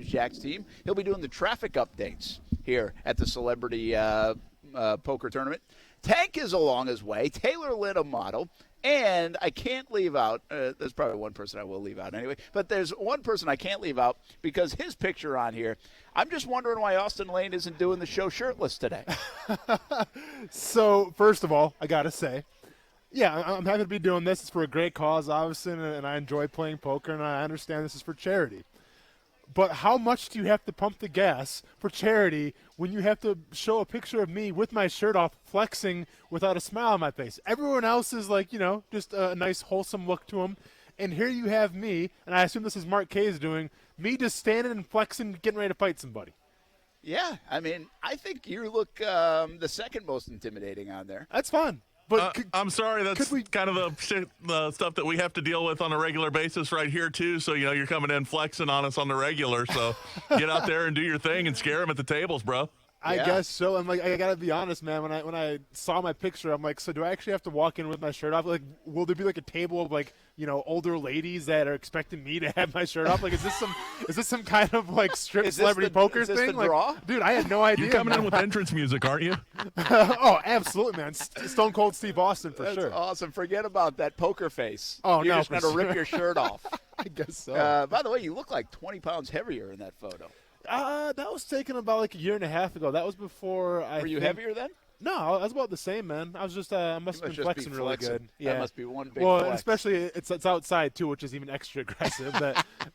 Jags team. He'll be doing the traffic updates here at the Celebrity Poker Tournament. Tank is along his way. Taylor Lynn, a model. And I can't leave out, there's probably one person I will leave out anyway, but there's one person I can't leave out because his picture on here, I'm just wondering why Austin Lane isn't doing the show shirtless today. So, first of all, I got to say, yeah, I'm happy to be doing this. It's for a great cause, obviously, and I enjoy playing poker, and I understand this is for charity. But how much do you have to pump the gas for charity when you have to show a picture of me with my shirt off flexing without a smile on my face? Everyone else is like, just a nice wholesome look to them. And here you have me, and I assume this is Mark K's doing, me just standing and flexing, getting ready to fight somebody. Yeah, I mean, I think you look the second most intimidating on there. That's fun. But I'm sorry, that's kind of the stuff that we have to deal with on a regular basis right here, too. So, you're coming in flexing on us on the regular. So get out there and do your thing and scare them at the tables, bro. I guess so. And, I got to be honest, man, when I saw my picture, I'm like, so do I actually have to walk in with my shirt off? Like, will there be, a table of, older ladies that are expecting me to have my shirt off? Like, is this some kind of, strip celebrity poker thing? The draw? Dude, I had no idea. You're coming in with entrance music, aren't you? Oh, absolutely, man. Stone Cold Steve Austin for sure. That's awesome. Forget about that poker face. Oh, You're no. just going to rip your shirt off. I guess so. By the way, you look like 20 pounds heavier in that photo. That was taken about a year and a half ago. That was before I. Were you heavier then? No, I was about the same, man. I was just I must have been flexing really good. Yeah, that must be one big well, flex. And especially it's outside too, which is even extra aggressive.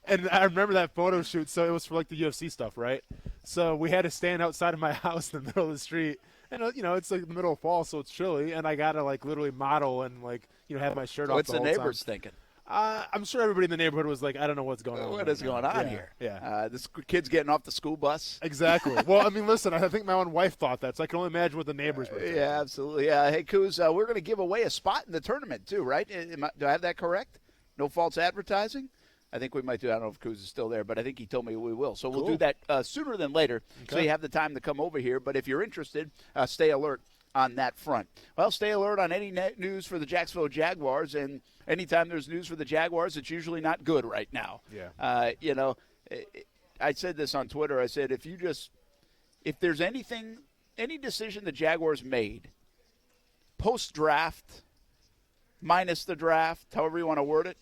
And I remember that photo shoot. So it was for the UFC stuff, right? So we had to stand outside of my house in the middle of the street, and it's the middle of fall, so it's chilly, and I gotta literally model and have my shirt off. What's the whole neighbors time. thinking? I'm sure everybody in the neighborhood was like, I don't know what's going on. What is going on here? Yeah. This kid's getting off the school bus. Exactly. Well, I mean, listen, I think my own wife thought that, so I can only imagine what the neighbors were thinking. Yeah, absolutely. Hey, Kuz, we're going to give away a spot in the tournament, too, right? Do I have that correct? No false advertising? I think we might do. I don't know if Kuz is still there, but I think he told me we will. So we'll do that sooner than later, so you have the time to come over here. But if you're interested, stay alert on that front. Well, stay alert on any news for the Jacksonville Jaguars, and anytime there's news for the Jaguars, it's usually not good right now. Yeah. I said this on Twitter. I said, if there's any decision the Jaguars made post-draft, minus the draft, however you want to word it,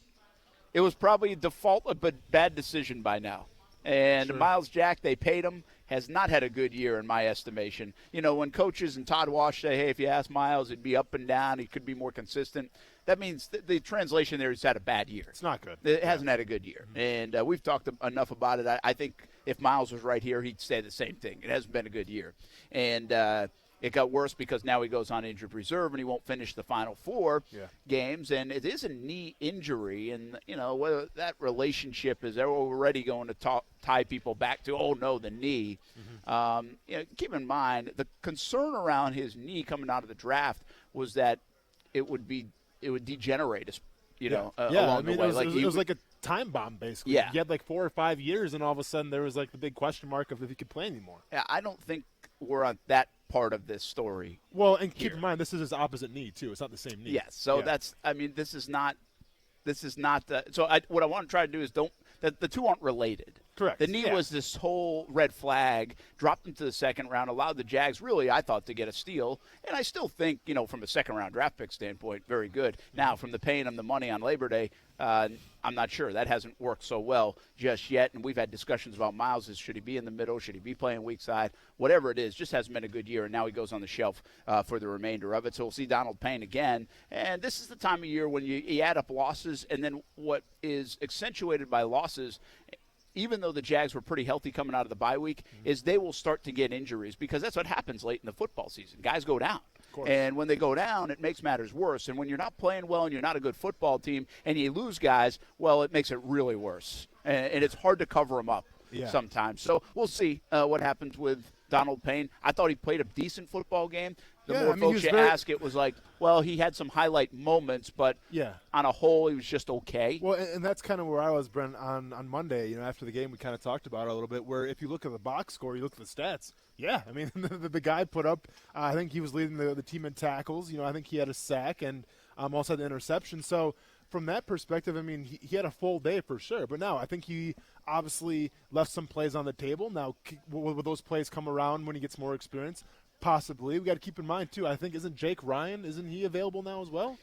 it was probably a default, but bad decision by now. And Sure. Miles Jack, they paid him, has not had a good year in my estimation. When coaches and Todd Wash say, hey, if you ask Miles, it'd be up and down, he could be more consistent, that means the translation there is had a bad year. It's not good. It hasn't had a good year. And we've talked enough about it. I think if Miles was right here, he'd say the same thing. It hasn't been a good year. And it got worse because now he goes on injured reserve and he won't finish the final four games. And it is a knee injury. And, whether that relationship is already going to tie people back to, oh, no, the knee. Keep in mind, the concern around his knee coming out of the draft was that it would degenerate, along the way. It was like a time bomb, basically. Yeah. He had 4 or 5 years, and all of a sudden there was the big question mark of if he could play anymore. Yeah, I don't think we're on that part of this story. Well, and keep in mind, this is his opposite knee, too. It's not the same knee. Yes, so this is not what I want to try to do is the two aren't related. Correct. The knee was this whole red flag, dropped into the second round, allowed the Jags really, I thought, to get a steal. And I still think, from a second-round draft pick standpoint, very good. Now, from the paying them the money on Labor Day, I'm not sure. That hasn't worked so well just yet. And we've had discussions about Miles. Should he be in the middle? Should he be playing weak side? Whatever it is, just hasn't been a good year. And now he goes on the shelf for the remainder of it. So we'll see Donald Payne again. And this is the time of year when you add up losses. And then what is accentuated by losses, even though the Jags were pretty healthy coming out of the bye week, is they will start to get injuries because that's what happens late in the football season. Guys go down. And when they go down, it makes matters worse. And when you're not playing well and you're not a good football team and you lose guys, well, it makes it really worse. And it's hard to cover them up sometimes. So we'll see what happens with Donald Payne. I thought he played a decent football game. The more folks you ask, it was like, well, he had some highlight moments, but on a whole, he was just okay. Well, and that's kind of where I was, Brent, on Monday. After the game, we kind of talked about it a little bit, where if you look at the box score, you look at the stats. Yeah, I mean, the guy put up, I think he was leading the team in tackles. I think he had a sack and also had the interception. So from that perspective, I mean, he had a full day for sure. But now I think he obviously left some plays on the table. Now, will those plays come around when he gets more experience? Possibly. We got to keep in mind, too, I think, isn't Jake Ryan, isn't he available now as well?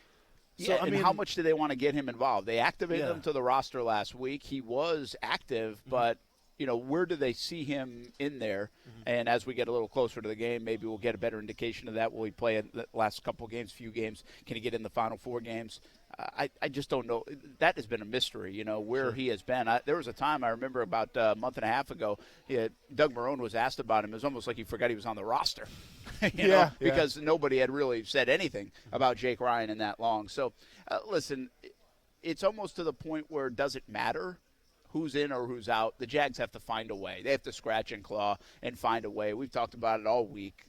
Yeah, so, I mean, how much do they want to get him involved? They activated him to the roster last week. He was active, but where do they see him in there? And as we get a little closer to the game, maybe we'll get a better indication of that. Will he play in the last couple games, few games? Can he get in the final 4 games? I just don't know. That has been a mystery, where he has been. There was a time I remember about a month and a half ago, Doug Marrone was asked about him. It was almost like he forgot he was on the roster, because nobody had really said anything about Jake Ryan in that long. So, listen, it's almost to the point where does it matter who's in or who's out? The Jags have to find a way. They have to scratch and claw and find a way. We've talked about it all week.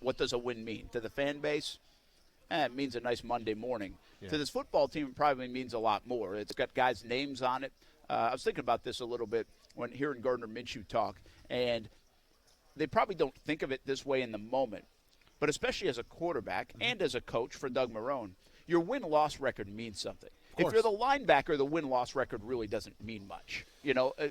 What does a win mean? To the fan base, it means a nice Monday morning. Yeah. To this football team, it probably means a lot more. It's got guys' names on it. I was thinking about this a little bit when hearing Gardner Minshew talk, and they probably don't think of it this way in the moment, but especially as a quarterback and as a coach for Doug Marrone, your win-loss record means something. If you're the linebacker, the win-loss record really doesn't mean much.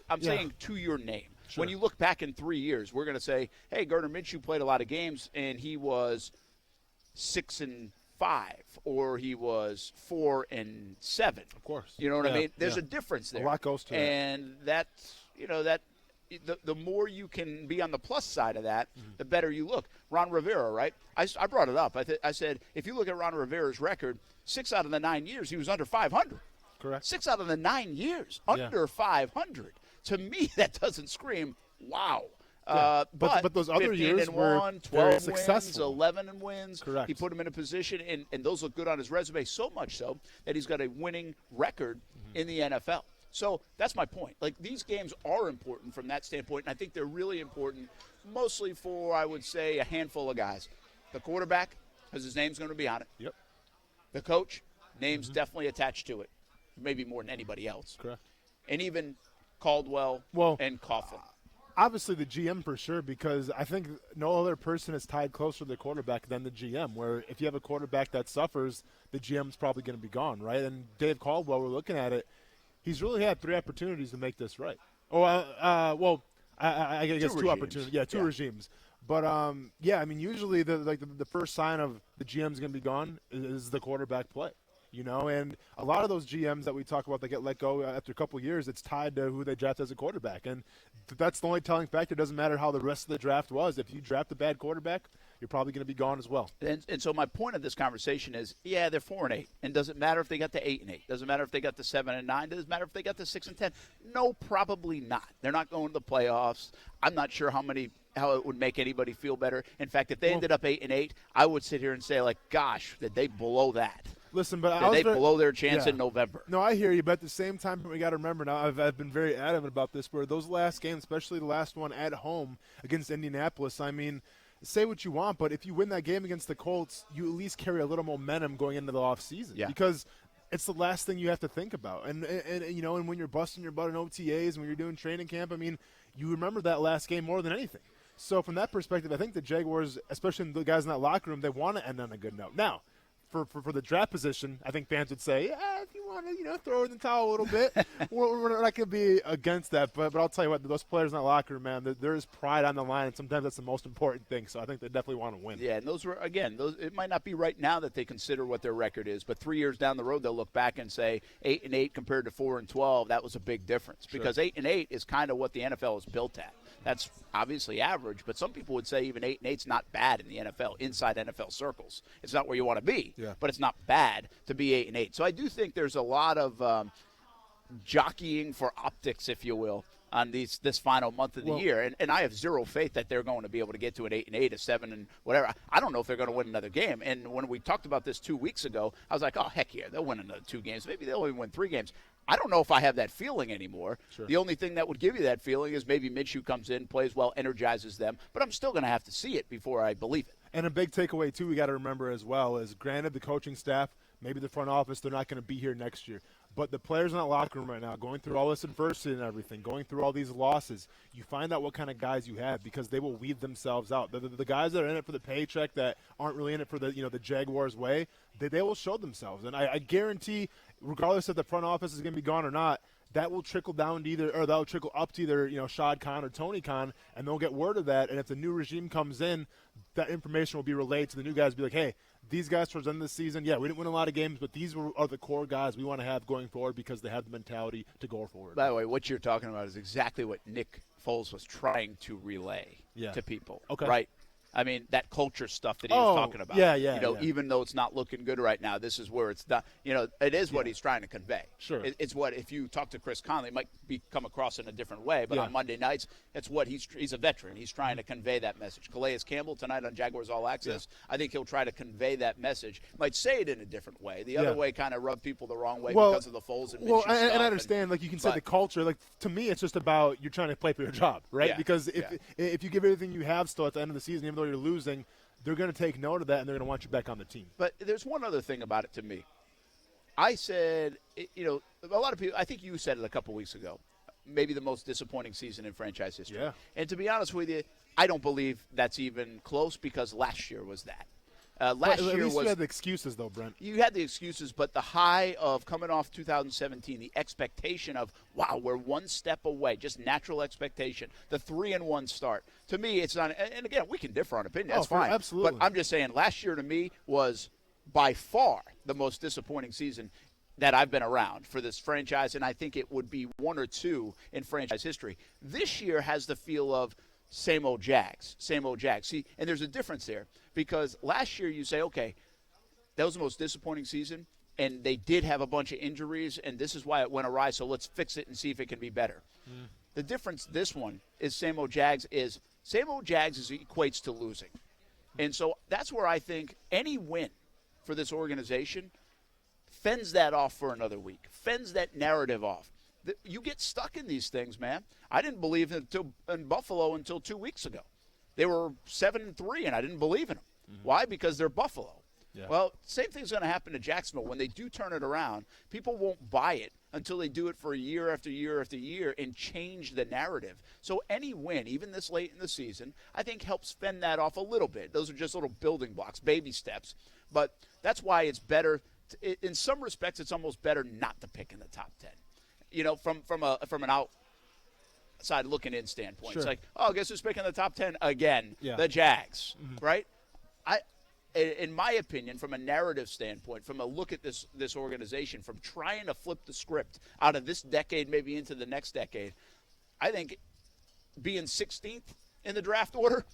I'm saying to your name. Sure. When you look back in 3 years, we're going to say, hey, Gardner Minshew played a lot of games, and he was 6-5, or he was 4-7. Of course. You know what I mean? There's a difference there. A lot goes to it. And the more you can be on the plus side of that, the better you look. Ron Rivera, right? I brought it up. I said, if you look at Ron Rivera's record, 6 out of the 9 years, he was under 500. Correct. 6 out of the 9 years, under 500. To me, that doesn't scream, wow. Yeah. But those other years were 12 very wins, successful. 11 wins. Correct. He put him in a position, and those look good on his resume, so much so that he's got a winning record in the NFL. So that's my point. Like, these games are important from that standpoint, and I think they're really important mostly for, I would say, a handful of guys. The quarterback, because his name's going to be on it. Yep. The coach, name's definitely attached to it, maybe more than anybody else. Correct. And even Caldwell and Coughlin. Obviously the GM for sure, because I think no other person is tied closer to the quarterback than the GM, where if you have a quarterback that suffers, the GM's probably going to be gone, right? And Dave Caldwell, we're looking at it, he's really had 3 opportunities to make this right. I guess 2 opportunities. Yeah, 2 regimes. But, I mean, usually the first sign of the GM's going to be gone is the quarterback play, and a lot of those GMs that we talk about that get let go after a couple of years, it's tied to who they draft as a quarterback. And that's the only telling factor. It doesn't matter how the rest of the draft was. If you draft a bad quarterback, you're probably going to be gone as well. And so my point of this conversation is, they're 4-8, and doesn't matter if they got to 8-8. Doesn't matter if they got to 7-9. Doesn't matter if they got to 6-10. No, probably not. They're not going to the playoffs. I'm not sure how it would make anybody feel better. In fact, if they ended up 8-8, I would sit here and say, like, gosh, did they blow that? Listen, but did they blow their chance in November? No, I hear you, but at the same time, we got to remember now, I've been very adamant about this, where those last games, especially the last one at home against Indianapolis, I mean, say what you want, but if you win that game against the Colts, you at least carry a little momentum going into the offseason. Yeah. Because it's the last thing you have to think about. And when you're busting your butt in OTAs, when you're doing training camp, I mean, you remember that last game more than anything. So from that perspective, I think the Jaguars, especially the guys in that locker room, they want to end on a good note. Now, for the draft position, I think fans would say, if you want to, throw in the towel a little bit, we're not going to be against that. But I'll tell you what, those players in that locker room, man, there is pride on the line, and sometimes that's the most important thing. So I think they definitely want to win. Yeah, and those it might not be right now that they consider what their record is, but 3 years down the road, they'll look back and say 8-8 compared to 4-12. That was a big difference because 8-8 is kind of what the NFL is built at. That's obviously average, but some people would say even 8-8 is not bad in the NFL, inside NFL circles. It's not where you want to be, but it's not bad to be 8-8. So I do think there's a lot of jockeying for optics, if you will, on this final month of the year. And I have zero faith that they're going to be able to get to an 8-8, a 7, and whatever. I don't know if they're going to win another game. And when we talked about this 2 weeks ago, I was like, oh, heck yeah, they'll win another 2 games. Maybe they'll even win 3 games. I don't know if I have that feeling anymore. Sure. The only thing that would give you that feeling is maybe Minshew comes in, plays well, energizes them. But I'm still going to have to see it before I believe it. And a big takeaway, too, we got to remember as well is, granted, the coaching staff, maybe the front office, they're not going to be here next year. But the players in that locker room right now, going through all this adversity and everything, going through all these losses, you find out what kind of guys you have because they will weed themselves out. The guys that are in it for the paycheck that aren't really in it for the Jaguars way, they will show themselves. And I guarantee regardless if the front office is going to be gone or not, that will trickle down to either, or that will trickle up to either, Shad Khan or Tony Khan, and they'll get word of that. And if the new regime comes in, that information will be relayed to the new guys. Be like, hey, these guys towards the end of the season, yeah, we didn't win a lot of games, but these are the core guys we want to have going forward because they have the mentality to go forward. By the way, what you're talking about is exactly what Nick Foles was trying to relay to people. Okay. Right? I mean, that culture stuff that he was talking about. Yeah. Even though it's not looking good right now, this is where it's not. It is what he's trying to convey. Sure. It's what, if you talk to Chris Conley, it might come across in a different way, but on Monday nights, it's what he's a veteran. He's trying to convey that message. Calais Campbell tonight on Jaguars All Access, I think he'll try to convey that message. Might say it in a different way. The other way kind of rubbed people the wrong way because of the Foles and Minshew stuff. And I understand, like you can say the culture. Like to me, it's just about you're trying to play for your job, right? Yeah. Because if you give everything you have still at the end of the season, even though you're losing, they're going to take note of that, and they're going to want you back on the team. But there's one other thing about it to me. I said, a lot of people, I think you said it a couple weeks ago, maybe the most disappointing season in franchise history. Yeah. And to be honest with you, I don't believe that's even close because last year was that. Last year you was. had the excuses, though, Brent. You had the excuses, but the high of coming off 2017, the expectation of, wow, we're one step away, just natural expectation, the 3-1 start. To me, it's not, and again, we can differ on opinion. That's fine. Absolutely. But I'm just saying, last year to me was by far the most disappointing season that I've been around for this franchise, and I think it would be one or two in franchise history. This year has the feel of same old Jags, same old Jags. See, and there's a difference there because last year you say, okay, that was the most disappointing season, and they did have a bunch of injuries, and this is why it went awry, so let's fix it and see if it can be better. The difference this one is same old Jags equates to losing. And so that's where I think any win for this organization fends that off for another week, fends that narrative off. You get stuck in these things, man. I didn't believe in Buffalo until 2 weeks ago. They were 7-3, and I didn't believe in them. Why? Because they're Buffalo. Yeah. Well, same thing's going to happen to Jacksonville. When they do turn it around, people won't buy it until they do it for year after year after year and change the narrative. So any win, even this late in the season, I think helps fend that off a little bit. Those are just little building blocks, baby steps. But that's why it's better. In some respects, it's almost better not to pick in the top 10. From an outside looking in standpoint. Sure. It's like, oh, guess who's picking the top 10 again? Yeah. The Jags, right? In my opinion, from a narrative standpoint, from a look at this organization, from trying to flip the script out of this decade maybe into the next decade, I think being 16th in the draft order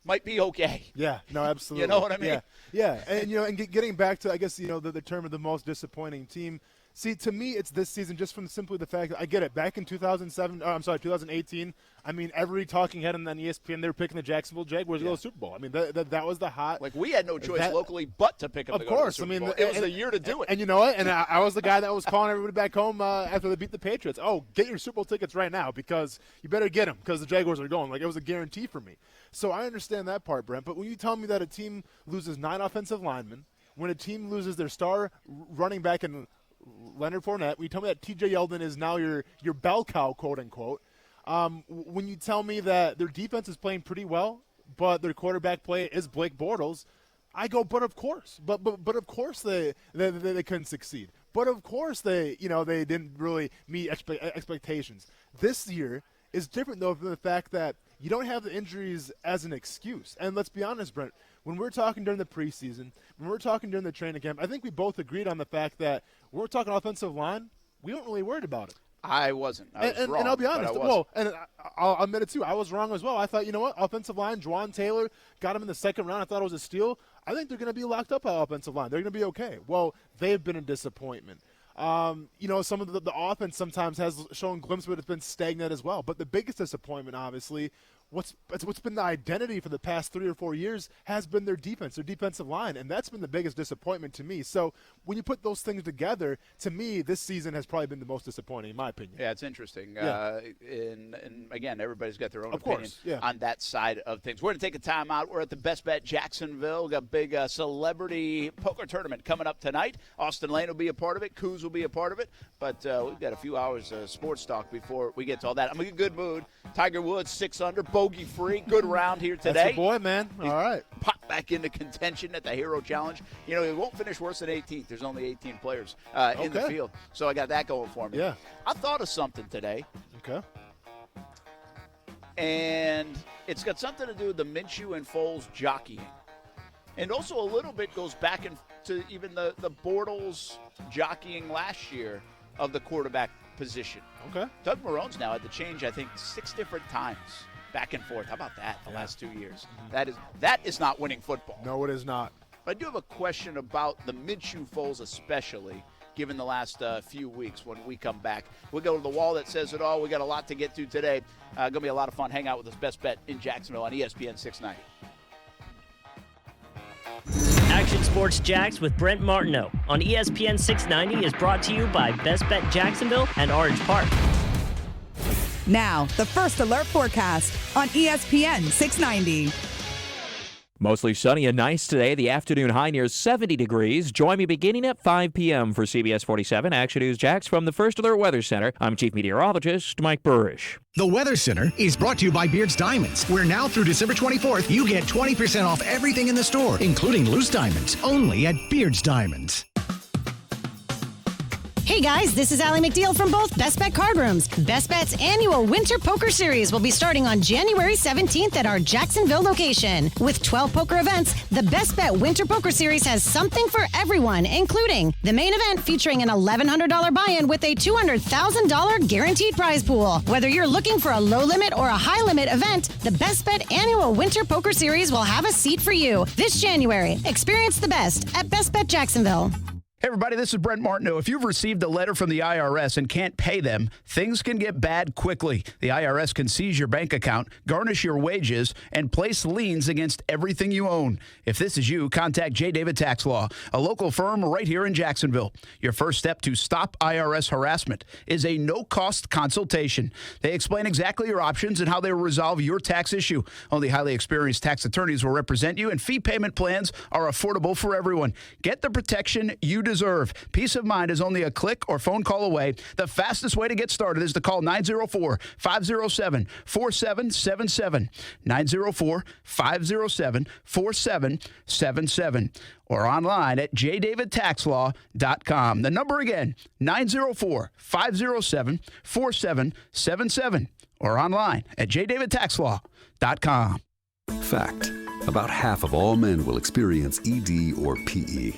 might be okay. Yeah, no, absolutely. You know what I mean? Yeah. And getting back to, I guess, the term of the most disappointing team. See, to me, it's this season just from simply the fact that I get it. Back in 2018, I mean, every talking head on ESPN, they were picking the Jacksonville Jaguars to go to the Super Bowl. I mean, that was the hot. Like, we had no choice locally but to pick them to go to the Super Bowl. It was the year to do it. And you know what? And I was the guy that was calling everybody back home after they beat the Patriots. Oh, get your Super Bowl tickets right now because you better get them because the Jaguars are going. Like, it was a guarantee for me. So I understand that part, Brent. But when you tell me that a team loses 9 offensive linemen, when a team loses their star running back in Leonard Fournette, when you tell me that T.J. Yeldon is now your bell cow, quote unquote, when you tell me that their defense is playing pretty well, but their quarterback play is Blake Bortles, I go, but of course, but of course they couldn't succeed. But of course they didn't really meet expectations. This year is different though from the fact that you don't have the injuries as an excuse. And let's be honest, Brent, when we're talking during the preseason, when we're talking during the training camp, I think we both agreed on the fact that when we're talking offensive line, we weren't really worried about it. I wasn't. I was wrong, and I'll be honest. Well, and I'll admit it too. I was wrong as well. I thought, you know what, offensive line, Juwan Taylor got him in the second round. I thought it was a steal. I think they're going to be locked up on offensive line. They're going to be okay. Well, they've been a disappointment. Some of the offense sometimes has shown glimpses, but it's been stagnant as well. But the biggest disappointment, obviously, what's been the identity for the past 3 or 4 years has been their defense, their defensive line, and that's been the biggest disappointment to me. So when you put those things together, to me, this season has probably been the most disappointing, in my opinion. Yeah, it's interesting. Yeah. And again, everybody's got their own Of opinion course, yeah. on that side of things. We're going to take a time out. We're at the Bestbet Jacksonville. We've got a big celebrity poker tournament coming up tonight. Austin Lane will be a part of it. Coos will be a part of it. But we've got a few hours of sports talk before we get to all that. I'm in a good mood. Tiger Woods, 6 under, bogey-free. Good round here today. That's your boy, man. All right. Popped back back into contention at the Hero Challenge. You know, he won't finish worse than 18th. There's only 18 players in the field. So I got that going for me. Yeah. I thought of something today. Okay. And it's got something to do with the Minshew and Foles jockeying. And also a little bit goes back into even the Bortles jockeying last year of the quarterback position. Okay. Doug Marone's now had to change, I think, 6 different times back and forth. How about that the last 2 years? That is not winning football. No, it is not. But I do have a question about the Minshew Foles especially, given the last few weeks when we come back. We'll go to the wall that says it all. We got a lot to get to today. Going to be a lot of fun. Hang out with us, Best Bet in Jacksonville on ESPN 690. Action Sports Jax with Brent Martineau on ESPN 690 is brought to you by Best Bet Jacksonville and Orange Park. Now, the First Alert forecast on ESPN 690. Mostly sunny and nice today. The afternoon high near 70 degrees. Join me beginning at 5 p.m. for CBS 47 Action News Jax from the First Alert Weather Center. I'm Chief Meteorologist Mike Burrish. The Weather Center is brought to you by Beard's Diamonds, where now through December 24th, you get 20% off everything in the store, including loose diamonds, only at Beard's Diamonds. Hey guys, this is Allie McDeal from both Best Bet Card Rooms. Best Bet's annual Winter Poker Series will be starting on January 17th at our Jacksonville location. With 12 poker events, the Best Bet Winter Poker Series has something for everyone, including the main event featuring an $1,100 buy-in with a $200,000 guaranteed prize pool. Whether you're looking for a low-limit or a high-limit event, the Best Bet annual Winter Poker Series will have a seat for you this January. Experience the best at Best Bet Jacksonville. Hey everybody, this is Brent Martineau. If you've received a letter from the IRS and can't pay them, things can get bad quickly. The IRS can seize your bank account, garnish your wages, and place liens against everything you own. If this is you, contact J. David Tax Law, a local firm right here in Jacksonville. Your first step to stop IRS harassment is a no-cost consultation. They explain exactly your options and how they will resolve your tax issue. Only highly experienced tax attorneys will represent you, and fee payment plans are affordable for everyone. Get the protection you deserve. Peace of mind is only a click or phone call away. The fastest way to get started is to call 904-507-4777. 904-507-4777. Or online at jdavidtaxlaw.com. The number again, 904-507-4777. Or online at jdavidtaxlaw.com. Fact: about half of all men will experience ED or PE.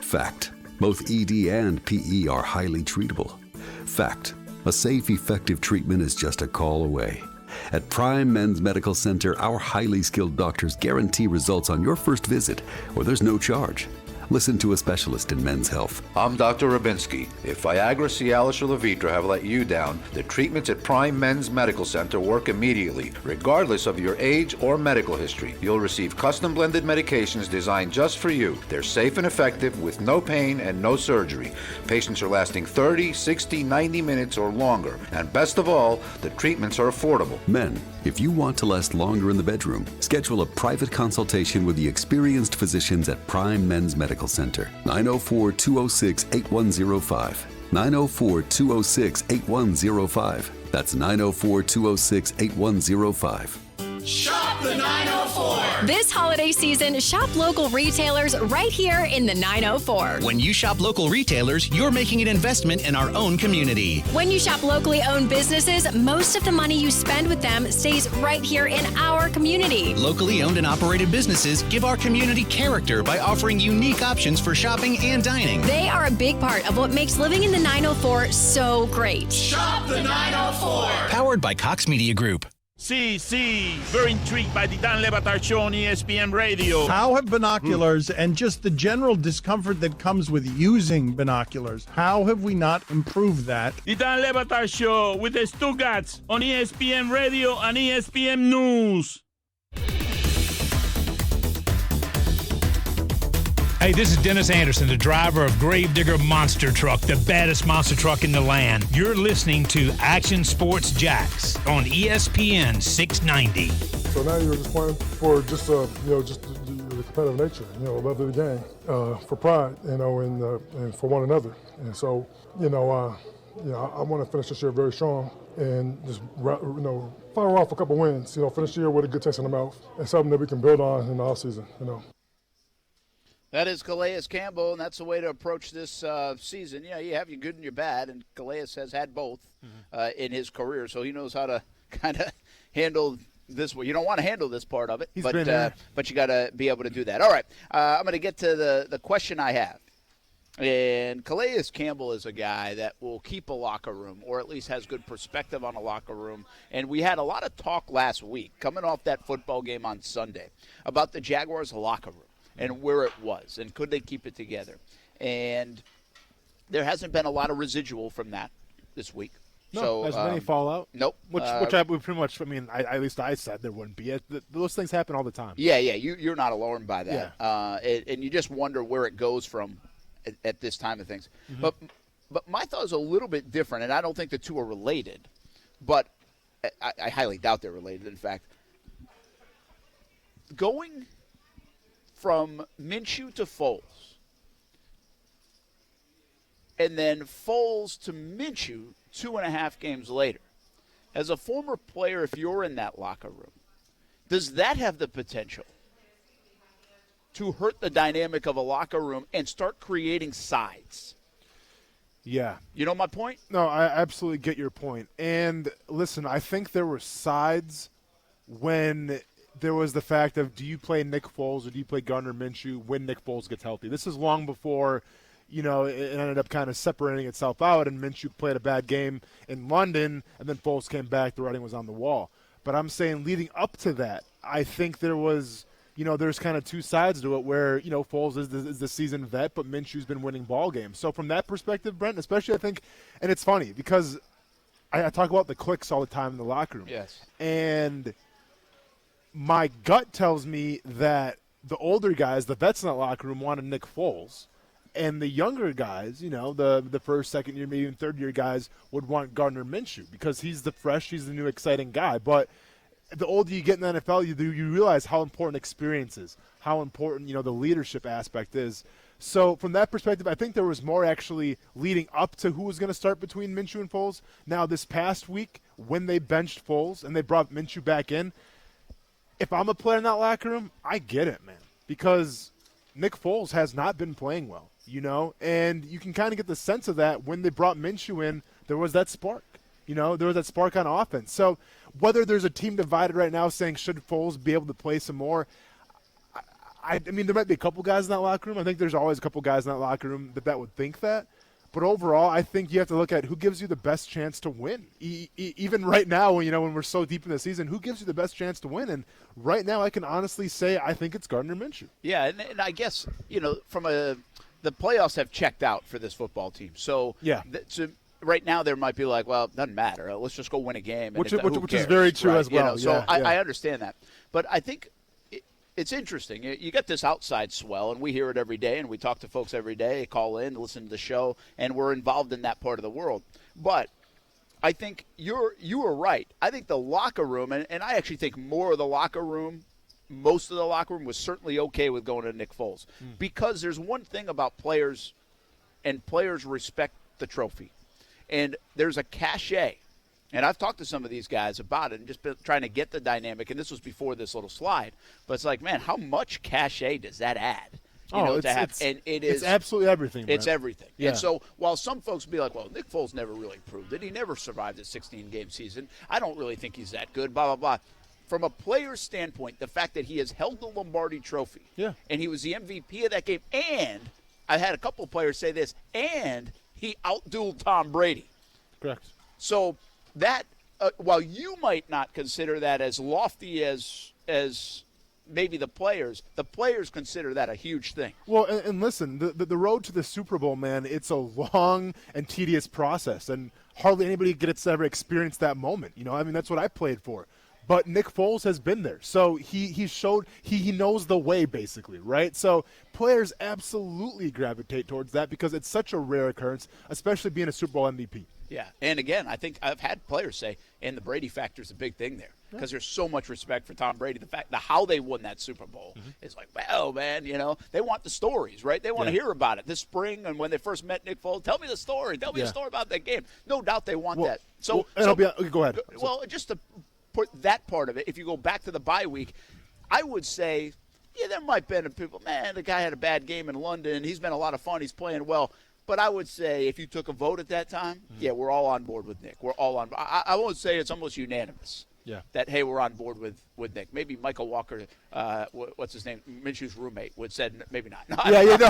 Fact: both ED and PE are highly treatable. Fact: a safe, effective treatment is just a call away. At Prime Men's Medical Center, our highly skilled doctors guarantee results on your first visit, or there's no charge. Listen to a specialist in men's health. I'm Dr. Rabinsky. If Viagra, Cialis, or Levitra have let you down, the treatments at Prime Men's Medical Center work immediately, regardless of your age or medical history. You'll receive custom blended medications designed just for you. They're safe and effective with no pain and no surgery. Patients are lasting 30, 60, 90 minutes or longer. And best of all, the treatments are affordable. Men, if you want to last longer in the bedroom, schedule a private consultation with the experienced physicians at Prime Men's Medical Center. 904-206-8105. 904-206-8105. That's 904-206-8105. Shop the 904. This holiday season, shop local retailers right here in the 904. When you shop local retailers, you're making an investment in our own community. When you shop locally owned businesses, most of the money you spend with them stays right here in our community. Locally owned and operated businesses give our community character by offering unique options for shopping and dining. They are a big part of what makes living in the 904 so great. Shop the 904. Powered by Cox Media Group. See, very intrigued by the Dan Le Batard Show on ESPN Radio. How have binoculars and just the general discomfort that comes with using binoculars, how have we not improved that? The Dan Le Batard Show with the Stugatz on ESPN Radio and ESPN News. Hey, this is Dennis Anderson, the driver of Gravedigger Monster Truck, the baddest monster truck in the land. You're listening to Action Sports Jax on ESPN 690. So now you're just playing for just the competitive nature, love of the game, for pride, and for one another. And so, I want to finish this year very strong and just, fire off a couple wins, finish the year with a good taste in the mouth and something that we can build on in the offseason, That is Calais Campbell, and that's the way to approach this season. Yeah, you have your good and your bad, and Calais has had both in his career, so he knows how to kind of handle this. You don't want to handle this part of it, but you got to be able to do that. All right, I'm going to get to the question I have. And Calais Campbell is a guy that will keep a locker room, or at least has good perspective on a locker room. And we had a lot of talk last week, coming off that football game on Sunday, about the Jaguars' locker room and where it was, and could they keep it together. And there hasn't been a lot of residual from that this week. No, so, there's many fallout. Nope. Which I would pretty much, at least I said there wouldn't be. Those things happen all the time. Yeah, you're not alone by that. Yeah. And you just wonder where it goes from at this time of things. Mm-hmm. But my thought is a little bit different, and I don't think the two are related, but I highly doubt they're related, in fact. Going from Minshew to Foles, and then Foles to Minshew 2.5 games later. As a former player, if you're in that locker room, does that have the potential to hurt the dynamic of a locker room and start creating sides? Yeah. You know my point? No, I absolutely get your point. And listen, I think there were sides when there was the fact of, do you play Nick Foles or do you play Gardner Minshew when Nick Foles gets healthy? This is long before, it ended up kind of separating itself out, and Minshew played a bad game in London, and then Foles came back, the writing was on the wall. But I'm saying leading up to that, I think there was, there's kind of two sides to it where, Foles is the seasoned vet, but Minshew's been winning ball games. So from that perspective, Brent, especially I think, and it's funny because I talk about the cliques all the time in the locker room. Yes. And my gut tells me that the older guys, the vets in that locker room, wanted Nick Foles. And the younger guys, the first, second year, maybe even third year guys would want Gardner Minshew because he's the new exciting guy. But the older you get in the NFL, you realize how important experience is, how important, the leadership aspect is. So from that perspective, I think there was more actually leading up to who was going to start between Minshew and Foles. Now, this past week, when they benched Foles and they brought Minshew back in, if I'm a player in that locker room, I get it, man, because Nick Foles has not been playing well, and you can kind of get the sense of that when they brought Minshew in. There was that spark, there was that spark on offense. So whether there's a team divided right now saying should Foles be able to play some more, I mean, there might be a couple guys in that locker room. I think there's always a couple guys in that locker room that would think that. But overall, I think you have to look at who gives you the best chance to win. Even right now, when we're so deep in the season, who gives you the best chance to win? And right now, I can honestly say I think it's Gardner Minshew. Yeah, and I guess, the playoffs have checked out for this football team. So, yeah. Right now, there might be like, well, it doesn't matter. Let's just go win a game. Which is very true, right? As well. So yeah, I understand that. But I think it's interesting. You get this outside swell, and we hear it every day, and we talk to folks every day. They call in, listen to the show, and we're involved in that part of the world. But I think you are right. I think the locker room, and I actually think more of the locker room, most of the locker room was certainly okay with going to Nick Foles. Because there's one thing about players, and players respect the trophy. And there's a cachet. And I've talked to some of these guys about it and just been trying to get the dynamic, and this was before this little slide. But it's like, man, how much cachet does that add? It's absolutely everything. It's everything. Yeah. And so while some folks be like, well, Nick Foles never really proved it. He never survived a 16-game season. I don't really think he's that good, blah, blah, blah. From a player's standpoint, the fact that he has held the Lombardi Trophy, and he was the MVP of that game, and I've had a couple of players say this, and he outdueled Tom Brady. Correct. So that, while you might not consider that as lofty as maybe the players consider that a huge thing. Well, and listen, the road to the Super Bowl, man, it's a long and tedious process, and hardly anybody gets to ever experience that moment. That's what I played for. But Nick Foles has been there. So he showed he knows the way, basically, right? So players absolutely gravitate towards that because it's such a rare occurrence, especially being a Super Bowl MVP. Yeah, and again, I think I've had players say, and the Brady factor is a big thing there because there's so much respect for Tom Brady. How they won that Super Bowl is like, well, man, they want the stories, right? They want to hear about it this spring and when they first met Nick Foles. Tell me the story. Tell me a story about that game. No doubt they want that. Go ahead. Well, just to put that part of it, if you go back to the bye week, I would say yeah, there might have been people, man, the guy had a bad game in London. He's been a lot of fun. He's playing well. But I would say if you took a vote at that time, yeah, we're all on board with Nick. We're all on. I won't say it's almost unanimous. Yeah. That, hey, we're on board with Nick. Maybe Michael Walker, what's his name, Minshew's roommate, would said maybe not. No,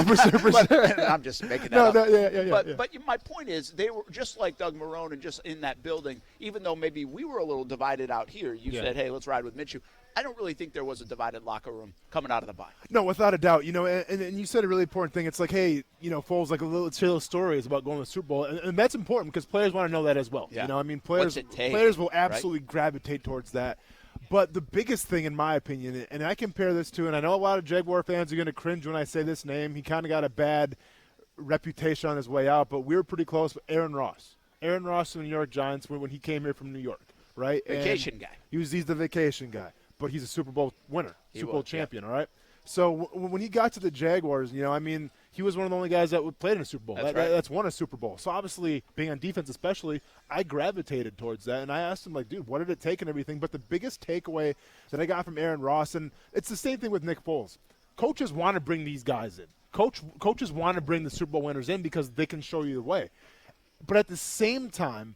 for sure. I'm just making that up. Yeah. But my point is, they were just like Doug Marrone and just in that building, even though maybe we were a little divided out here. You said, hey, let's ride with Minshew. I don't really think there was a divided locker room coming out of the bye. No, without a doubt. And you said a really important thing. It's like, hey, Foles, like let's hear those stories about going to the Super Bowl. And that's important because players want to know that as well. Yeah. Players will absolutely gravitate towards that. But the biggest thing, in my opinion, and I compare this to, and I know a lot of Jaguar fans are going to cringe when I say this name. He kind of got a bad reputation on his way out, but we were pretty close with Aaron Ross. Aaron Ross of the New York Giants when he came here from New York, right? Vacation guy. He's the vacation guy. But he's a Super Bowl winner, Super Bowl champion, yeah. all right? So when he got to the Jaguars, he was one of the only guys that played in a Super Bowl. That's won a Super Bowl. So obviously, being on defense especially, I gravitated towards that. And I asked him, like, dude, what did it take and everything? But the biggest takeaway that I got from Aaron Ross, and it's the same thing with Nick Foles. Coaches want to bring these guys in. Coaches want to bring the Super Bowl winners in because they can show you the way. But at the same time,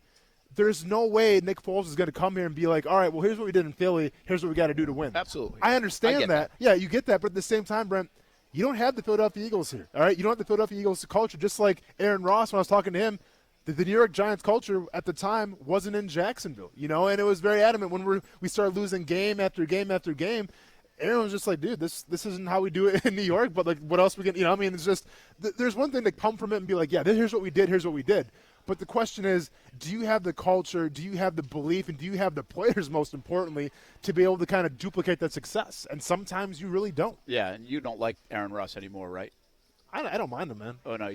there's no way Nick Foles is going to come here and be like, all right, well, here's what we did in Philly. Here's what we got to do to win. Absolutely. I understand that. Yeah, you get that. But at the same time, Brent, you don't have the Philadelphia Eagles here. All right? You don't have the Philadelphia Eagles culture. Just like Aaron Ross, when I was talking to him, the New York Giants culture at the time wasn't in Jacksonville, and it was very adamant when we started losing game after game after game. Aaron was just like, dude, this isn't how we do it in New York, but like what else we can, it's just there's one thing to come from it and be like, yeah, here's what we did. But the question is, do you have the culture, do you have the belief, and do you have the players, most importantly, to be able to kind of duplicate that success? And sometimes you really don't. Yeah, and you don't like Aaron Ross anymore, right? I don't mind him, man. Oh, no.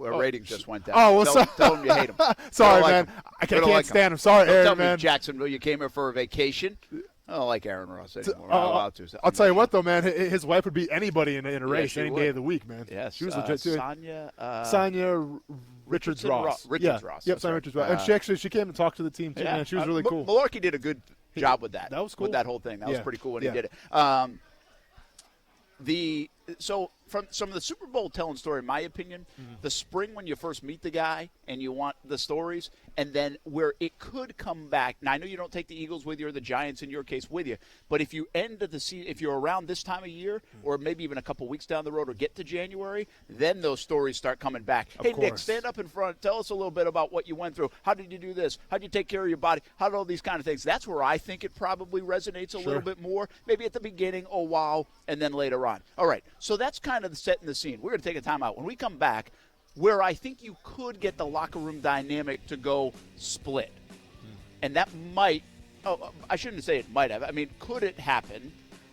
Our ratings just went down. Oh, well, tell him you hate him. Sorry, like man. him. I can't stand him. Sorry, Aaron, tell man. me, Jacksonville, you came here for a vacation. I don't like Aaron Ross anymore. I'm allowed to. I'll tell you what, though, man. His wife would beat anybody in a race any day of the week, man. Yes. She was legit, too. Sonia Richards-Ross. Ross. Yep, Sonia Richards-Ross. And she came and talked to the team, too, man. She was really cool. Malarkey did a good job with that. That was cool. With that whole thing. That was pretty cool when he did it. So from some of the Super Bowl telling story, in my opinion, the spring when you first meet the guy and you want the stories, and then where it could come back. Now I know you don't take the Eagles with you or the Giants in your case with you, but if you end the season, if you're around this time of year, or maybe even a couple weeks down the road, or get to January, then those stories start coming back. Hey, Nick, stand up in front. Tell us a little bit about what you went through. How did you do this? How did you take care of your body? How did all these kind of things? That's where I think it probably resonates a little bit more. Maybe at the beginning, oh wow, and then later on. All right, so that's kind of setting the scene. We're going to take a time out. When we come back, where I think you could get the locker room dynamic to go split. And that might, I shouldn't say it might have. I mean, could it happen?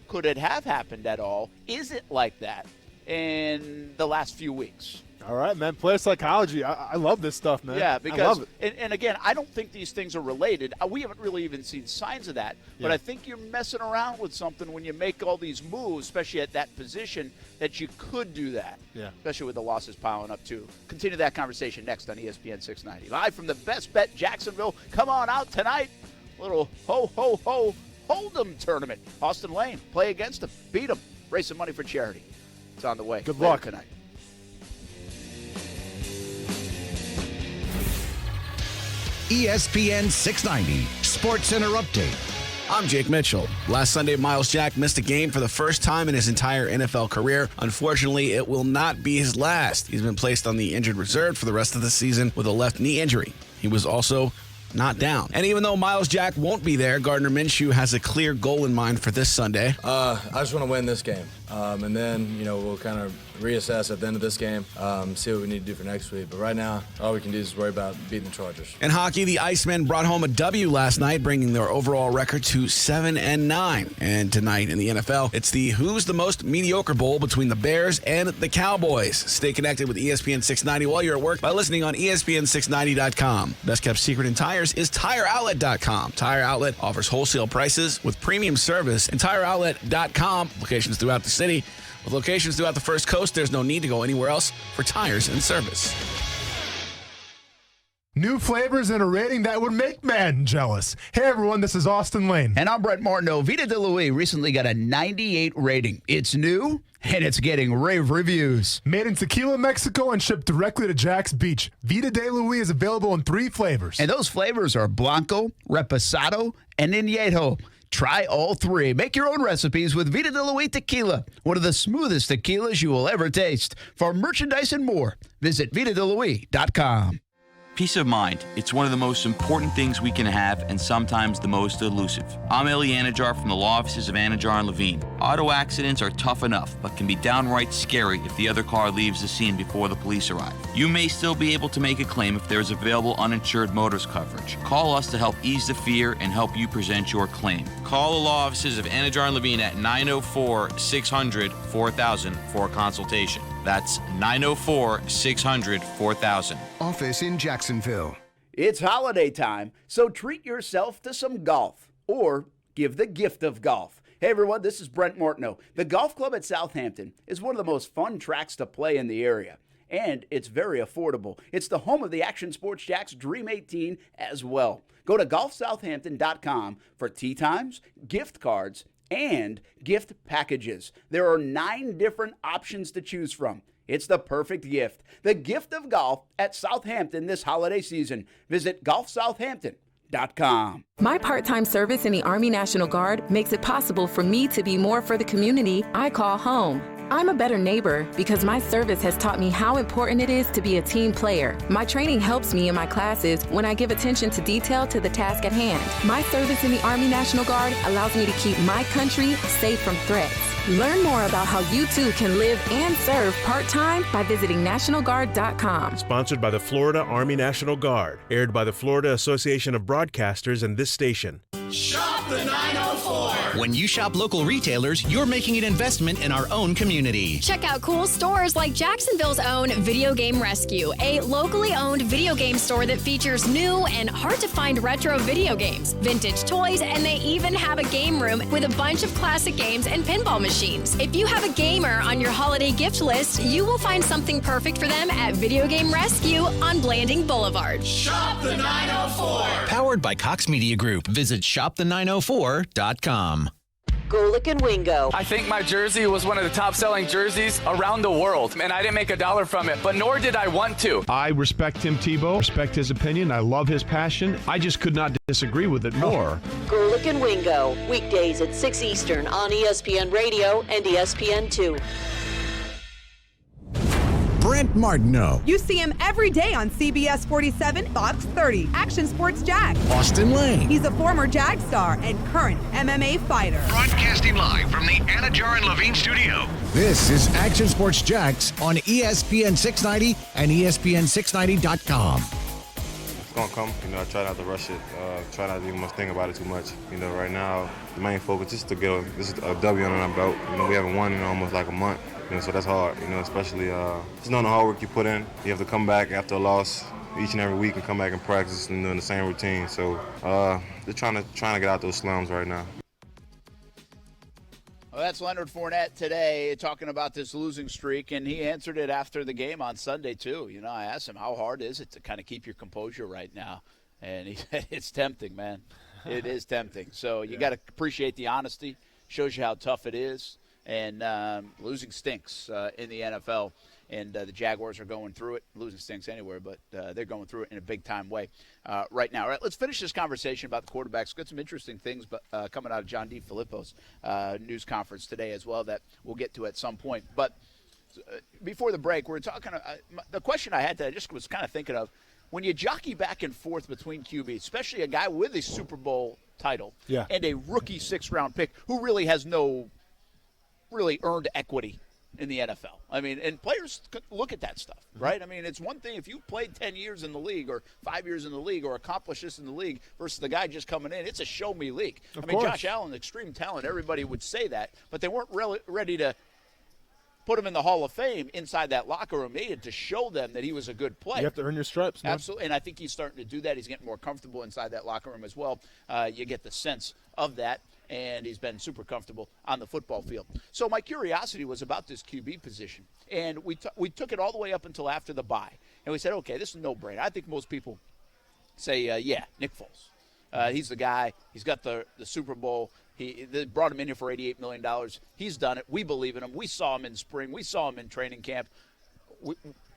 Could it have happened at all? Is it like that in the last few weeks? All right, man. Player psychology. I love this stuff, man. Yeah, because, I love it. And again, I don't think these things are related. We haven't really even seen signs of that. But I think you're messing around with something when you make all these moves, especially at that position, that you could do that. Yeah. Especially with the losses piling up, too. Continue that conversation next on ESPN 690. Live from the Best Bet Jacksonville. Come on out tonight. Little ho-ho-ho Hold'em tournament. Austin Lane. Play against them. Beat them. Raise some money for charity. It's on the way. Good luck tonight. ESPN 690 Sports Center Update. I'm Jake Mitchell. Last Sunday, Miles Jack missed a game for the first time in his entire NFL career. Unfortunately, it will not be his last. He's been placed on the injured reserve for the rest of the season with a left knee injury. He was also not down. And even though Miles Jack won't be there, Gardner Minshew has a clear goal in mind for this Sunday. I just want to win this game. And then, we'll kind of reassess at the end of this game, see what we need to do for next week. But right now, all we can do is worry about beating the Chargers. In hockey, the Icemen brought home a W last night, bringing their overall record to 7-9. And tonight in the NFL, it's the Who's the Most Mediocre Bowl between the Bears and the Cowboys. Stay connected with ESPN 690 while you're at work by listening on ESPN690.com. Best kept secret in tires is TireOutlet.com. Tire Outlet offers wholesale prices with premium service, and TireOutlet.com, locations throughout the city. With locations throughout the First Coast, there's no need to go anywhere else for tires and service. New flavors and a rating that would make Madden jealous. Hey everyone, this is Austin Lane. And I'm Brett Martineau. Vita de Louis recently got a 98 rating. It's new, and it's getting rave reviews. Made in Tequila, Mexico, and shipped directly to Jax Beach. Vita de Louis is available in 3 flavors. And those flavors are Blanco, Reposado, and Añejo. Try all 3. Make your own recipes with Vita de Louis Tequila, one of the smoothest tequilas you will ever taste. For merchandise and more, visit VitaDeLouis.com. Peace of mind. It's one of the most important things we can have and sometimes the most elusive. I'm Eli Anajar from the law offices of Anajar and Levine. Auto accidents are tough enough, but can be downright scary if the other car leaves the scene before the police arrive. You may still be able to make a claim if there is available uninsured motorist coverage. Call us to help ease the fear and help you present your claim. Call the law offices of Anajar and Levine at 904-600-4000 for a consultation. That's 904-600-4000. Office in Jacksonville. It's holiday time, so treat yourself to some golf or give the gift of golf. Hey everyone, this is Brent Martineau. The Golf Club at Southampton is one of the most fun tracks to play in the area, and it's very affordable. It's the home of the Action Sports Jax Dream 18 as well. Go to golfsouthampton.com for tee times, gift cards, and gift packages. There are 9 different options to choose from. It's the perfect gift. The gift of golf at Southampton this holiday season. Visit golfsouthampton.com. My part-time service in the Army National Guard makes it possible for me to be more for the community I call home. I'm a better neighbor because my service has taught me how important it is to be a team player. My training helps me in my classes when I give attention to detail to the task at hand. My service in the Army National Guard allows me to keep my country safe from threats. Learn more about how you too can live and serve part-time by visiting NationalGuard.com. Sponsored by the Florida Army National Guard. Aired by the Florida Association of Broadcasters and this station. Shop the 904. When you shop local retailers, you're making an investment in our own community. Check out cool stores like Jacksonville's own Video Game Rescue, a locally owned video game store that features new and hard-to-find retro video games, vintage toys, and they even have a game room with a bunch of classic games and pinball machines. If you have a gamer on your holiday gift list, you will find something perfect for them at Video Game Rescue on Blanding Boulevard. Shop the 904. Powered by Cox Media Group. Visit shopthe904.com. Golick and Wingo. I think my jersey was one of the top-selling jerseys around the world, and I didn't make $1 from it, but nor did I want to. I respect Tim Tebow, respect his opinion. I love his passion. I just could not disagree with it more. Golick and Wingo, weekdays at 6 Eastern on ESPN Radio and ESPN2. Brent Martineau. You see him every day on CBS 47, Fox 30, Action Sports Jax. Austin Lane. He's a former Jag star and current MMA fighter. Broadcasting live from the Anajar and Levine studio. This is Action Sports Jax on ESPN 690 and ESPN690.com. It's going to come. I try not to rush it. Try not to even much think about it too much. Right now, the main focus is to get a W on our belt. We haven't won in almost like a month. So that's hard, especially just knowing the hard work you put in. You have to come back after a loss each and every week and come back and practice and doing the same routine. So they're trying to get out those slums right now. Well, that's Leonard Fournette today talking about this losing streak, and he answered it after the game on Sunday too. I asked him, how hard is it to kind of keep your composure right now? And he said, it's tempting, man. It is tempting. So you got to appreciate the honesty. Shows you how tough it is. And losing stinks in the NFL, and the Jaguars are going through it. Losing stinks anywhere, but they're going through it in a big-time way right now. All right, let's finish this conversation about the quarterbacks. Got some interesting things coming out of John DeFilippo's news conference today as well that we'll get to at some point. But before the break, we're talking the question I had that I just was kind of thinking of, when you jockey back and forth between QBs, especially a guy with a Super Bowl title and a rookie 6th-round pick who really has no really earned equity in the NFL. I mean, and players look at that stuff, right? I mean, it's one thing if you played 10 years in the league or 5 years in the league or accomplished this in the league versus the guy just coming in. It's a show-me league. Of I mean, course. Josh Allen, extreme talent, everybody would say that, but they weren't really ready to put him in the Hall of Fame inside that locker room. Needed to show them that he was a good player. You have to earn your stripes, man. Absolutely, and I think he's starting to do that. He's getting more comfortable inside that locker room as well. You get the sense of that. And he's been super comfortable on the football field. So my curiosity was about this QB position. And we took it all the way up until after the bye. And we said, okay, this is a no-brainer. I think most people say, yeah, Nick Foles. He's the guy. He's got the Super Bowl. They brought him in here for $88 million. He's done it. We believe in him. We saw him in spring. We saw him in training camp.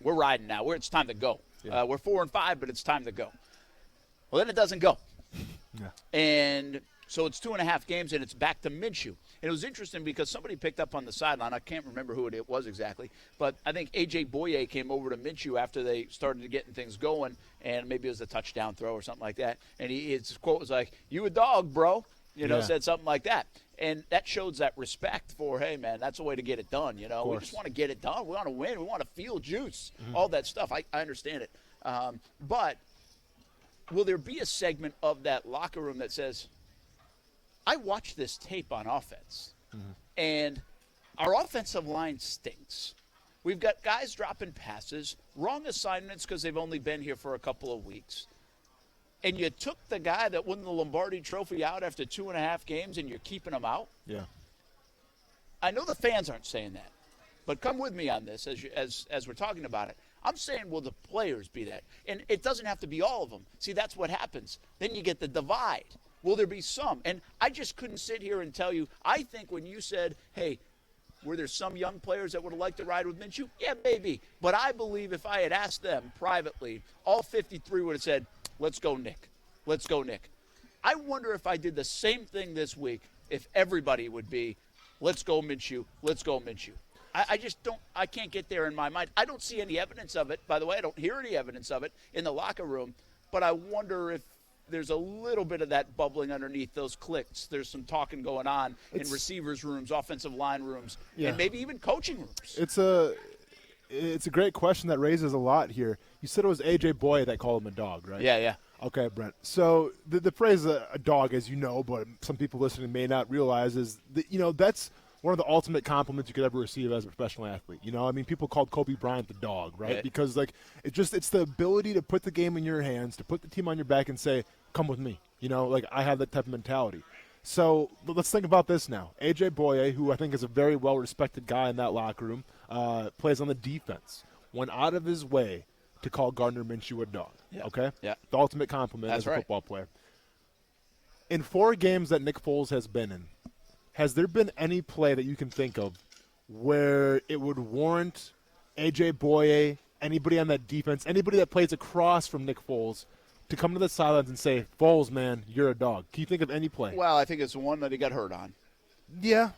We're riding now. It's time to go. Yeah. We're 4-5, but it's time to go. Well, then it doesn't go. Yeah. And so it's 2.5 games, and it's back to Minshew. And it was interesting because somebody picked up on the sideline. I can't remember who it was exactly, but I think A.J. Boye came over to Minshew after they started getting things going, and maybe it was a touchdown throw or something like that. And his quote was like, "You a dog, bro." Said something like that. And that shows that respect for, hey, man, that's the way to get it done. We just want to get it done. We want to win. We want to feel juice, all that stuff. I understand it. But will there be a segment of that locker room that says, I watched this tape on offense, and our offensive line stinks. We've got guys dropping passes, wrong assignments because they've only been here for a couple of weeks. And you took the guy that won the Lombardi Trophy out after 2.5 games, and you're keeping him out? Yeah. I know the fans aren't saying that, but come with me on this as we're talking about it. I'm saying, will the players be that? And it doesn't have to be all of them. See, that's what happens. Then you get the divide. Will there be some? And I just couldn't sit here and tell you. I think when you said, hey, were there some young players that would have liked to ride with Minshew? Yeah, maybe. But I believe if I had asked them privately, all 53 would have said, let's go, Nick. Let's go, Nick. I wonder if I did the same thing this week, if everybody would be, let's go, Minshew. Let's go, Minshew. I just don't – I can't get there in my mind. I don't see any evidence of it. By the way, I don't hear any evidence of it in the locker room. But I wonder if there's a little bit of that bubbling underneath those clicks. There's some talking going on in receivers' rooms, offensive line rooms, and maybe even coaching rooms. It's a great question that raises a lot here. You said it was A.J. Boye that called him a dog, right? Yeah. Okay, Brent. So the phrase a dog, as you know, but some people listening may not realize, is that, that's one of the ultimate compliments you could ever receive as a professional athlete. People called Kobe Bryant the dog, right? Because it's the ability to put the game in your hands, to put the team on your back and say, come with me. I have that type of mentality. So let's think about this now. A.J. Boye, who I think is a very well-respected guy in that locker room, plays on the defense, went out of his way to call Gardner Minshew a dog. Yeah. Okay? Yeah. The ultimate compliment as a football player. In 4 games that Nick Foles has been in, has there been any play that you can think of where it would warrant A.J. Boye, anybody on that defense, anybody that plays across from Nick Foles, to come to the sidelines and say, Foles, man, you're a dog? Can you think of any play? Well, I think it's the one that he got hurt on. Yeah,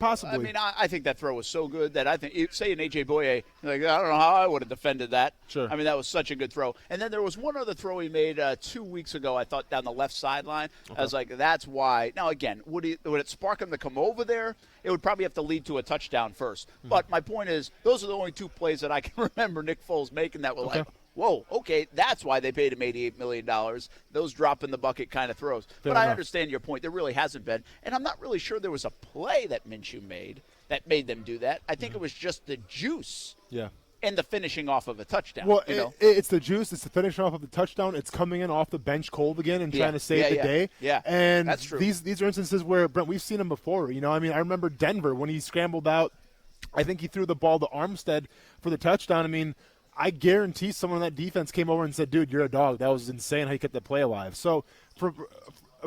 possibly. I mean, I think that throw was so good that I think, say an A.J. Boye, I don't know how I would have defended that. Sure. I mean, that was such a good throw. And then there was one other throw he made 2 weeks ago, I thought, down the left sideline. Okay. I was like, that's why. Now, again, would it spark him to come over there? It would probably have to lead to a touchdown first. Mm-hmm. But my point is, those are the only 2 plays that I can remember Nick Foles making that were like, whoa, okay, that's why they paid him $88 million. Those drop-in-the-bucket kind of throws. Fair enough. I understand your point. There really hasn't been. And I'm not really sure there was a play that Minshew made that made them do that. I think it was just the juice and the finishing off of a touchdown. Well, it's the juice. It's the finishing off of the touchdown. It's coming in off the bench cold again and trying to save the day. Yeah, and that's true. These are instances where, Brent, we've seen him before. I remember Denver when he scrambled out. I think he threw the ball to Armstead for the touchdown. I mean, I guarantee someone on that defense came over and said, dude, you're a dog. That was insane how you kept that play alive. So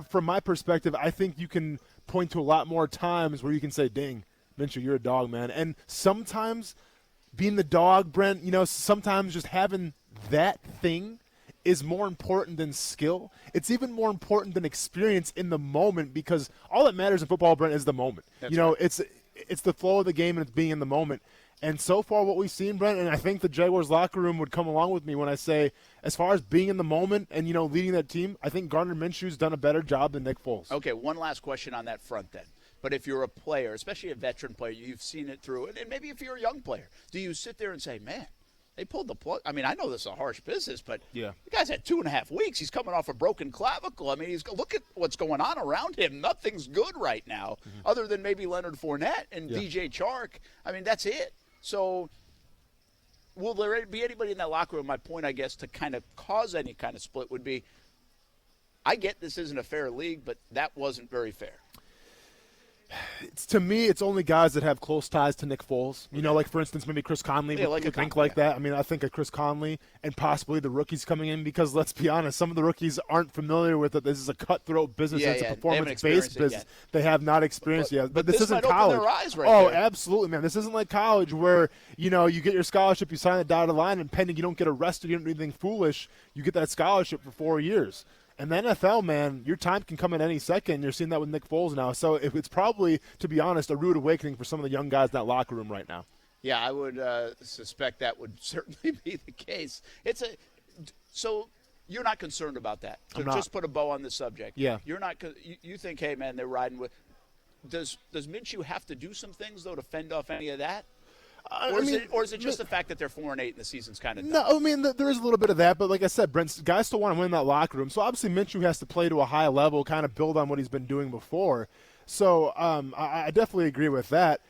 from my perspective, I think you can point to a lot more times where you can say, dang, Minshew, you're a dog, man. And sometimes being the dog, Brent, sometimes just having that thing is more important than skill. It's even more important than experience in the moment, because all that matters in football, Brent, is the moment. That's right. It's the flow of the game and it's being in the moment. And so far what we've seen, Brent, and I think the Jaguars locker room would come along with me when I say, as far as being in the moment and, leading that team, I think Gardner Minshew's done a better job than Nick Foles. Okay, one last question on that front then. But if you're a player, especially a veteran player, you've seen it through, and maybe if you're a young player, do you sit there and say, man, they pulled the plug? I mean, I know this is a harsh business, but the guy's had 2.5 weeks. He's coming off a broken clavicle. I mean, look at what's going on around him. Nothing's good right now, other than maybe Leonard Fournette and DJ Chark. I mean, that's it. So will there be anybody in that locker room? My point, I guess, to kind of cause any kind of split would be, I get this isn't a fair league, but that wasn't very fair. to me, it's only guys that have close ties to Nick Foles. You know, like, for instance, maybe Chris Conley would think like that. I mean, I think of Chris Conley and possibly the rookies coming in because, let's be honest, some of the rookies aren't familiar with it. This is a cutthroat business. It's a performance-based business. They have not experienced yet. But this isn't college. Open their eyes right oh, there. Absolutely, man. This isn't like college where, you know, you get your scholarship, you sign the dotted line, and pending you don't get arrested, you don't do anything foolish, you get that scholarship for 4 years. And the NFL, man, your time can come at any second. You're seeing that with Nick Foles now. So it's probably, to be honest, a rude awakening for some of the young guys in that locker room right now. Yeah, I would suspect that would certainly be the case. So you're not concerned about that. So just put a bow on the subject. Yeah. You're not. You think, hey, man, they're riding with. Does Minshew have to do some things though to fend off any of that? Or is it just the fact that they're 4-8 and the season's kind of done? No, I mean, there is a little bit of that, but like I said, Brent, guys still want to win in that locker room. So obviously Minshew has to play to a high level, kind of build on what he's been doing before. So I definitely agree with that.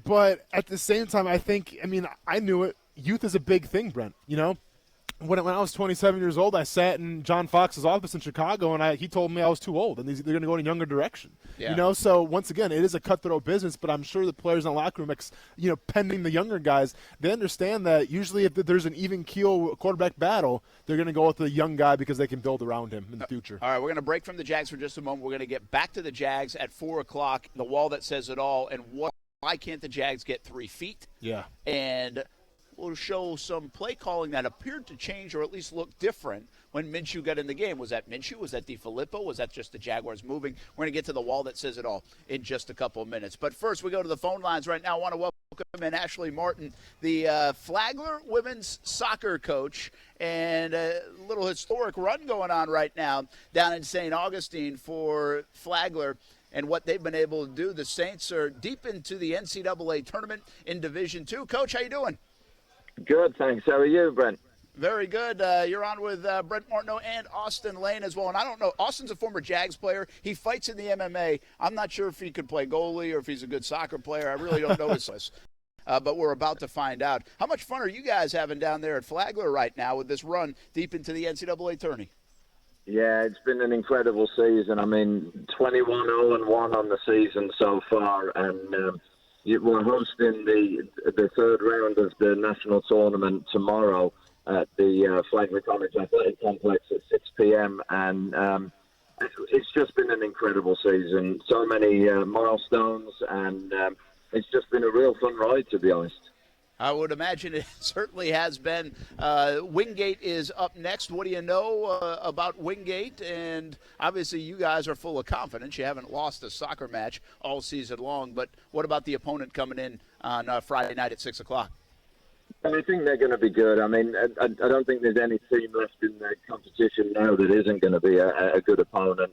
But at the same time, I knew it. Youth is a big thing, Brent, you know? When I was 27 years old, I sat in John Fox's office in Chicago, and he told me I was too old, and they're going to go in a younger direction. Yeah. You know, so once again, it is a cutthroat business, but I'm sure the players in the locker room, pending the younger guys, they understand that usually if there's an even keel quarterback battle, they're going to go with the young guy because they can build around him in the future. All right, we're going to break from the Jags for just a moment. We're going to get back to the Jags at 4 o'clock, the wall that says it all, and why can't the Jags get 3 feet? Yeah. And we'll show some play calling that appeared to change or at least look different when Minshew got in the game. Was that Minshew? Was that DeFilippo? Was that just the Jaguars moving? We're going to get to the wall that says it all in just a couple of minutes. But first, we go to the phone lines right now. I want to welcome in Ashley Martin, the Flagler women's soccer coach, and a little historic run going on right now down in St. Augustine for Flagler and what they've been able to do. The Saints are deep into the NCAA tournament in Division II. Coach, how you doing? Good, thanks. How are you, Brent? Very good. You're on with Brent Martineau and Austin Lane as well. And I don't know, Austin's a former Jags player. He fights in the MMA. I'm not sure if he could play goalie or if he's a good soccer player. I really don't know his list. But we're about to find out. How much fun are you guys having down there at Flagler right now with this run deep into the NCAA tourney? Yeah, it's been an incredible season. I mean, 21-0-1 on the season so far, and we're hosting the third round of the national tournament tomorrow at the Flagler College Athletic Complex at 6 p.m. And it's just been an incredible season. So many milestones, and it's just been a real fun ride, to be honest. I would imagine it certainly has been. Wingate is up next. What do you know about Wingate? And obviously you guys are full of confidence. You haven't lost a soccer match all season long. But what about the opponent coming in on Friday night at 6 o'clock? I think they're going to be good. I mean, I don't think there's any team left in the competition now that isn't going to be a good opponent.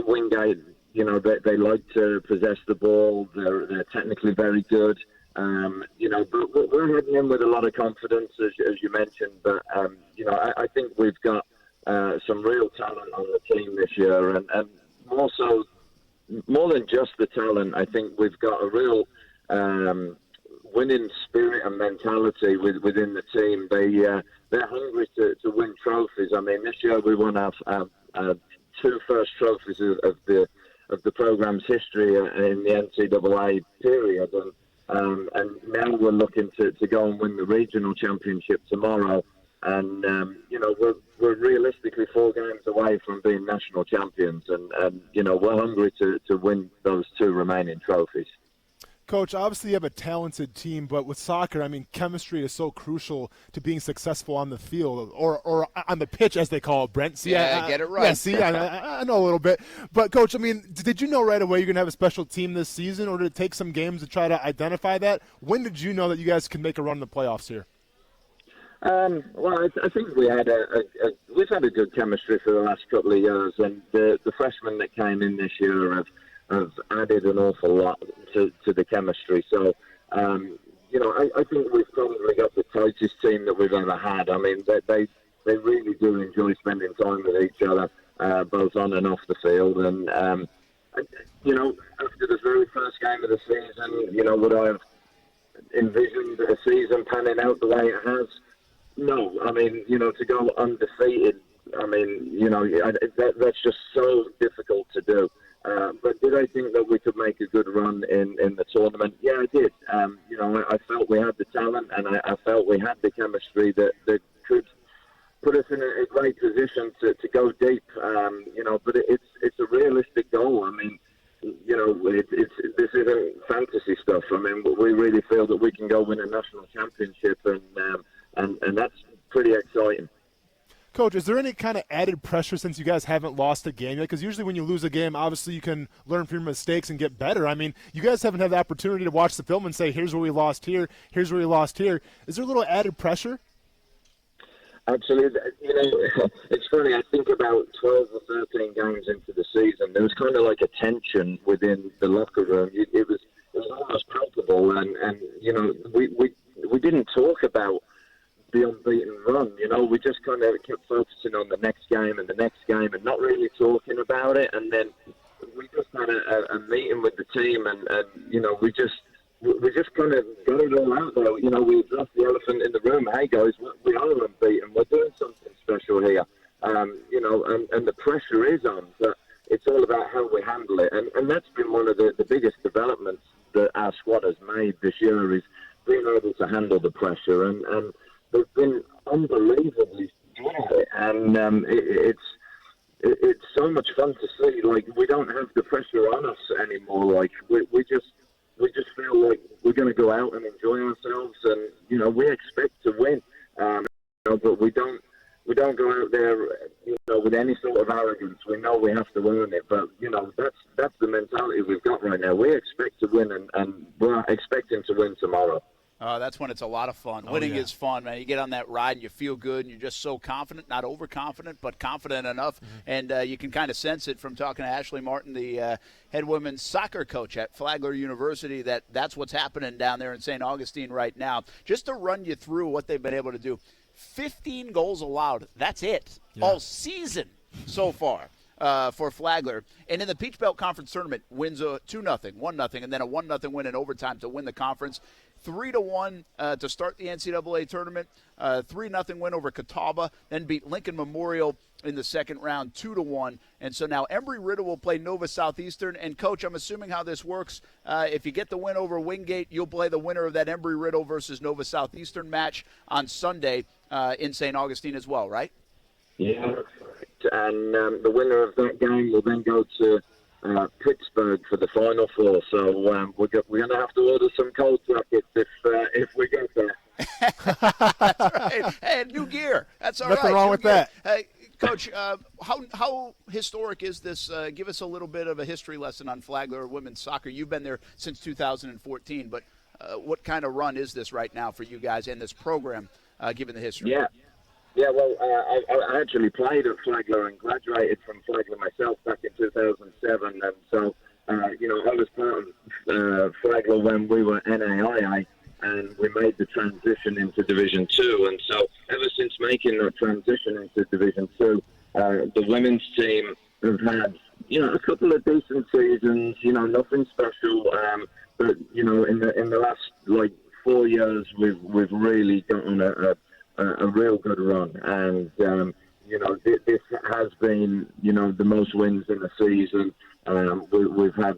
Wingate, they like to possess the ball. They're technically very good. But we're heading in with a lot of confidence, as you mentioned. But, I think we've got some real talent on the team this year. And more than just the talent, I think we've got a real winning spirit and mentality within the team. They're hungry to win trophies. I mean, this year we won our 2 first trophies of the program's history in the NCAA period. And now we're looking to go and win the regional championship tomorrow. And, we're realistically 4 games away from being national champions. And we're hungry to win those 2 remaining trophies. Coach, obviously you have a talented team, but with soccer, I mean, chemistry is so crucial to being successful on the field or on the pitch, as they call it, Brent. See, I get it right. Yeah, see, I know a little bit. But, Coach, I mean, did you know right away you're going to have a special team this season, or did it take some games to try to identify that? When did you know that you guys could make a run in the playoffs here? Well, I think we've had a good chemistry for the last couple of years, and the freshmen that came in this year have added an awful lot to the chemistry. So, I think we've probably got the tightest team that we've ever had. I mean, they really do enjoy spending time with each other, both on and off the field. And, after the very first game of the season, would I have envisioned a season panning out the way it has? No. I mean, to go undefeated, I mean, that's just so difficult to do. But this did I think that we could make a good run in the tournament? Yeah, I did. I felt we had the talent, and I felt we had the chemistry that could put us in a great position to go deep. But it's a realistic goal. I mean, this isn't fantasy stuff. I mean, we really feel that we can go win a national championship, and that's pretty exciting. Coach, is there any kind of added pressure since you guys haven't lost a game yet? Because usually when you lose a game, obviously you can learn from your mistakes and get better. I mean, you guys haven't had the opportunity to watch the film and say, here's where we lost here, here's where we lost here. Is there a little added pressure? Absolutely. It's funny. I think about 12 or 13 games into the season, there was kind of like a tension within the locker room. It was almost palpable, and we didn't talk about the unbeaten run. We just kind of kept focusing on the next game and the next game, and not really talking about it. And then we just had a meeting with the team, and we just kind of got it all out there. We addressed the elephant in the room. Hey guys, we are unbeaten. We're doing something special here. And the pressure is on, but it's all about how we handle it. And that's been one of the biggest developments that our squad has made this year, is being able to handle the pressure. And they've been unbelievably good at it. And it's so much fun to see. Like, we don't have the pressure on us anymore. Like, we just feel like we're going to go out and enjoy ourselves, and we expect to win, but we don't go out there, with any sort of arrogance. We know we have to earn it, but that's the mentality we've got right now. We expect to win, and we're expecting to win tomorrow. That's when it's a lot of fun. Winning is fun, man. You get on that ride and you feel good, and you're just so confident, not overconfident, but confident enough. Mm-hmm. And you can kind of sense it from talking to Ashley Martin, the head women's soccer coach at Flagler University, that's what's happening down there in St. Augustine right now. Just to run you through what they've been able to do. 15 goals allowed. That's it. Yeah. All season so far. For Flagler. And in the Peach Belt Conference Tournament, wins 2-0, 1-0, and then a 1-0 win in overtime to win the conference. 3-1 to start the NCAA tournament. 3-0 win over Catawba, then beat Lincoln Memorial in the second round, 2-1. And so now Embry-Riddle will play Nova Southeastern. And, Coach, I'm assuming how this works, if you get the win over Wingate, you'll play the winner of that Embry-Riddle versus Nova Southeastern match on Sunday in St. Augustine as well, right? Yeah, and the winner of that game will then go to Pittsburgh for the Final Four. So we're going to have to order some cold jackets if we get there. That's right. And new gear. That's all right. Nothing wrong with that. Hey, Coach, how historic is this? Give us a little bit of a history lesson on Flagler women's soccer. You've been there since 2014, but what kind of run is this right now for you guys and this program, given the history? Yeah, well, I actually played at Flagler and graduated from Flagler myself back in 2007. And so, I was part of Flagler when we were NAIA, and we made the transition into Division II. And so ever since making that transition into Division II, the women's team have had, a couple of decent seasons, nothing special. But, in the last, 4 years, we've really gotten a real good run, and this has been the most wins in the season. We've had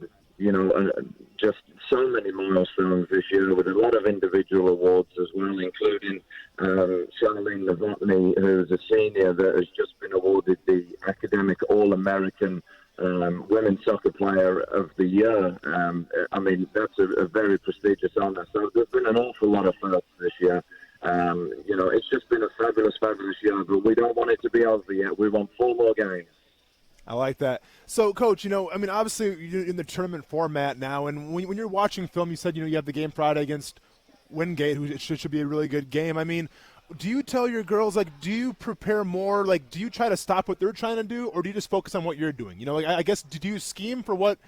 just so many milestones this year, with a lot of individual awards as well, including Charlene Novotny, who's a senior that has just been awarded the Academic All-American Women's Soccer Player of the Year. I mean, that's a very prestigious honor. So there's been an awful lot of firsts this year. It's just been a fabulous year, but we don't want it to be over yet. We want 4 more games. I like that. So, Coach, obviously you're in the tournament format now, and when you're watching film, you said, you have the game Friday against Wingate, who should be a really good game. I mean, do you tell your girls, do you prepare more? Do you try to stop what they're trying to do, or do you just focus on what you're doing? I guess, do you scheme for what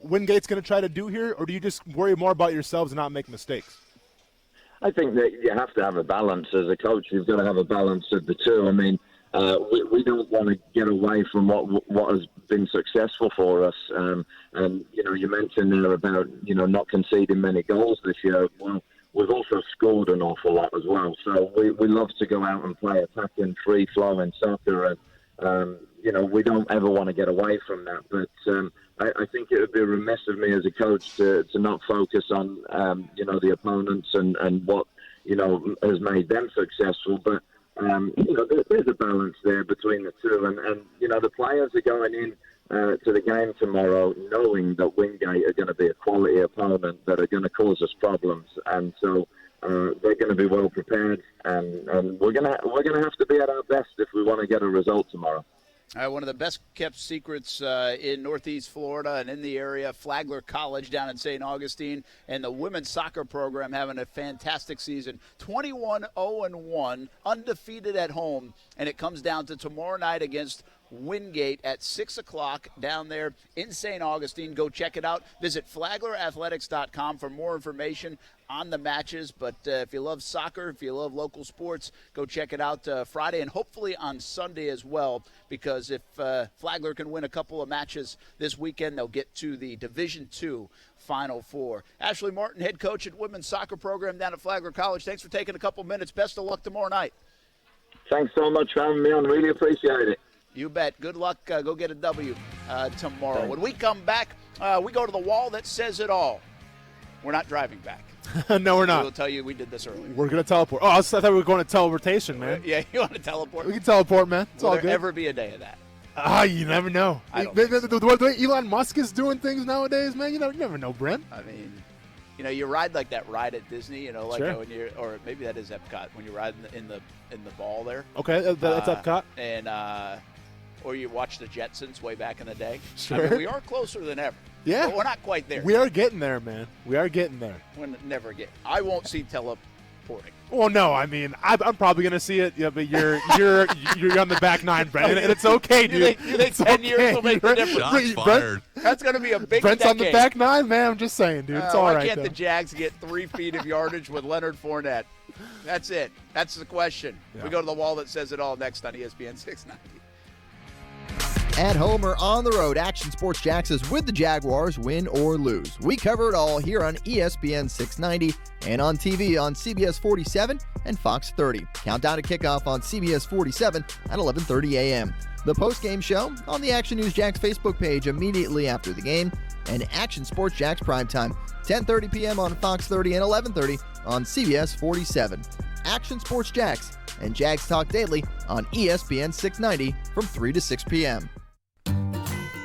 Wingate's going to try to do here, or do you just worry more about yourselves and not make mistakes? I think that you have to have a balance as a coach. You've got to have a balance of the two. I mean, we don't want to get away from what has been successful for us. And you mentioned there about not conceding many goals this year. Well, we've also scored an awful lot as well. So we love to go out and play attacking, free-flowing soccer. And we don't ever want to get away from that. But I think it would be remiss of me as a coach to not focus on, the opponents and what, has made them successful. But, there's a balance there between the two. And the players are going in to the game tomorrow knowing that Wingate are going to be a quality opponent that are going to cause us problems. And so they're going to be well prepared. And we're going to have to be at our best if we want to get a result tomorrow. One of the best-kept secrets in Northeast Florida and in the area, Flagler College down in St. Augustine, and the women's soccer program having a fantastic season. 21-0-1, undefeated at home, and it comes down to tomorrow night against Wingate at 6 o'clock down there in St. Augustine. Go check it out. Visit FlaglerAthletics.com for more information on the matches. But if you love soccer, if you love local sports, go check it out Friday and hopefully on Sunday as well, because if Flagler can win a couple of matches this weekend, they'll get to the Division II Final Four. Ashley Martin, head coach at women's soccer program down at Flagler College. Thanks for taking a couple minutes. Best of luck tomorrow night. Thanks so much for having me on. Really appreciate it. You bet. Good luck. Go get a W tomorrow. When we come back, we go to the wall that says it all. We're not driving back. No, we're not. We'll tell you we did this earlier. We're going to teleport. Oh, I thought we were going to teleportation, man. Yeah, you want to teleport? We can teleport, man. It's all Will good. there ever be a day of that? You never know. The way Elon Musk is doing things nowadays, man, you never know, Brent. I mean, you ride like that ride at Disney, like sure. when you're, or maybe that is Epcot, when you ride in the ball there. Okay, that's Epcot. And or you watch the Jetsons way back in the day. Sure. I mean, we are closer than ever. Yeah. But we're not quite there. We are getting there, man. We are getting there. We'll never get. I won't see teleporting. Well, no, I mean, I'm probably going to see it, yeah, but you're on the back nine, Brent, and it's okay, dude. You think 10 years will make the difference? Shots fired. That's going to be a big Brent's decade. on the back nine, man. I'm just saying, dude. It's all right, Why can't though. the Jags get 3 feet of yardage with Leonard Fournette? That's it. That's the question. Yeah. We go to the wall that says it all next on ESPN 690. At home or on the road, Action Sports Jax is with the Jaguars, win or lose. We cover it all here on ESPN 690 and on TV on CBS 47 and Fox 30. Countdown to kickoff on CBS 47 at 11:30 a.m. The post-game show on the Action News Jax Facebook page immediately after the game, and Action Sports Jax primetime, 10:30 p.m. on Fox 30 and 11:30 on CBS 47. Action Sports Jax and Jags Talk Daily on ESPN 690 from 3 to 6 p.m.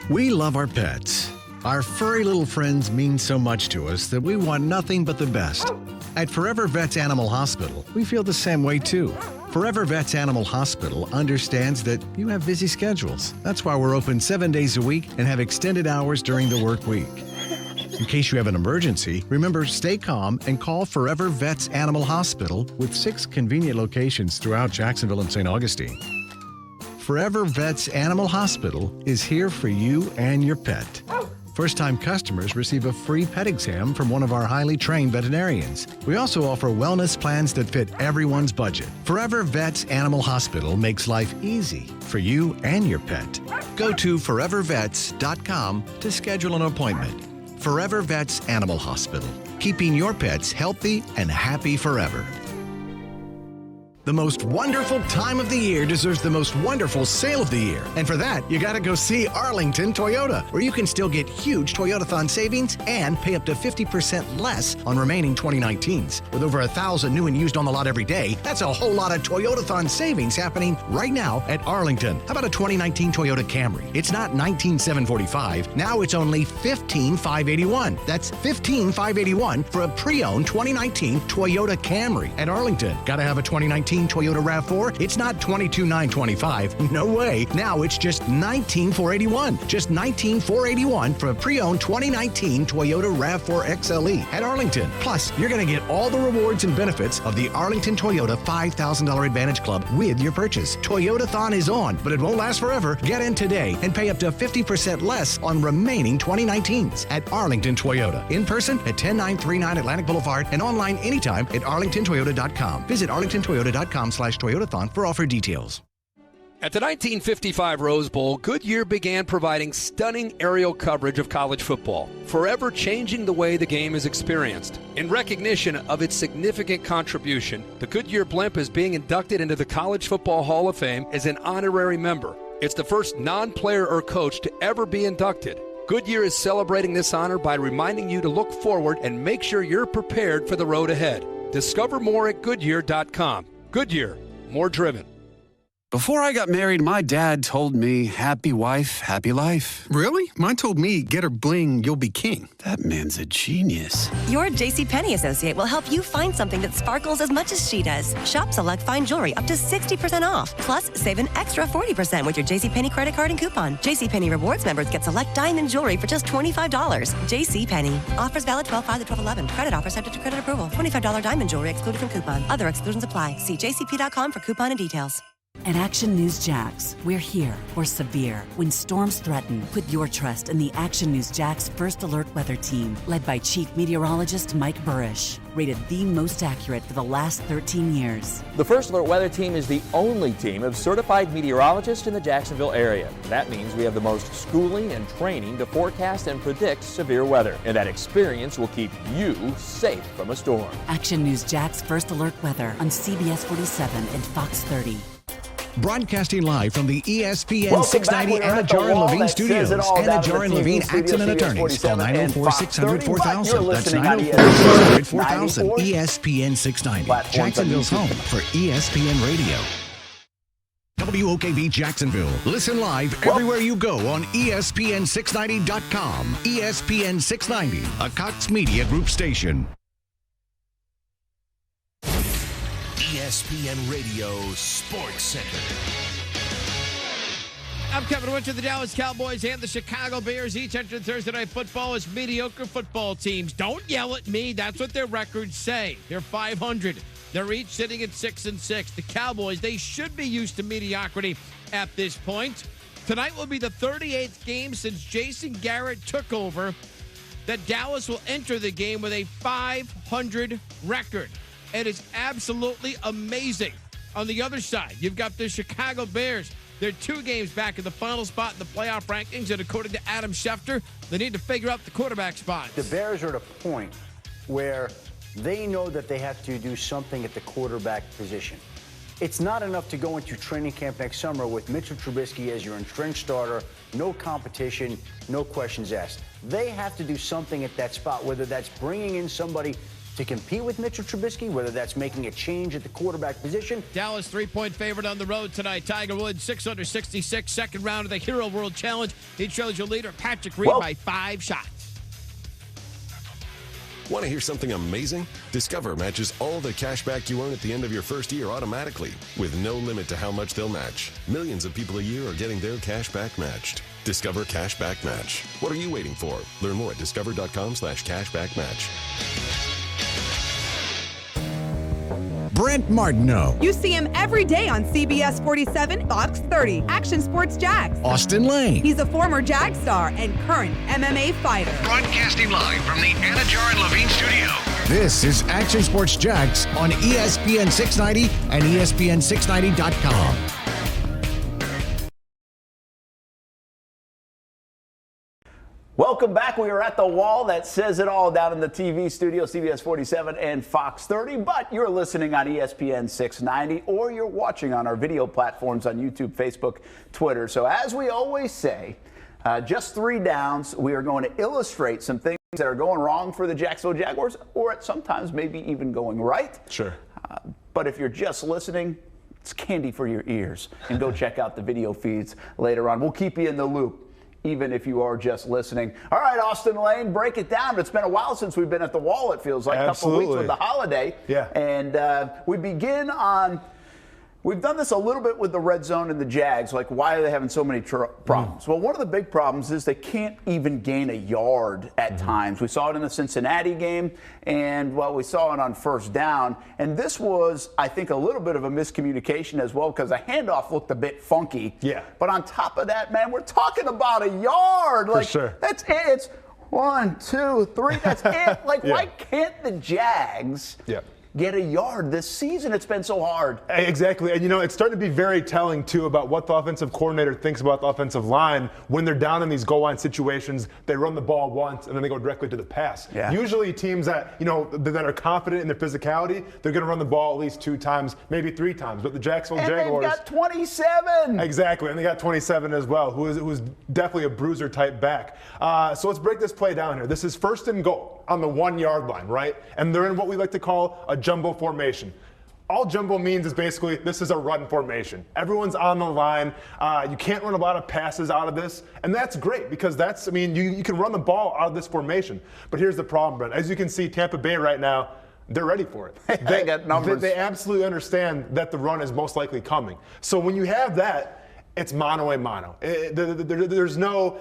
We love our pets. Our furry little friends mean so much to us that we want nothing but the best. At Forever Vets Animal Hospital, we feel the same way too. Forever Vets Animal Hospital understands that you have busy schedules. That's why we're open 7 days a week and have extended hours during the work week. In case you have an emergency, remember, stay calm and call Forever Vets Animal Hospital with 6 convenient locations throughout Jacksonville and St. Augustine. Forever Vets Animal Hospital is here for you and your pet. First-time customers receive a free pet exam from one of our highly trained veterinarians. We also offer wellness plans that fit everyone's budget. Forever Vets Animal Hospital makes life easy for you and your pet. Go to forevervets.com to schedule an appointment. Forever Vets Animal Hospital, keeping your pets healthy and happy forever. The most wonderful time of the year deserves the most wonderful sale of the year. And for that, you gotta go see Arlington Toyota, where you can still get huge Toyotathon savings and pay up to 50% less on remaining 2019s. With over 1,000 new and used on the lot every day, that's a whole lot of Toyotathon savings happening right now at Arlington. How about a 2019 Toyota Camry? It's not $19,745. Now it's only $15,581. That's $15,581 for a pre-owned 2019 Toyota Camry at Arlington. Gotta have a 2019 Toyota RAV4? It's not $22,925. No way. Now it's just $19,481. Just $19,481 for a pre-owned 2019 Toyota RAV4 XLE at Arlington. Plus, you're going to get all the rewards and benefits of the Arlington Toyota $5,000 Advantage Club with your purchase. Toyotathon is on, but it won't last forever. Get in today and pay up to 50% less on remaining 2019s at Arlington Toyota. In person at 10939 Atlantic Boulevard and online anytime at arlingtontoyota.com. Visit arlingtontoyota.com/Toyotathon for offer details. At the 1955 Rose Bowl, Goodyear began providing stunning aerial coverage of college football, forever changing the way the game is experienced. In recognition of its significant contribution, the Goodyear blimp is being inducted into the College Football Hall of Fame as an honorary member. It's the first non-player or coach to ever be inducted. Goodyear is celebrating this honor by reminding you to look forward and make sure you're prepared for the road ahead. Discover more at Goodyear.com. Goodyear, more driven. Before I got married, my dad told me, happy wife, happy life. Really? Mine told me, get her bling, you'll be king. That man's a genius. Your JCPenney associate will help you find something that sparkles as much as she does. Shop select fine jewelry up to 60% off. Plus, save an extra 40% with your JCPenney credit card and coupon. JCPenney Rewards members get select diamond jewelry for just $25. JCPenney. Offers valid 12/5 to 12/11. Credit offer subject to credit approval. $25 diamond jewelry excluded from coupon. Other exclusions apply. See jcp.com for coupon and details. At Action News Jax, we're here for severe. When storms threaten, put your trust in the Action News Jax First Alert Weather Team, led by Chief Meteorologist Mike Burrish, rated the most accurate for the last 13 years. The First Alert Weather Team is the only team of certified meteorologists in the Jacksonville area. That means we have the most schooling and training to forecast and predict severe weather. And that experience will keep you safe from a storm. Action News Jax First Alert Weather on CBS 47 and Fox 30. Broadcasting live from the ESPN Welcome 690 back. Anna Jar and Levine Studios. Anna Jar and Levine, accident attorneys. Call 904-600-4000. That's 904-600-4000. ESPN 690. Jacksonville's home for ESPN Radio. WOKV Jacksonville. Listen live everywhere you go on ESPN690.com. ESPN 690, a Cox Media Group station. ESPN Radio Sports Center. I'm Kevin Winter. The Dallas Cowboys and the Chicago Bears each enter Thursday Night Football as mediocre football teams. Don't yell at me. That's what their records say. They're 500. They're each sitting at 6-6. The Cowboys, they should be used to mediocrity at this point. Tonight will be the 38th game since Jason Garrett took over that Dallas will enter the game with a 500 record. It is absolutely amazing. On the other side, you've got the Chicago Bears. They're 2 games back in the final spot in the playoff rankings, and according to Adam Schefter, they need to figure out the quarterback spot. The Bears are at a point where they know that they have to do something at the quarterback position. It's not enough to go into training camp next summer with Mitchell Trubisky as your entrenched starter, no competition, no questions asked. They have to do something at that spot, whether that's bringing in somebody to compete with Mitchell Trubisky, whether that's making a change at the quarterback position. Dallas 3-point favorite on the road tonight. Tiger Woods 666, second round of the Hero World Challenge. He chose your leader, Patrick Reed, by 5 shots. Want to hear something amazing? Discover matches all the cash back you earn at the end of your first year automatically, with no limit to how much they'll match. Millions of people a year are getting their cash back matched. Discover Cash Back Match. What are you waiting for? Learn more at discover.com/cashbackmatch. Brent Martineau. You see him every day on CBS 47, Fox 30, Action Sports Jags. Austin Lane. He's a former Jag star and current MMA fighter. Broadcasting live from the Anna Jar and Levine Studio. This is Action Sports Jags on ESPN 690 and ESPN690.com. Welcome back. We are at the wall that says it all down in the TV studio, CBS 47 and Fox 30. But you're listening on ESPN 690 or you're watching on our video platforms on YouTube, Facebook, Twitter. So as we always say, just 3 downs. We are going to illustrate some things that are going wrong for the Jacksonville Jaguars or at sometimes maybe even going right. Sure. But if you're just listening, it's candy for your ears. And go check out the video feeds later on. We'll keep you in the loop, even if you are just listening. All right, Austin Lane, break it down. It's been a while since we've been at the wall, it feels like. Absolutely. A couple of weeks with the holiday. Yeah. And we begin on, we've done this a little bit with the red zone and the Jags, like why are they having so many problems? Well, one of the big problems is they can't even gain a yard at times. We saw it in the Cincinnati game, and well, we saw it on first down. And this was, I think, a little bit of a miscommunication as well, because the handoff looked a bit funky. Yeah. But on top of that, man, we're talking about a yard. Like, for sure. That's it. It's 1, 2, 3. That's it. Like, Yeah. why can't the Jags get a yard this season. It's been so hard. Exactly. And, it's starting to be very telling, too, about what the offensive coordinator thinks about the offensive line. When they're down in these goal line situations, they run the ball once, and then they go directly to the pass. Yeah. Usually teams that, that are confident in their physicality, they're going to run the ball at least 2 times, maybe 3 times. But the Jacksonville Jaguars. And they've got 27. Exactly. And they got 27 as well, who is definitely a bruiser-type back. So let's break this play down here. This is 1st and goal on the 1-yard line, right? And they're in what we like to call a jumbo formation. All jumbo means is basically this is a run formation. Everyone's on the line. You can't run a lot of passes out of this. And that's great because you can run the ball out of this formation. But here's the problem, Brent. As you can see, Tampa Bay right now, they're ready for it. They got numbers. They absolutely understand that the run is most likely coming. So when you have that, it's mano a mano. There's no,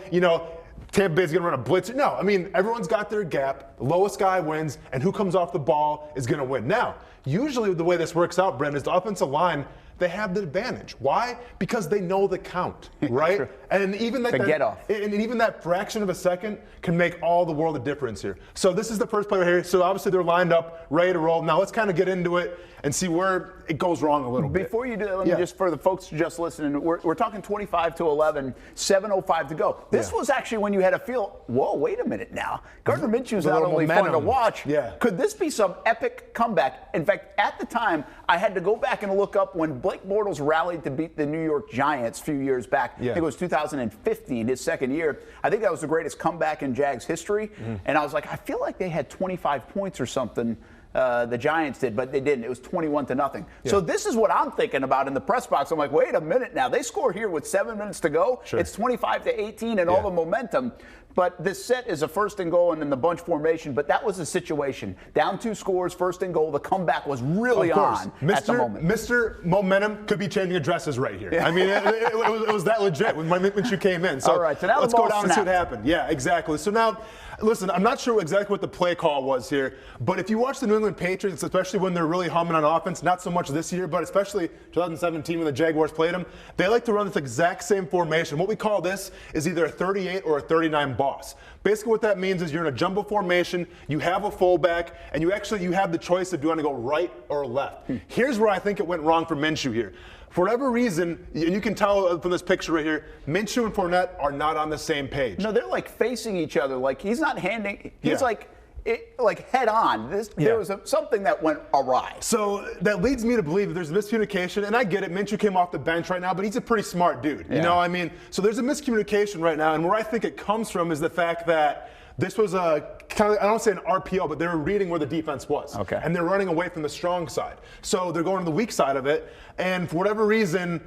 Tampa Bay's going to run a blitz. No, everyone's got their gap. The lowest guy wins, and who comes off the ball is going to win. Now, usually the way this works out, Brent, is the offensive line, they have the advantage. Why? Because they know the count, right? And even that fraction of a second can make all the world of difference here. So this is the first play right here. So obviously they're lined up, ready to roll. Now let's kind of get into it and see where it goes wrong a little bit. Before you do that, let me just, for the folks just listening, we're talking 25-11, 7:05 to go. This was actually when you had to feel, whoa, wait a minute now. Gardner Minshew's not only fun to watch. Could this be some epic comeback? In fact, at the time, I had to go back and look up when Blake Bortles rallied to beat the New York Giants a few years back. I think it was 2015, his second year. I think that was the greatest comeback in Jags history. And I was like, I feel like they had 25 points or something. The Giants did, but they didn't. It was 21-0. So this is what I'm thinking about in the press box. I'm like, wait a minute now. They score here with 7 minutes to go. It's 25-18 and all the momentum. But this set is a 1st and goal and in the bunch formation. But that was the situation. Down 2 scores, 1st and goal. The comeback was really on at the moment. Mr. Momentum could be changing addresses right here. It was that legit when Minshew came in. So all right, so now let's go down and see what happened. Yeah, exactly. So now, listen, I'm not sure exactly what the play call was here, but if you watch the New England Patriots, especially when they're really humming on offense, not so much this year, but especially 2017 when the Jaguars played them, they like to run this exact same formation. What we call this is either a 38 or a 39 boss. Basically what that means is you're in a jumbo formation, you have a fullback, and you have the choice of do you want to go right or left. Here's where I think it went wrong for Minshew here. For whatever reason, and you can tell from this picture right here, Minshew and Fournette are not on the same page. No, they're like facing each other. Like he's not handing. He's like head on. There was something that went awry. So that leads me to believe that there's a miscommunication, and I get it. Minshew came off the bench right now, but he's a pretty smart dude. You know what I mean? So there's a miscommunication right now, and where I think it comes from is the fact that this was a kind of, I don't say an RPO, but they were reading where the defense was. Okay. And they're running away from the strong side. So they're going to the weak side of it, and for whatever reason,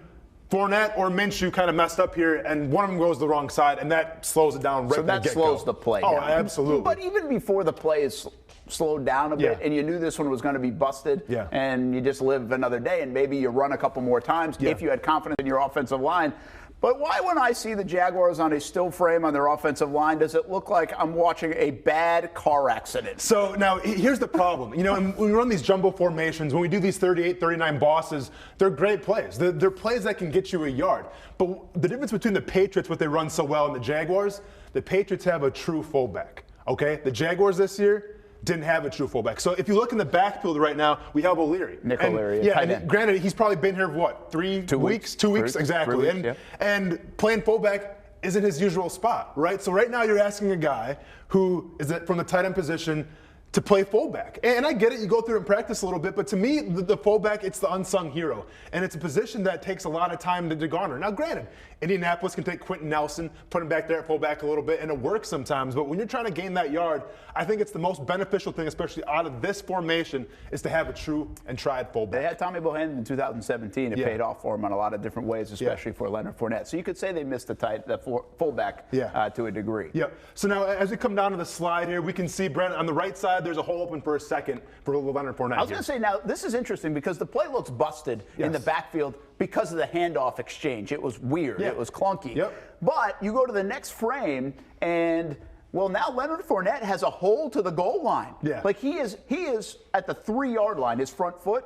Fournette or Minshew kind of messed up here, and one of them goes the wrong side, and that slows it down right from the get-go. So that slows the play down. Oh, absolutely. But even before the play is slowed down a bit, and you knew this one was going to be busted, and you just live another day, and maybe you run a couple more times if you had confidence in your offensive line. But why, when I see the Jaguars on a still frame on their offensive line, does it look like I'm watching a bad car accident? So now here's the problem. When we run these jumbo formations, when we do these 38, 39 bosses, they're great plays. They're plays that can get you a yard. But the difference between the Patriots, what they run so well, and the Jaguars, the Patriots have a true fullback. Okay? The Jaguars this year didn't have a true fullback. So if you look in the backfield right now, we have O'Leary. Nick O'Leary. Yeah, and granted, he's probably been here, what, 2 weeks? 2 weeks, exactly. 3 weeks, and playing fullback isn't his usual spot, right? So right now you're asking a guy who is from the tight end position to play fullback. And I get it, you go through and practice a little bit, but to me, the fullback, it's the unsung hero. And it's a position that takes a lot of time to garner. Now, granted, Indianapolis can take Quentin Nelson, put him back there at fullback a little bit, and it works sometimes. But when you're trying to gain that yard, I think it's the most beneficial thing, especially out of this formation, is to have a true and tried fullback. They had Tommy Bohannon in 2017. It paid off for him in a lot of different ways, especially for Leonard Fournette. So you could say they missed the fullback to a degree. Yeah. So now, as we come down to the slide here, we can see, Brent, on the right side, there's a hole open for a second for Leonard Fournette. I was going to say, now, this is interesting because the play looks busted in the backfield because of the handoff exchange. It was weird. It was clunky. But you go to the next frame, and, well, now Leonard Fournette has a hole to the goal line. Like, he is at the 3-yard line, his front foot.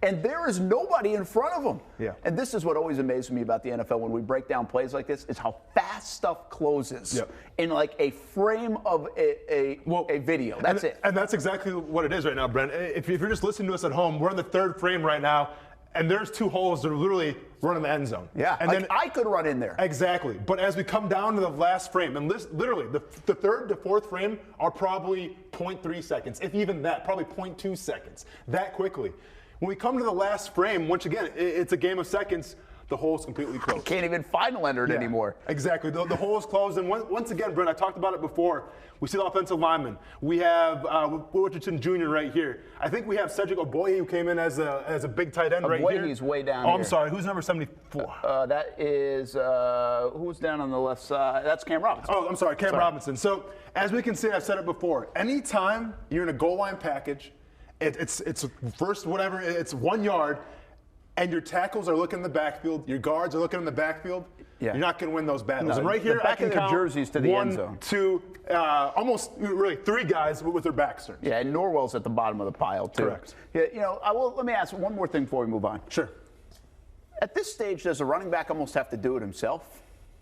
and there is nobody in front of him. Yeah. And this is what always amazes me about the NFL when we break down plays like this, is how fast stuff closes in like a frame of a video. That's it. And that's exactly what it is right now, Brent. If you're just listening to us at home, we're in the third frame right now, and there's two holes that are literally running the end zone. Yeah, and like then I could run in there. Exactly. But as we come down to the last frame, and literally the third to fourth frame are probably 0.3 seconds, if even that, probably 0.2 seconds, that quickly. When we come to the last frame, once again, it's a game of seconds. The hole is completely closed. I can't even find Leonard anymore. Exactly. The hole is closed. And once again, Brent, I talked about it before. We see the offensive lineman. We have Will Richardson Jr. right here. I think we have Cedric Oboye, who came in as a big tight end right here. Oboye's way down here. I'm sorry. Who's number 74? That is, who's down on the left side? That's Cam Robinson. Oh, I'm sorry, Cam Robinson. So, as we can see, I've said it before, anytime you're in a goal line package, it's first whatever, it's 1 yard, and your tackles are looking in the backfield, your guards are looking in the backfield, you're not going to win those battles. No, and right here, back I can of the count jerseys to the 1, end zone. 2, almost really 3 guys with their backs turned. Yeah, and Norwell's at the bottom of the pile, too. Correct. Yeah, let me ask one more thing before we move on. Sure. At this stage, does a running back almost have to do it himself?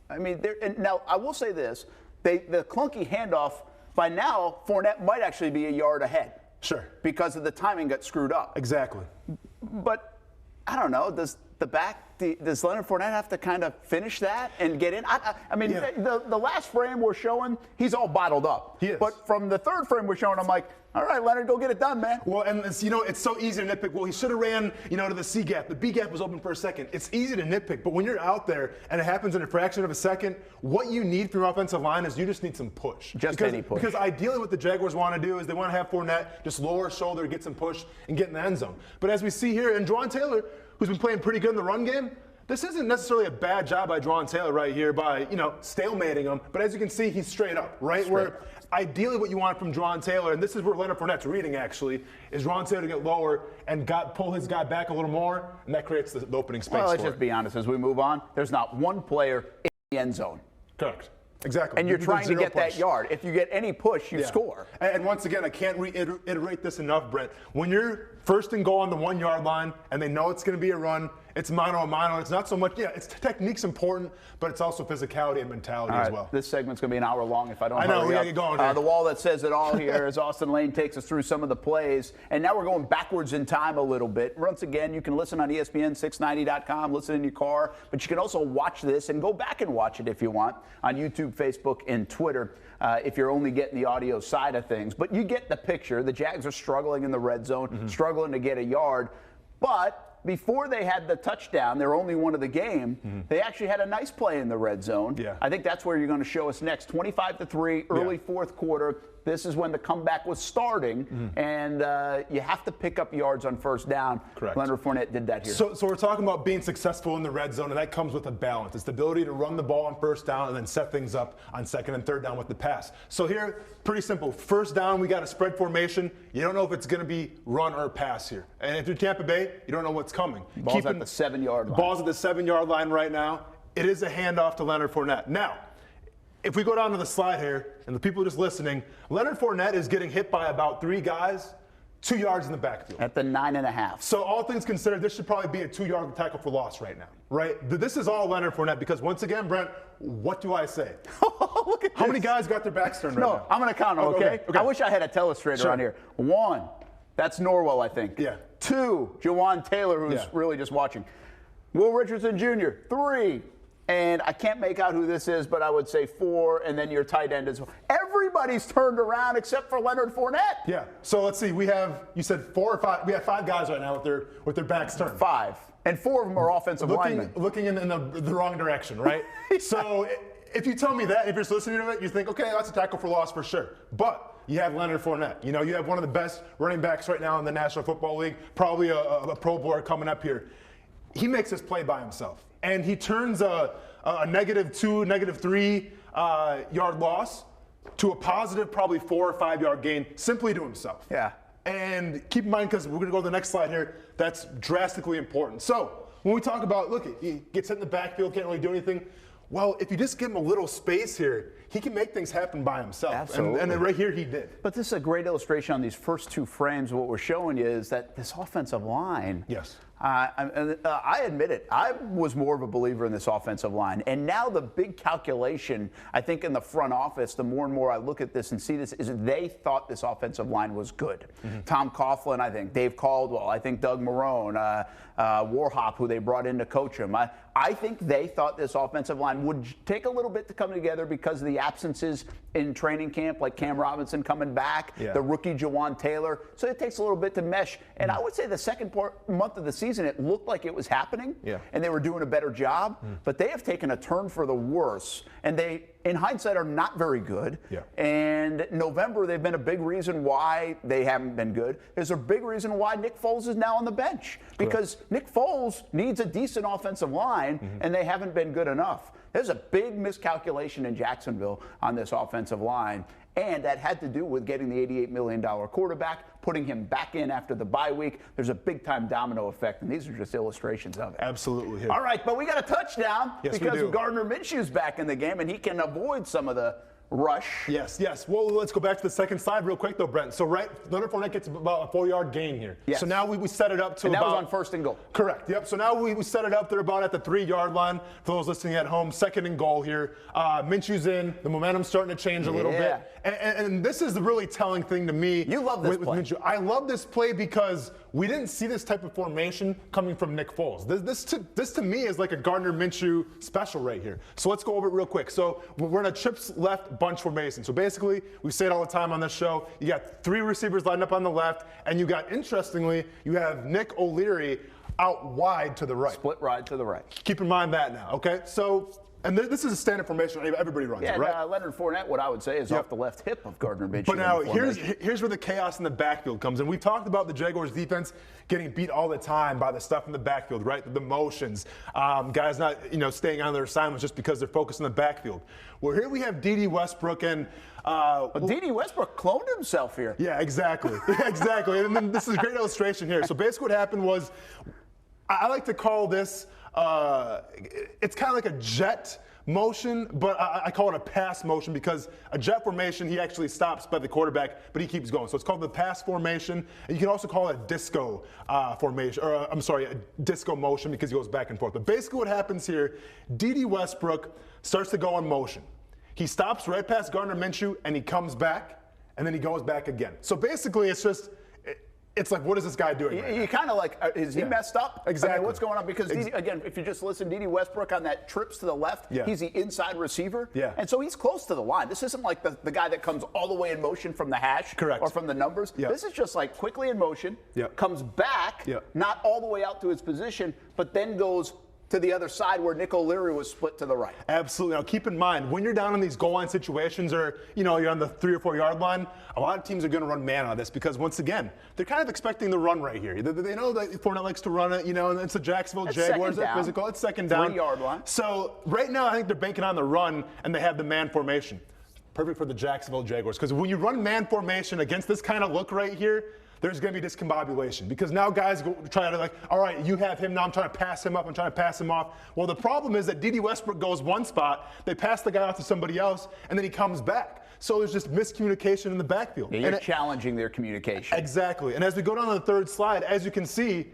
I mean, now, I will say this. The clunky handoff, by now, Fournette might actually be a yard ahead. Sure. Because of the timing got screwed up. Exactly. But, I don't know, does Leonard Fournette have to kind of finish that and get in? I mean, the last frame we're showing, he's all bottled up. He is. But from the third frame we're showing, I'm like, all right, Leonard, go get it done, man. Well, and it's so easy to nitpick. Well, he should have ran, to the C gap. The B gap was open for a second. It's easy to nitpick, but when you're out there and it happens in a fraction of a second, what you need from your offensive line is you just need some push. Any push. Because ideally what the Jaguars want to do is they want to have Fournette just lower shoulder, get some push, and get in the end zone. But as we see here, and Juwan Taylor, who's been playing pretty good in the run game, this isn't necessarily a bad job by Juwan Taylor right here by, stalemating him. But as you can see, he's straight up, right? Where ideally what you want from Juwan Taylor, and this is where Leonard Fournette's reading actually, is Juwan Taylor to get lower and pull his guy back a little more, and that creates the opening space. Well, let's just be honest. As we move on, there's not one player in the end zone. Correct. Exactly. And you're trying to get that yard. If you get any push, you score. And once again, I can't reiterate this enough, Brent. When you're first and goal on the 1 yard line and they know it's going to be a run, it's mano a mano. It's not so much, it's technique's important, but it's also physicality and mentality as well. This segment's going to be an hour long if I don't hurry up. we got to get going here. The wall that says it all here as Austin Lane takes us through some of the plays. And now we're going backwards in time a little bit. Once again, you can listen on ESPN690.com, listen in your car, but you can also watch this and go back and watch it if you want on YouTube, Facebook, and Twitter. If you're only getting the audio side of things. But you get the picture. The Jags are struggling in the red zone, struggling to get a yard. But before they had the touchdown, they're only one of the game, they actually had a nice play in the red zone. Yeah. I think that's where you're going to show us next. 25-3, early fourth quarter. This is when the comeback was starting, and you have to pick up yards on first down. Correct. Leonard Fournette did that here. So we're talking about being successful in the red zone, and that comes with a balance. It's the ability to run the ball on first down and then set things up on second and third down with the pass. So here, pretty simple. First down, we got a spread formation. You don't know if it's going to be run or pass here. And if you're Tampa Bay, you don't know what's coming. Ball's at the 7-yard line. Ball's at the 7-yard line right now. It is a handoff to Leonard Fournette. Now, if we go down to the slide here, and the people just listening, Leonard Fournette is getting hit by about 3 guys, 2 yards in the backfield. At the 9.5. So all things considered, this should probably be a 2-yard tackle for loss right now, right? This is all Leonard Fournette because once again, Brent, what do I say? Look at How many guys got their backs turned right now? No, I'm going to count them, okay? I wish I had a telestrator on here. 1, that's Norwell, I think. Yeah. 2, Juwan Taylor, who's really just watching. Will Richardson Jr., 3. And I can't make out who this is, but I would say 4, and then your tight end as well. Everybody's turned around except for Leonard Fournette. Yeah. So let's see. You said 4 or 5. We have 5 guys right now with their backs turned. 5. And 4 of them are offensive linemen. Looking in the wrong direction, right? So if you tell me that, if you're just listening to it, you think, okay, that's a tackle for loss for sure. But you have Leonard Fournette. You have one of the best running backs right now in the National Football League, probably a Pro Bowler coming up here. He makes this play by himself. And he turns a -2, -3 yard loss to a positive, probably 4 or 5 yard gain simply to himself. Yeah. And keep in mind, because we're going to go to the next slide here, that's drastically important. So when we talk about, look, he gets hit in the backfield, can't really do anything. well, if you just give him a little space here, he can make things happen by himself. Absolutely. And then right here he did. But this is a great illustration on these first two frames. What we're showing you is that this offensive line. Yes. I admit it. I was more of a believer in this offensive line. And now the big calculation, I think, in the front office, the more and more I look at this and see this, is they thought this offensive line was good. Tom Coughlin, I think, Dave Caldwell, I think Doug Marrone, Warhop, who they brought in to coach him. I think they thought this offensive line would take a little bit to come together because of the absences in training camp, like Cam Robinson coming back, the rookie Jawan Taylor. So it takes a little bit to mesh. And I would say the second month of the season, it looked like it was happening, and they were doing a better job. But they have taken a turn for the worse, and they, in hindsight, are not very good. And November, they've been a big reason why they haven't been good. There's a big reason why Nick Foles is now on the bench, because Nick Foles needs a decent offensive line, and they haven't been good enough. There's a big miscalculation in Jacksonville on this offensive line, and that had to do with getting the $88 million quarterback, putting him back in after the bye week. There's a big-time domino effect, and these are just illustrations of it. Absolutely. All right, but we got a touchdown because Gardner Minshew's back in the game, and he can avoid some of the rush. Yes. Well, let's go back to the second slide real quick, though, Brent. So, Leonard Fournette gets about a 4-yard gain here. So now we set it up to and about. that was on first and goal. Correct. Yep. So now we set it up. They're about at the 3-yard line. For those listening at home, second and goal here. Minshew's in. The momentum's starting to change a little bit. And this is the really telling thing to me. You love this play. With Minshew. I love this play because we didn't see this type of formation coming from Nick Foles. This to me is like a Gardner Minshew special right here. So let's go over it real quick. So we're in a trips left bunch formation. So basically, we say it all the time on this show, you got 3 receivers lined up on the left, and you got, interestingly, you have Nick O'Leary out wide to the right. Split ride to the right. Keep in mind that now, okay? So, and this is a standard formation everybody runs, right? Leonard Fournette, what I would say, is off the left hip of Gardner Minshew. But now, here's where the chaos in the backfield comes in. We've talked about the Jaguars' defense getting beat all the time by the stuff in the backfield, right? The motions, guys not staying on their assignments just because they're focused on the backfield. Well, here we have D.D. Westbrook and D.D. Westbrook cloned himself here. Yeah, exactly. Exactly. And then this is a great illustration here. So basically what happened was, I like to call this, it's kind of like a jet motion, but I call it a pass motion because a jet formation, he actually stops by the quarterback, but he keeps going. So it's called the pass formation. And you can also call it a disco formation, or a disco motion because he goes back and forth. But basically what happens here, D.D. Westbrook starts to go in motion. He stops right past Gardner Minshew, and he comes back, and then he goes back again. So basically it's like, what is this guy doing right now? You kind of like, is he messed up? Exactly. I mean, what's going on? Because, again, if you just listen, D.D. Westbrook on that trips to the left, he's the inside receiver. And so he's close to the line. This isn't like the guy that comes all the way in motion from the hash or from the numbers. This is just like quickly in motion, comes back, not all the way out to his position, but then goes to the other side where Nick O'Leary was split to the right. Absolutely. Now, keep in mind, when you're down in these goal line situations or, you're on the 3 or 4 yard line, a lot of teams are going to run man on this because, once again, they're kind of expecting the run right here. They know that Fournette likes to run it, and it's the Jacksonville Jaguars. They're physical. It's second down. 3 yard line. So right now, I think they're banking on the run, and they have the man formation. Perfect for the Jacksonville Jaguars because when you run man formation against this kind of look right here, there's going to be discombobulation because now guys go try to all right, you have him now, I'm trying to pass him up, I'm trying to pass him off. Well, the problem is that D.D. Westbrook goes one spot, they pass the guy off to somebody else, and then he comes back. So there's just miscommunication in the backfield. Yeah, you're challenging their communication. Exactly. And as we go down to the third slide, as you can see,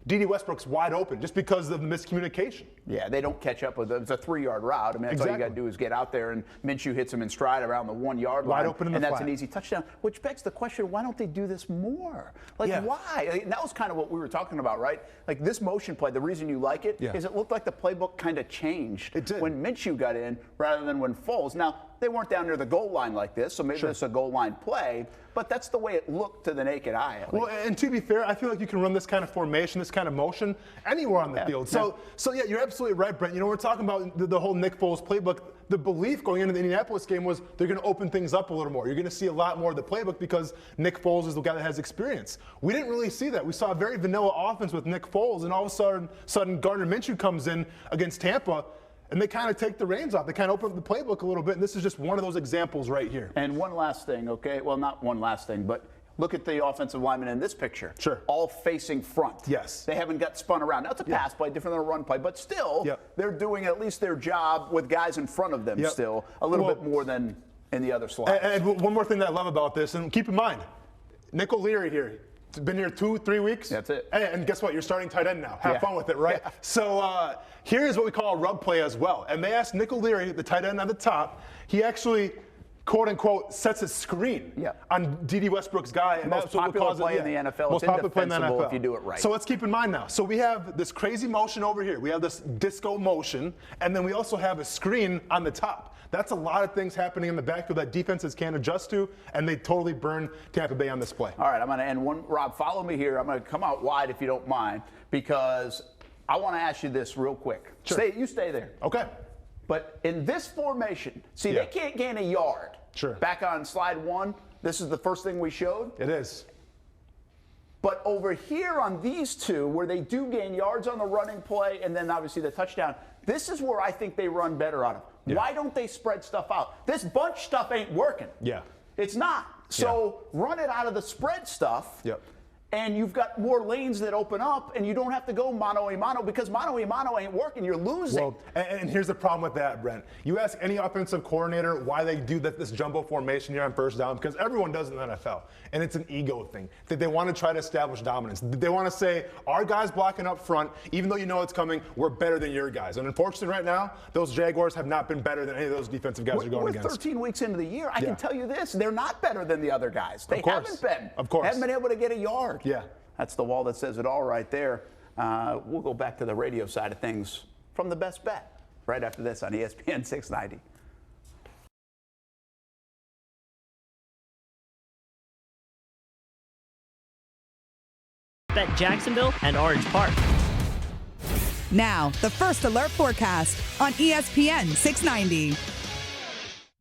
D.D. Westbrook's wide open just because of the miscommunication. Yeah, they don't catch up with it. It's a 3 yard route. I mean, that's all you got to do is get out there, and Minshew hits him in stride around the 1 yard line. Wide open in the and that's flat. an easy touchdown, which begs the question, why don't they do this more? Why? And that was kind of what we were talking about, right? Like this motion play, the reason you like it is it looked like the playbook kind of changed when Minshew got in rather than when Foles. Now, they weren't down near the goal line like this, so maybe it's a goal line play, but that's the way it looked to the naked eye. Well, and to be fair, I feel like you can run this kind of formation, this kind of motion anywhere on the field. So yeah, you're absolutely right, Brent. We're talking about the whole Nick Foles playbook. The belief going into the Indianapolis game was they're going to open things up a little more. You're going to see a lot more of the playbook because Nick Foles is the guy that has experience. We didn't really see that. We saw a very vanilla offense with Nick Foles, and all of a sudden Gardner Minshew comes in against Tampa, and they kind of take the reins off. They kind of open up the playbook a little bit, and this is just one of those examples right here. And one last thing, okay? Well, not one last thing, but Look at the offensive linemen in this picture. Sure. All facing front. Yes. They haven't got spun around. Now, it's a pass play, different than a run play, but still, they're doing at least their job with guys in front of them still, a little bit more than in the other slot. And one more thing that I love about this, and keep in mind, Nick O'Leary here. Been here 2-3 weeks. That's it. And guess what? You're starting tight end now. Have fun with it, right? So here's what we call a rub play as well. And they asked Nick O'Leary, the tight end on the top, he actually, quote unquote, sets a screen on D.D. Westbrook's guy. And most that's what popular we play in the NFL. Most it's popular play in the NFL. if you do it right. So let's keep in mind now. So we have this crazy motion over here. We have this disco motion, and then we also have a screen on the top. That's a lot of things happening in the backfield that defenses can't adjust to, and they totally burn Tampa Bay on this play. All right, I'm going to end one. Rob, follow me here. I'm going to come out wide if you don't mind, because I want to ask you this real quick. Sure. You stay there. Okay. But in this formation, they can't gain a yard. Sure. Back on slide 1, this is the first thing we showed. It is. But over here on these two, where they do gain yards on the running play and then obviously the touchdown, this is where I think they run better out of. Why don't they spread stuff out? This bunch stuff ain't working. Yeah. It's not. So run it out of the spread stuff. Yep. And you've got more lanes that open up, and you don't have to go mano-a-mano, because mano-a-mano ain't working. You're losing. Well, and here's the problem with that, Brent. You ask any offensive coordinator why they do this jumbo formation here on first down, because everyone does it in the NFL, and it's an ego thing. They want to try to establish dominance. They want to say, our guys blocking up front, even though you know it's coming, we're better than your guys. And unfortunately right now, those Jaguars have not been better than any of those defensive guys are going against. We're 13 weeks into the year. I can tell you this. They're not better than the other guys. They haven't been. Of course. Haven't been able to get a yard. Yeah. That's the wall that says it all right there. We'll go back to the radio side of things from the Best Bet right after this on ESPN 690. Bet Jacksonville and Orange Park. Now, the First Alert forecast on ESPN 690.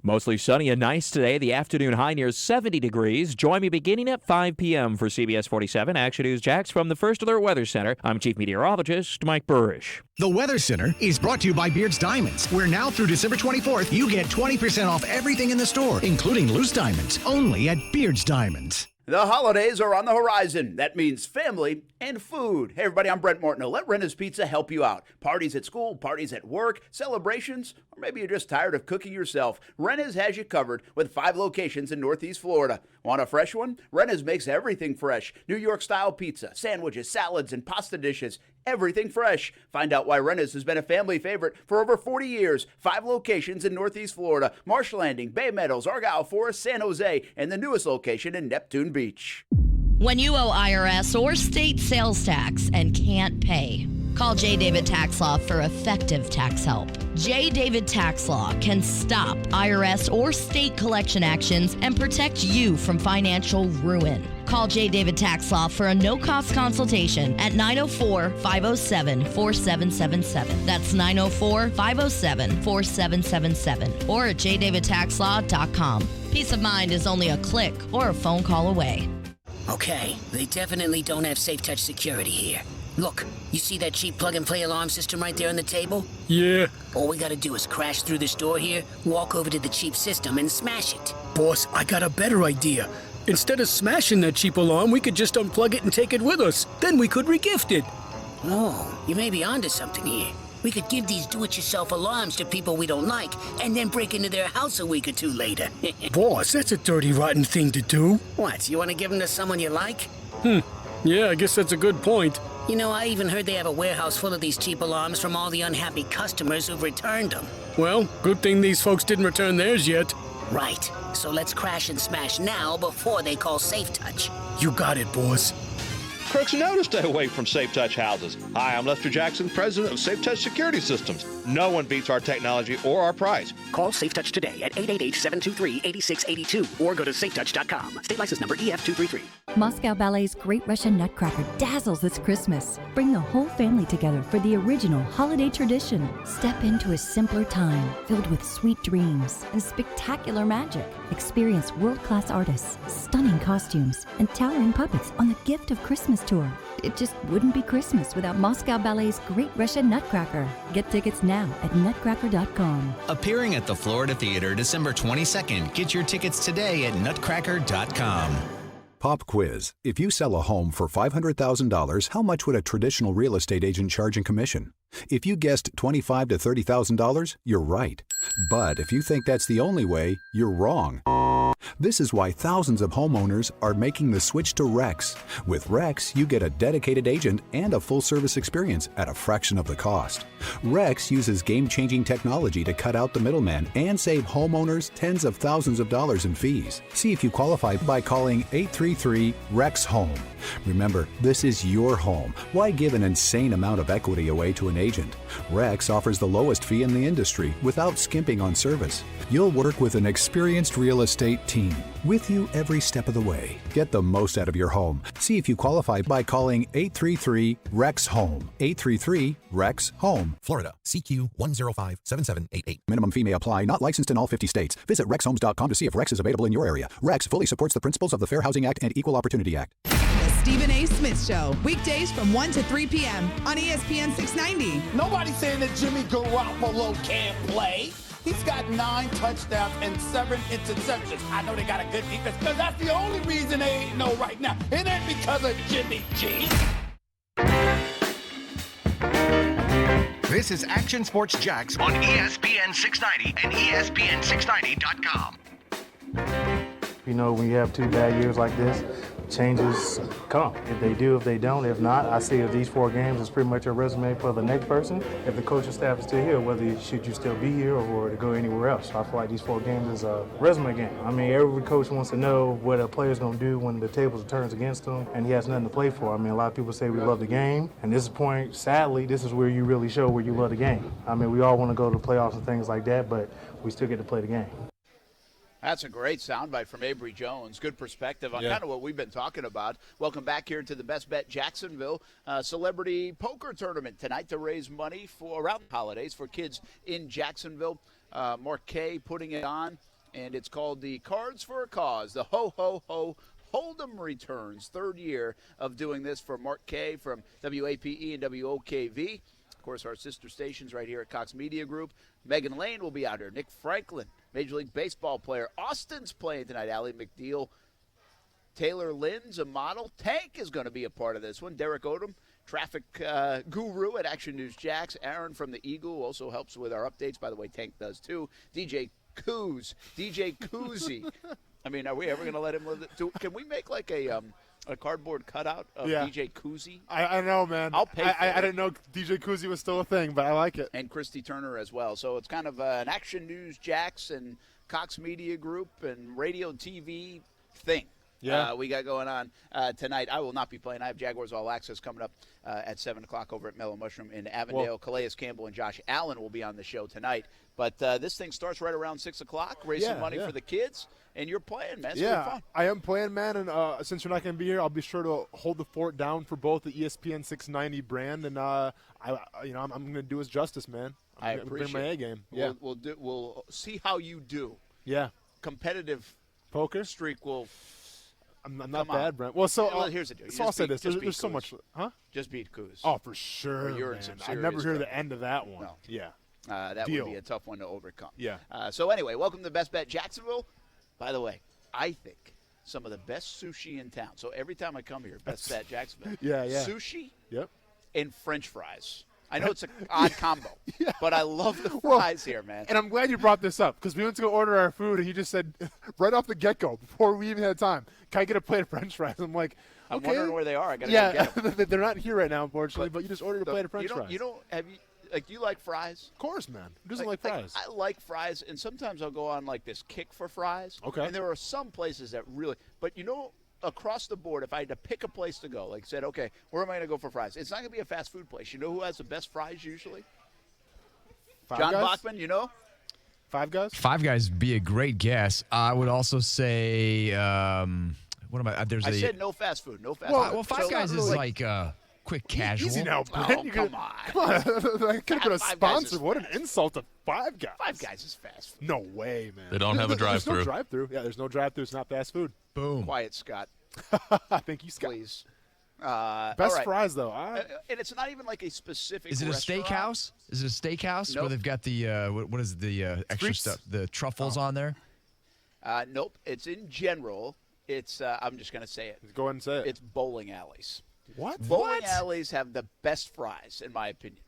Mostly sunny and nice today. The afternoon high near 70 degrees. Join me beginning at 5 p.m. for CBS 47 Action News Jax from the First Alert Weather Center. I'm Chief Meteorologist Mike Burrish. The Weather Center is brought to you by Beard's Diamonds, where now through December 24th, you get 20% off everything in the store, including loose diamonds, only at Beard's Diamonds. The holidays are on the horizon. That means family and food. Hey, everybody, I'm Brent Martineau. Let Renna's Pizza help you out. Parties at school, parties at work, celebrations, or maybe you're just tired of cooking yourself. Renna's has you covered with 5 locations in Northeast Florida. Want a fresh one? Renna's makes everything fresh. New York-style pizza, sandwiches, salads, and pasta dishes. Everything fresh. Find out why Renna's has been a family favorite for over 40 years. 5 locations in Northeast Florida. Marsh Landing, Bay Meadows, Argyle Forest, San Jose, and the newest location in Neptune Beach. When you owe IRS or state sales tax and can't pay, call J. David Tax Law for effective tax help. J. David Tax Law can stop IRS or state collection actions and protect you from financial ruin. Call J. David Tax Law for a no-cost consultation at 904-507-4777. That's 904-507-4777 or at jdavidtaxlaw.com. Peace of mind is only a click or a phone call away. Okay, they definitely don't have safe touch security here. Look, you see that cheap plug-and-play alarm system right there on the table? Yeah. All we gotta do is crash through this door here, walk over to the cheap system, and smash it. Boss, I got a better idea. Instead of smashing that cheap alarm, we could just unplug it and take it with us. Then we could regift it. Oh, you may be onto something here. We could give these do-it-yourself alarms to people we don't like, and then break into their house a week or two later. Boss, that's a dirty, rotten thing to do. What, you want to give them to someone you like? Yeah, I guess that's a good point. You know, I even heard they have a warehouse full of these cheap alarms from all the unhappy customers who've returned them. Well, good thing these folks didn't return theirs yet. Right. So let's crash and smash now before they call Safe Touch. You got it, boss. Crooks know to stay away from Safe Touch houses. Hi, I'm Lester Jackson, president of Safe Touch Security Systems. No one beats our technology or our price. Call Safe Touch today at 888-723-8682 or go to safetouch.com. State license number EF233. Moscow Ballet's Great Russian Nutcracker dazzles this Christmas. Bring the whole family together for the original holiday tradition. Step into a simpler time filled with sweet dreams and spectacular magic. Experience world-class artists, stunning costumes, and towering puppets on the Gift of Christmas tour. It just wouldn't be Christmas without Moscow Ballet's Great Russian Nutcracker. Get tickets now at nutcracker.com. Appearing at the Florida Theater December 22nd. Get your tickets today at nutcracker.com. Pop quiz. If you sell a home for $500,000, how much would a traditional real estate agent charge in commission? If you guessed $25,000 to $30,000, you're right. But if you think that's the only way, you're wrong. This is why thousands of homeowners are making the switch to Rex. With Rex, you get a dedicated agent and a full-service experience at a fraction of the cost. Rex uses game-changing technology to cut out the middleman and save homeowners tens of thousands of dollars in fees. See if you qualify by calling 833-REX-HOME. Remember, this is your home. Why give an insane amount of equity away to an agent? Rex offers the lowest fee in the industry without skimping on service. You'll work with an experienced real estate team with you every step of the way. Get the most out of your home. See if you qualify by calling 833-REX-HOME. 833-REX-HOME. Florida, CQ 1057788. Minimum fee may apply. Not licensed in all 50 states. Visit rexhomes.com to see if Rex is available in your area. Rex fully supports the principles of the Fair Housing Act and Equal Opportunity Act. The Stephen A. Smith Show, weekdays from 1 to 3 p.m. on ESPN 690. Nobody's saying that Jimmy Garoppolo can't play. He's got 9 touchdowns and 7 interceptions. I know they got a good defense, because that's the only reason they 8-0 right now. It ain't because of Jimmy G. This is Action Sports Jax on ESPN 690 and ESPN690.com. You know, when you have 2 bad years like this, changes come. If they do, if they don't, if not, I see these 4 games as pretty much a resume for the next person. If the coaching staff is still here, whether should you still be here or to go anywhere else. So I feel like these 4 games is a resume game. I mean, every coach wants to know what a player's going to do when the tables turns against him and he has nothing to play for. I mean, a lot of people say we love the game, and this point, sadly, this is where you really show where you love the game. I mean, we all want to go to the playoffs and things like that, but we still get to play the game. That's a great soundbite from Avery Jones. Good perspective on kind of what we've been talking about. Welcome back here to the Bestbet Jacksonville Celebrity Poker Tournament tonight to raise money for around the holidays for kids in Jacksonville. Mark Kay putting it on, and it's called the Cards for a Cause. The Ho Ho Ho Hold'em returns. 3rd year of doing this for Mark Kay from WAPE and WOKV. Of course, our sister stations right here at Cox Media Group. Megan Lane will be out here. Nick Franklin, Major League Baseball player. Austin's playing tonight. Allie McNeil. Taylor Lynn's a model. Tank is going to be a part of this one. Derek Odom, traffic guru at Action News Jax. Aaron from the Eagle also helps with our updates. By the way, Tank does too. DJ Koozie. I mean, are we ever going to let him live? Can we make like a cardboard cutout of DJ Koozie? I know, man. I'll pay for it. I didn't know DJ Koozie was still a thing, but I like it. And Christy Turner as well. So it's kind of an Action News Jax and Cox Media Group and radio TV thing. Yeah. We got going on tonight. I will not be playing. I have Jaguars All Access coming up at 7 o'clock over at Mellow Mushroom in Avondale. Calais Campbell and Josh Allen will be on the show tonight. But this thing starts right around 6 o'clock, raising money for the kids. And you're playing, man. It's gonna be fun. I am playing, man. And since you're not going to be here, I'll be sure to hold the fort down for both the ESPN 690 brand. And, I'm going to do us justice, man. I appreciate bring my A game. Yeah. We'll see how you do. Yeah. Competitive poker streak will. I'm not bad, Brent. Well, so here's the deal. So I'll say this: there's so much, huh? Just beat Coos. Oh, for sure. You're man. in some I never hear the end of that one. No. Yeah. That would be a tough one to overcome. Yeah. So anyway, welcome to Best Bet Jacksonville. By the way, I think some of the best sushi in town. So every time I come here, Best Bet Jacksonville. Yeah. Sushi. Yep. And French fries. I know it's an odd combo, but I love the fries here, man. And I'm glad you brought this up because we went to go order our food, and he just said right off the get-go, before we even had time, can I get a plate of French fries? I'm like, I'm okay. wondering where they are. I got to go get them. They're not here right now, unfortunately, but you just ordered a plate of French fries. Do you like fries? Of course, man. Who doesn't like fries? I like fries, and sometimes I'll go on like this kick for fries. Okay. And there are some places that really – but across the board, if I had to pick a place to go, like said, okay, where am I going to go for fries? It's not going to be a fast food place. You know who has the best fries usually? John Bachman, you know? Five Guys? Five Guys would be a great guess. I would also say, what am I? I said no fast food. No fast food. Well, Five Guys is like quick casual. Easy now, Brent. Oh, come on. Come on. That could have been a sponsor. What an insult to Five Guys. Five Guys is fast food. No way, man. They don't have a drive-thru. There's no drive-thru. Yeah, there's no drive-thru. It's not fast food. Boom. Quiet, Scott. Thank you, Scott. Please. Best fries, though. And it's not even like a specific Is it restaurant. a steakhouse? Is it a steakhouse Nope. where they've got the, what is the extra Streets? stuff? The truffles on there? Nope. It's in general. It's I'm just going to say it. Go ahead and say it. It's bowling alleys. What? Bowling alleys have the best fries, in my opinion.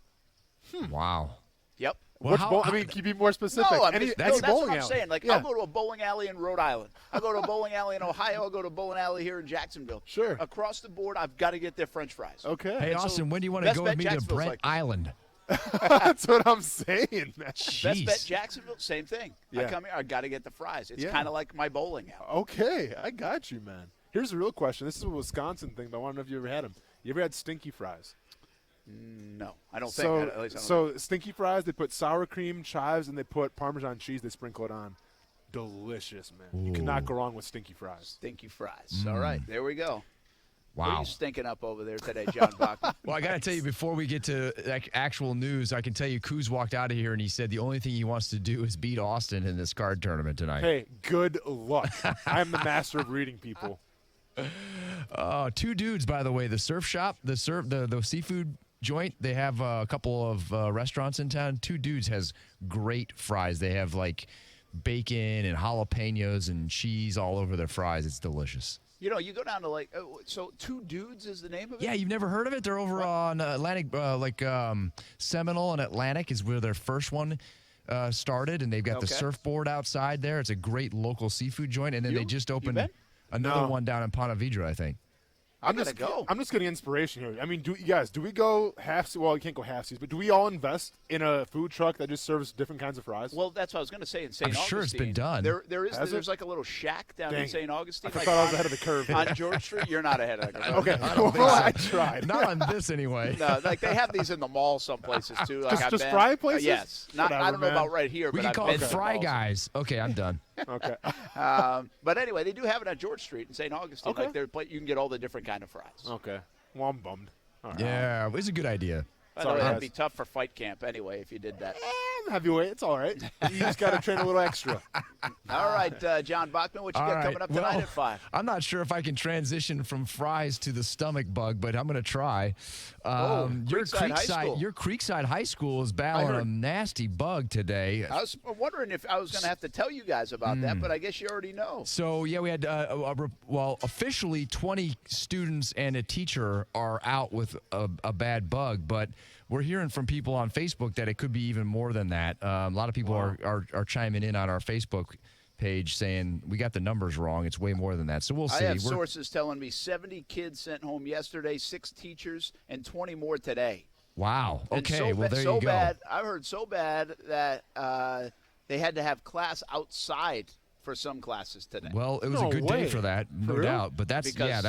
Wow. Yep. Which I mean, can you be more specific? No, bowling that's what I'm alley. saying. Like, Yeah. I'll go to a bowling alley in Rhode Island. I'll go to a bowling alley in Ohio. I'll go to a bowling alley here in Jacksonville. Sure. Across the board, I've got to get their French fries. Okay. Hey, And so Austin, when do you want to go with Bestbet me to Jacksonville's Brent like- Island? That's what I'm saying, man. Bestbet Jacksonville, same thing. I Yeah. come here, I got to get the fries. It's Yeah. kind of like my bowling alley. Okay, I got you, man. Here's the real question. This is a Wisconsin thing, but I want to know if you ever had them. You ever had stinky fries? No, I don't So, think. At least I don't so stinky fries, they put sour cream, chives, and they put Parmesan cheese. They sprinkle it on. Delicious, man. You cannot go wrong with stinky fries. Stinky fries. All right, there we go. What Wow. are you stinking up over there today, John Bachman? Well, I got to tell you, before we get to actual news, I can tell you Kuz walked out of here and he said the only thing he wants to do is beat Austin in this card tournament tonight. Hey, good luck. I'm the master of reading people. Two dudes, by the way, the surf shop, the seafood joint, they have a couple of restaurants in town. Two Dudes has great fries. They have like bacon and jalapenos and cheese all over their fries. It's delicious. You know, you go down to like, so Two Dudes is the name of it? Yeah, you've never heard of it? They're over on Atlantic, Seminole and Atlantic is where their first one started, and they've got the surfboard outside there. It's a great local seafood joint, and then they just opened another one down in Ponte Vedra, I think. I'm just getting inspiration here. I mean, do we go half? Well, you can't go half seas, but do we all invest in a food truck that just serves different kinds of fries? Well, that's what I was going to say in St. I'm Augustine. sure it's been done. There's like a little shack down in St. Augustine. I thought I was ahead of the curve. On George Street, you're not ahead of the curve. Okay, well, I tried. Not on this anyway. No, like they have these in the mall some places too. Like just fry places? Yes. Whatever, I don't know man. about right here, We but can I've call been it to the Fry malls. Guys. Okay, I'm done. Okay. But anyway, they do have it on George Street in St. Augustine. Okay. Like you can get all the different kind of fries. Okay. Well, I'm bummed. All right. Yeah, it was a good idea. By the way, that'd be tough for fight camp anyway if you did that. Heavyweight, it's all right. You just got to train a little extra. All right, John Bachman, what you got coming up tonight at 5? I'm not sure if I can transition from fries to the stomach bug, but I'm going to try. Creekside High School. Your Creekside High School is battling a nasty bug today. I was wondering if I was going to have to tell you guys about that, but I guess you already know. So, yeah, we had, officially 20 students and a teacher are out with a bad bug, but we're hearing from people on Facebook that it could be even more than that. A lot of people are chiming in on our Facebook page saying we got the numbers wrong. It's way more than that. So we'll see. I have sources telling me 70 kids sent home yesterday, 6 teachers, and 20 more today. Wow. Okay, well, there you go. Bad, I heard so bad that they had to have class outside for some classes today. Well, it was a good day for that, no doubt. But that's brutal.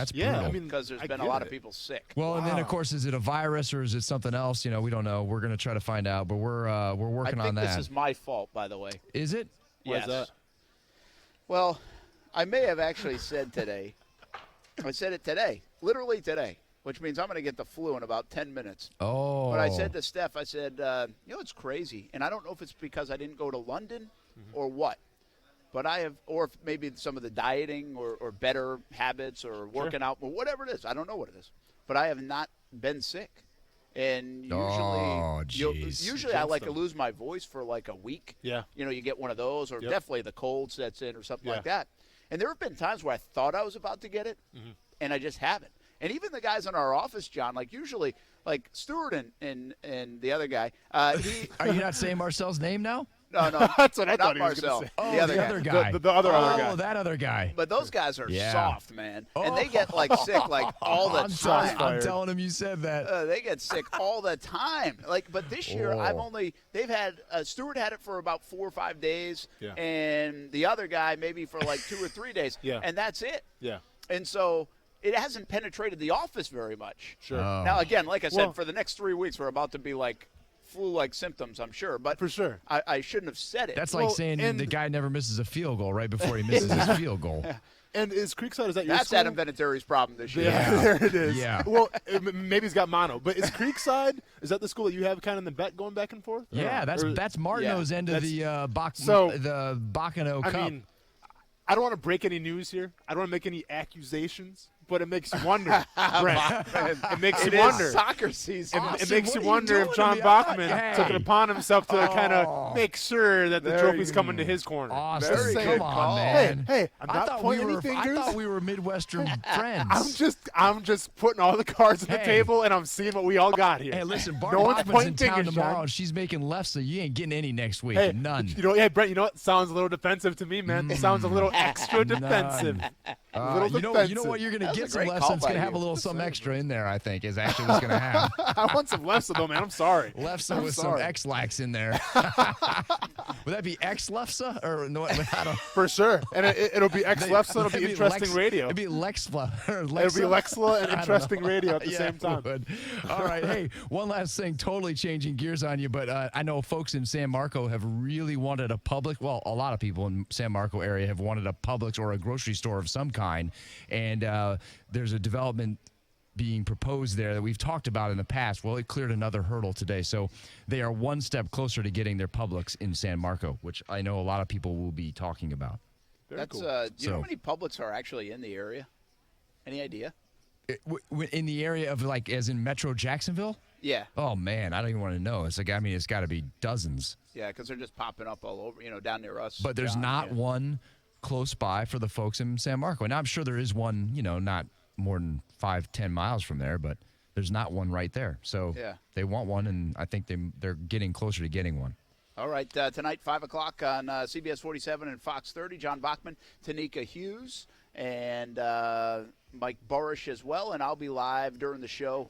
Because there's been a lot of people sick. Well, and then of course, is it a virus or is it something else? You know, we don't know. We're going to try to find out, but we're working on that. I think this is my fault, by the way. Is it? Yes. Why is that? Well, I may have actually said today. I said it today, literally today, which means I'm going to get the flu in about 10 minutes. Oh. But I said to Steph, I said, it's crazy, and I don't know if it's because I didn't go to London or what. But I have, or maybe some of the dieting or better habits or working out or whatever it is. I don't know what it is. But I have not been sick. And usually I like to lose my voice for like a week. Yeah. You know, you get one of those or definitely the cold sets in or something like that. And there have been times where I thought I was about to get it and I just haven't. And even the guys in our office, John, like usually, like Stuart and the other guy. Are you not saying Marcel's name now? No, that's what I thought not he was going Marcel. to say. Oh, the other guy. The other guy. Oh, that other guy. But those guys are Yeah. soft, man, and they get like sick like all the time. I'm telling him you said that. They get sick all the time. Like, but this year they've had Stuart had it for about 4 or 5 days, and the other guy maybe for like 2 or 3 days, and that's it. Yeah. And so it hasn't penetrated the office very much. Sure. Now again, like I said, for the next 3 weeks we're about to be like flu-like symptoms, I'm sure. But for sure, I shouldn't have said it. That's like saying the guy never misses a field goal right before he misses his field goal. And is Creekside, is that your That's school? Adam Vinatieri's problem this year. Yeah, there it is. Yeah. Well, maybe he's got mono. But is Creekside, is that the school that you have kind of in the bet going back and forth? Yeah, that's Martineau's end of the the Bacano Cup. I mean, I don't want to break any news here. I don't want to make any accusations. but it makes you wonder, Brent. It makes you It wonder. is soccer season. It makes you wonder if John Bachman took it upon himself to kind of make sure that the trophy's coming to his corner. Austin, come on, man. Hey, I'm not pointing any fingers. I thought we were Midwestern friends. I'm just putting all the cards on the table, and I'm seeing what we all got here. Hey, listen, Bart no one's Bachman's pointing in town fingers, tomorrow, John. and she's making left, so you ain't getting any next week. Hey, None. Brent, you know what? Sounds a little defensive to me, man. It sounds a little extra defensive. You know what? You're going to get some lefts, and it's going to have a little something extra in there, I think, is actually what's going to happen. I want some lefts, though, man. I'm sorry. Lefsa with some X-lax in there. Would that be X-lefsa? Or no, I don't. For sure. And it'll be X-lefsa, and it'll be interesting radio. It'll be Lexla. It'll be Lexla and interesting radio at the same time. All right. Hey, one last thing, totally changing gears on you, but I know folks in San Marco have really wanted a Publix. Well, a lot of people in San Marco area have wanted a Publix or a grocery store of some kind, and there's a development being proposed there that we've talked about in the past. Well, it cleared another hurdle today, so they are one step closer to getting their Publix in San Marco, which I know a lot of people will be talking about. That's cool. Do you know how many Publix are actually in the area? Any idea? In the area of, like, as in Metro Jacksonville? Yeah. Oh, man, I don't even want to know. It's like, I mean, it's got to be dozens. Yeah, because they're just popping up all over, down near us. But there's not one close by for the folks in San Marco. Now, I'm sure there is one, not more than 5-10 miles from there, but there's not one right there. So they want one, and I think they're getting closer to getting one. All right, tonight, 5 o'clock on CBS 47 and Fox 30, John Bachman, Tanika Hughes, and Mike Borish as well, and I'll be live during the show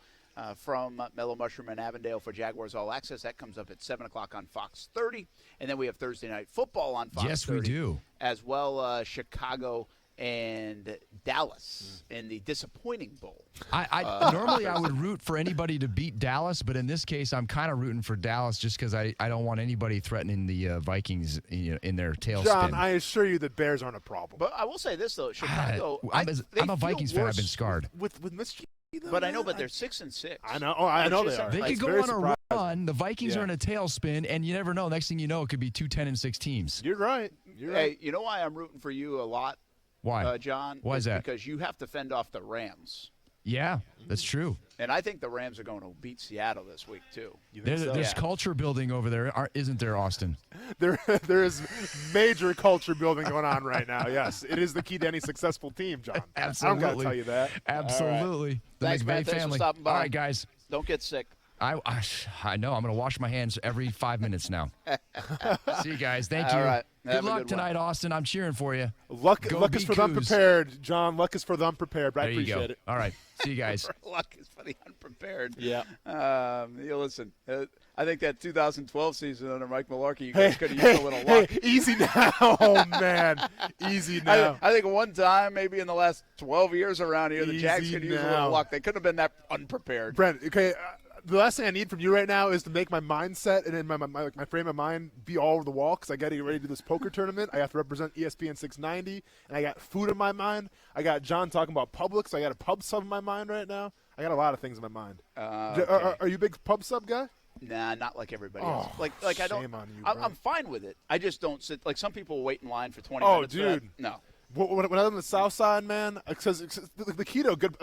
from Mellow Mushroom and Avondale for Jaguars All Access. That comes up at 7 o'clock on Fox 30, and then we have Thursday Night Football on Fox 30. Yes, we do. As well, Chicago and Dallas in the disappointing bowl. Normally I would root for anybody to beat Dallas, but in this case I'm kind of rooting for Dallas just because I don't want anybody threatening the Vikings in their tailspin. John, I assure you the Bears aren't a problem. But I will say this, though. Chicago, I'm a Vikings fan. I've been scarred. With Michigan. But I know, they're 6-6. I know. Oh, I know they are. They could go on a run. The Vikings are in a tailspin, and you never know. Next thing you know, it could be 2 10-6 teams. You're right. Hey, you know why I'm rooting for you a lot? Why, John? Why is that? Because you have to fend off the Rams. Yeah, that's true. And I think the Rams are going to beat Seattle this week, too. There's culture building over there, isn't there, Austin? There is major culture building going on right now, yes. It is the key to any successful team, John. Absolutely. I don't got to tell you that. Absolutely. Right. The Thanks, McVay man. Thanks family. for stopping by. All right, guys. Don't get sick. I know. I'm going to wash my hands every 5 minutes now. See you guys. Thank you. All right. Good luck tonight, Austin. I'm cheering for you. Luck is for the unprepared, John. Luck is for the unprepared. I appreciate it. All right. See you guys. Luck is for the unprepared. Yeah. Listen, I think that 2012 season under Mike Mularkey, you guys could have used a little luck. Hey, easy now, oh, man. Easy now. I think one time, maybe in the last 12 years around here, the Jags could use a little luck. They couldn't have been that unprepared. Brent, okay, the last thing I need from you right now is to make my mindset and in my frame of mind be all over the wall because I got to get ready to do this poker tournament. I have to represent ESPN 690, and I got food in my mind. I got John talking about Publix. So I got a pub sub in my mind right now. I got a lot of things in my mind. Okay. Are you a big pub sub guy? Nah, not like everybody else. Like I don't. Shame on you, I'm fine with it. I just don't sit. Like some people wait in line for 20 minutes. Oh, dude. No. When I live on the South Side, man, because the keto, good.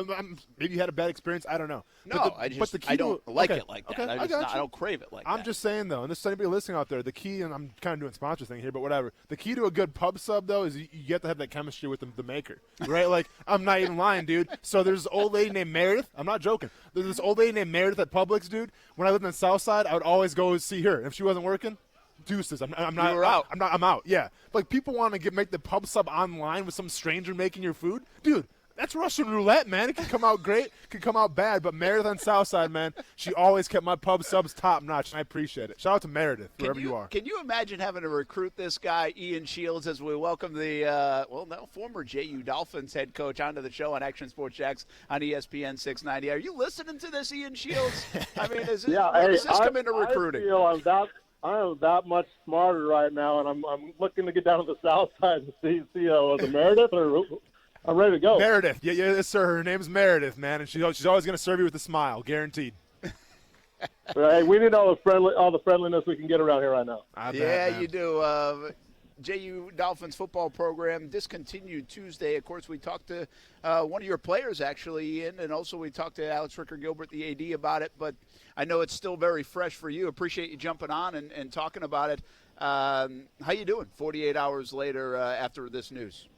Maybe you had a bad experience. I don't know. No, I don't like it like that. Okay, I don't crave it like that. I'm just saying though, and this is anybody listening out there. The key, and I'm kind of doing sponsor thing here, but whatever. The key to a good pub sub though is you have to have that chemistry with the maker, right? Like I'm not even lying, dude. So there's this old lady named Meredith. I'm not joking. There's this old lady named Meredith at Publix, dude. When I lived on the South Side, I would always go see her. If she wasn't working, deuces. I'm out. I'm out. Yeah. Like people want to make the pub sub online with some stranger making your food, dude. That's Russian roulette, man. It can come out great, it can come out bad. But Meredith on Southside, man, she always kept my pub subs top notch, and I appreciate it. Shout out to Meredith, wherever you are. Can you imagine having to recruit this guy, Ian Shields, as we welcome the former JU Dolphins head coach onto the show on Action Sports Jacks on ESPN 690? Are you listening to this, Ian Shields? I mean, does this come into recruiting? I am that much smarter right now, and I'm looking to get down to the South Side and see the Meredith, or I'm ready to go. Meredith, yes, sir. Her name's Meredith, man, and she's always going to serve you with a smile, guaranteed. Right, we need all the friendliness we can get around here right now. You do. JU Dolphins football program discontinued Tuesday. Of course, we talked to one of your players, actually, Ian, and also we talked to Alex Ricker-Gilbert, the AD, about it. But I know it's still very fresh for you. Appreciate you jumping on and talking about it. How you doing 48 hours later after this news?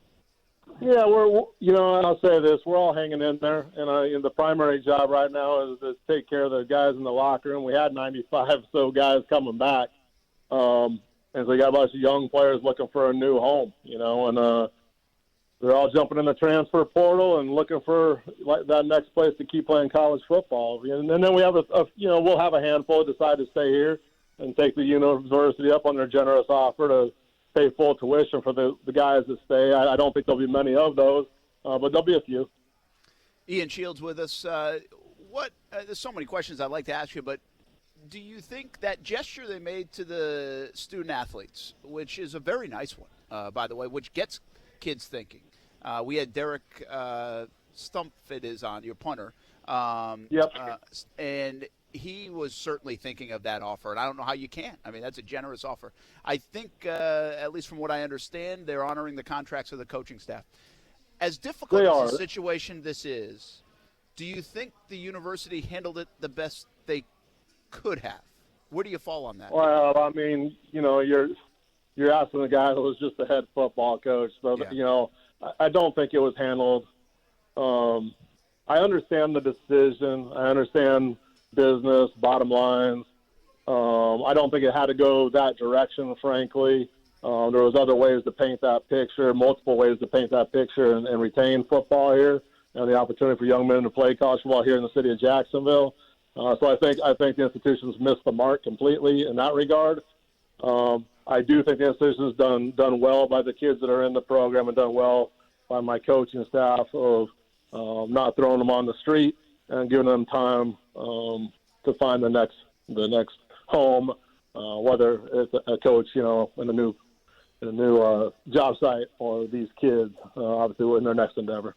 Yeah, and I'll say this, we're all hanging in there, and the primary job right now is to take care of the guys in the locker room. We had 95 so guys coming back, and so you got a bunch of young players looking for a new home, and they're all jumping in the transfer portal and looking for that next place to keep playing college football. And then we have we'll have a handful decide to stay here and take the university up on their generous offer to pay full tuition for the guys that stay. I don't think there'll be many of those, but there'll be a few. Ian Shields with us. There's so many questions I'd like to ask you, but do you think that gesture they made to the student athletes, which is a very nice one, by the way, which gets kids thinking. We had Derek Stump, it is on, your punter. Yep. And he was certainly thinking of that offer, and I don't know how you can't. I mean, that's a generous offer. I think, at least from what I understand, they're honoring the contracts of the coaching staff. As difficult as a situation this is, do you think the university handled it the best they could have? Where do you fall on that? Well, I mean, you're asking the guy who was just the head football coach. So, I don't think it was handled. I understand the decision. I understand business, bottom lines. I don't think it had to go that direction, frankly. There was other ways to paint that picture, multiple ways to paint that picture and retain football here and the opportunity for young men to play college football here in the city of Jacksonville. So I think the institution's missed the mark completely in that regard. I do think the institution's done well by the kids that are in the program and done well by my coaching staff of not throwing them on the street and giving them time to find the next home, whether it's a coach, in a new job site or these kids, obviously in their next endeavor.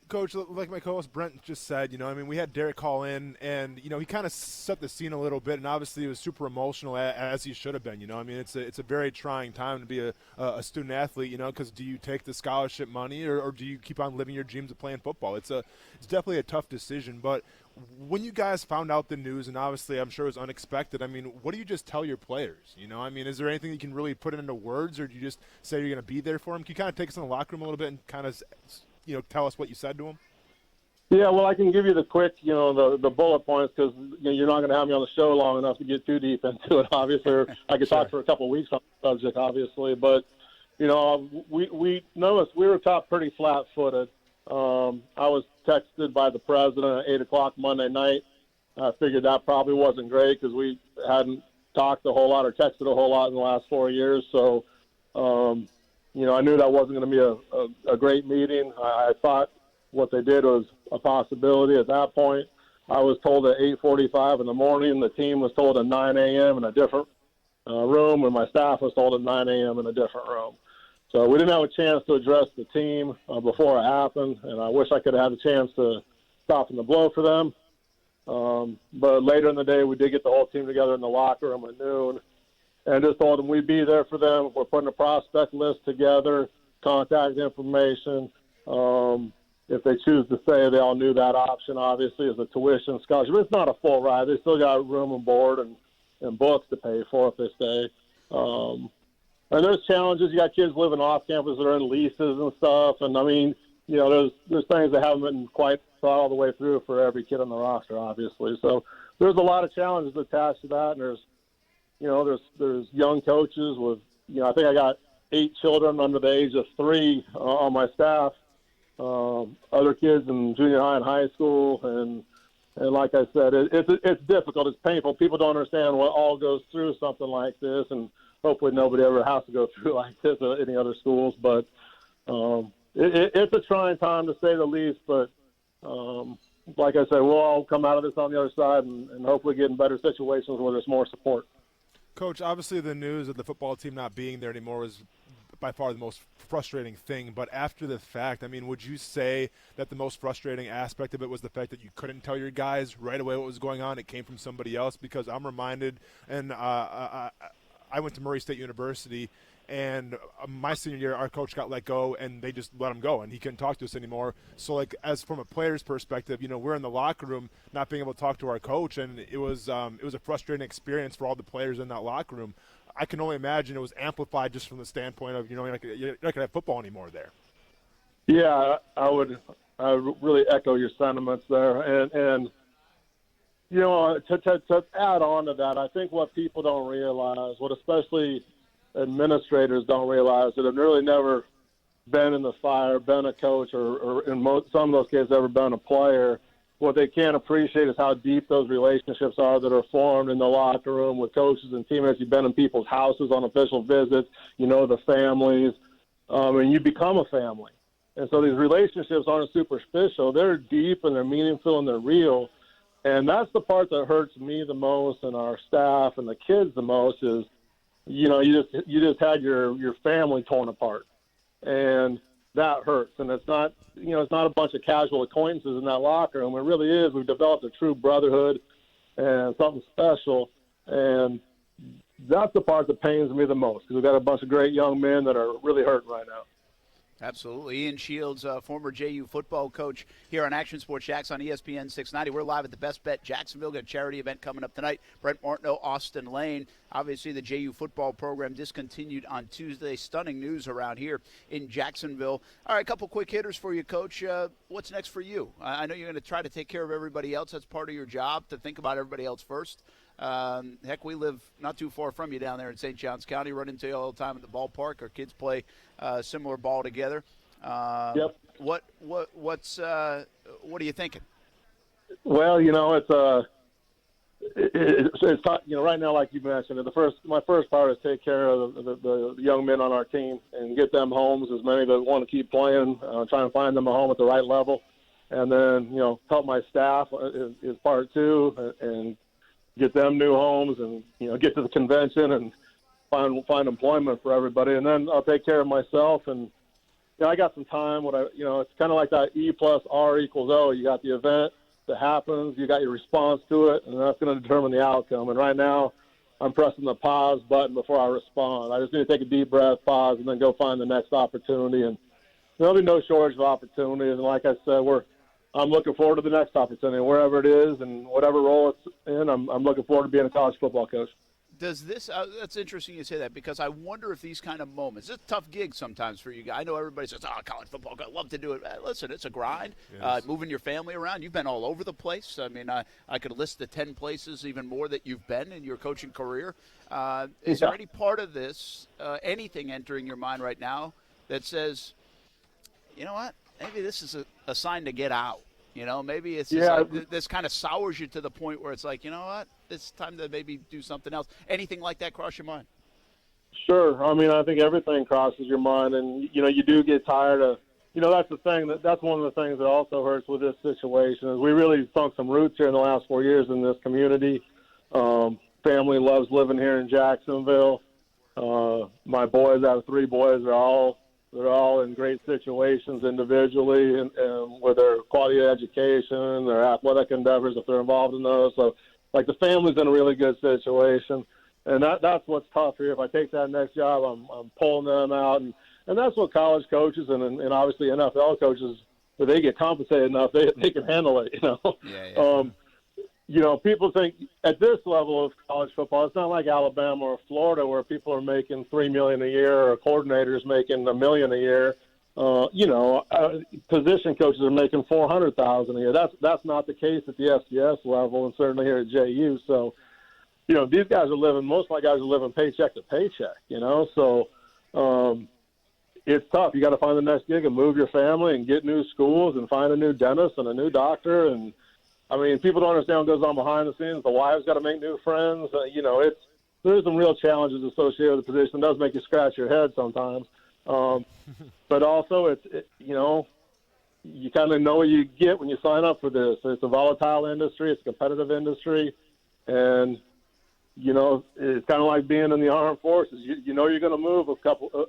Coach, like my co-host Brent just said, we had Derek call in, and he kind of set the scene a little bit, and obviously he was super emotional as he should have been. It's a very trying time to be a student athlete, because do you take the scholarship money or do you keep on living your dreams of playing football? It's definitely a tough decision. But when you guys found out the news, and obviously I'm sure it was unexpected, what do you just tell your players? Is there anything you can really put it into words, or do you just say you're going to be there for them? Can you kind of take us in the locker room a little bit and kind of tell us what you said to him? Yeah, well, I can give you the quick, the bullet points, because you're not going to have me on the show long enough to get too deep into it, obviously. Or I could talk for a couple of weeks on the subject, obviously. But, we noticed we were caught pretty flat-footed. I was texted by the president at 8 o'clock Monday night. I figured that probably wasn't great because we hadn't talked a whole lot or texted a whole lot in the last 4 years. So, I knew that wasn't going to be a great meeting. I thought what they did was a possibility at that point. I was told at 8:45 in the morning. The team was told at 9 a.m. in a different room, and my staff was told at 9 a.m. in a different room. So we didn't have a chance to address the team before it happened, and I wish I could have had a chance to soften the blow for them. But later in the day, we did get the whole team together in the locker room at noon and just told them we'd be there for them. We're putting a prospect list together, contact information. If they choose to stay, they all knew that option, obviously, is a tuition scholarship. It's not a full ride. They still got room and board and books to pay for if they stay. And there's challenges. You got kids living off campus that are in leases and stuff. And, there's things that haven't been quite thought all the way through for every kid on the roster, obviously. So there's a lot of challenges attached to that. And there's young coaches with, I think I got 8 children under the age of 3 on my staff. Other kids in junior high and high school, and like I said, it's difficult. It's painful. People don't understand what all goes through something like this, and hopefully nobody ever has to go through like this at any other schools. But it's a trying time to say the least. But like I said, we'll all come out of this on the other side, and hopefully get in better situations where there's more support. Coach, obviously the news of the football team not being there anymore was by far the most frustrating thing, but after the fact, would you say that the most frustrating aspect of it was the fact that you couldn't tell your guys right away what was going on? It came from somebody else? Because I'm reminded, and I went to Murray State University, And my senior year, our coach got let go, and they just let him go, and he couldn't talk to us anymore. So, like, as from a player's perspective, we're in the locker room not being able to talk to our coach, and it was a frustrating experience for all the players in that locker room. I can only imagine it was amplified just from the standpoint of, you're not going to have football anymore there. Yeah, I would really echo your sentiments there. And to add on to that, I think what people don't realize, what especially administrators don't realize, that have really never been in the fire, been a coach, or in some of those cases ever been a player, what they can't appreciate is how deep those relationships are that are formed in the locker room with coaches and teammates. You've been in people's houses on official visits, the families, and you become a family. And so these relationships aren't superficial. They're deep and they're meaningful and they're real. And that's the part that hurts me the most and our staff and the kids the most is, you just had your family torn apart. And that hurts. And it's not a bunch of casual acquaintances in that locker room. It really is. We've developed a true brotherhood and something special. And that's the part that pains me the most because we've got a bunch of great young men that are really hurting right now. Absolutely. Ian Shields, former JU football coach here on Action Sports Jax on ESPN 690. We're live at the Bestbet Jacksonville. Got a charity event coming up tonight. Brent Martineau, Austin Lane. Obviously, the JU football program discontinued on Tuesday. Stunning news around here in Jacksonville. All right, a couple quick hitters for you, Coach. What's next for you? I know you're going to try to take care of everybody else. That's part of your job, to think about everybody else first. Heck, we live not too far from you down there in St. Johns County. Run into you all the time at the ballpark. Our kids play similar ball together. Yep. What are you thinking? Well, it's right now, like you mentioned, my first part is take care of the young men on our team and get them homes, as many that want to keep playing, try and find them a home at the right level, and then help my staff is part two, and get them new homes and, get to the convention and find employment for everybody. And then I'll take care of myself. And, I got some time. It's kind of like that E+R=O. You got the event that happens, you got your response to it, and that's going to determine the outcome. And right now I'm pressing the pause button before I respond. I just need to take a deep breath, pause, and then go find the next opportunity. And there'll be no shortage of opportunities. And like I said, I'm looking forward to the next opportunity, wherever it is and whatever role it's in. I'm looking forward to being a college football coach. Does this that's interesting you say that, because I wonder if these kind of moments, it's a tough gig sometimes for you guys. I know everybody says, college football, I'd love to do it. Listen, it's a grind. Yes. Moving your family around. You've been all over the place. I mean, I could list the 10 places, even more, that you've been in your coaching career. Is there any part of this, anything entering your mind right now that says, you know what, maybe this is a sign to get out? Maybe it's this kind of sours you to the point where it's like, you know what, it's time to maybe do something else. Anything like that cross your mind? Sure. I mean, I think everything crosses your mind, and you do get tired of. That's the thing. That's one of the things that also hurts with this situation is we really sunk some roots here in the last 4 years in this community. Family loves living here in Jacksonville. My boys, out of 3 boys, they're all in great situations individually and with their quality of education, their athletic endeavors, if they're involved in those. So, like, the family's in a really good situation. And that's what's tough here. If I take that next job, I'm pulling them out. And that's what college coaches and obviously NFL coaches, if they get compensated enough, they can handle it, Yeah. People think at this level of college football, it's not like Alabama or Florida where people are making $3 million a year or coordinators making $1 million a year. Position coaches are making $400,000 a year. That's not the case at the FCS level, and certainly here at JU. So, these guys are living. Most of my guys are living paycheck to paycheck. So it's tough. You got to find the next gig and move your family and get new schools and find a new dentist and a new doctor. And I mean, people don't understand what goes on behind the scenes. The wives got to make new friends. There's some real challenges associated with the position. It does make you scratch your head sometimes. But also, you kind of know what you get when you sign up for this. It's a volatile industry. It's a competitive industry. And, it's kind of like being in the armed forces. You're going to move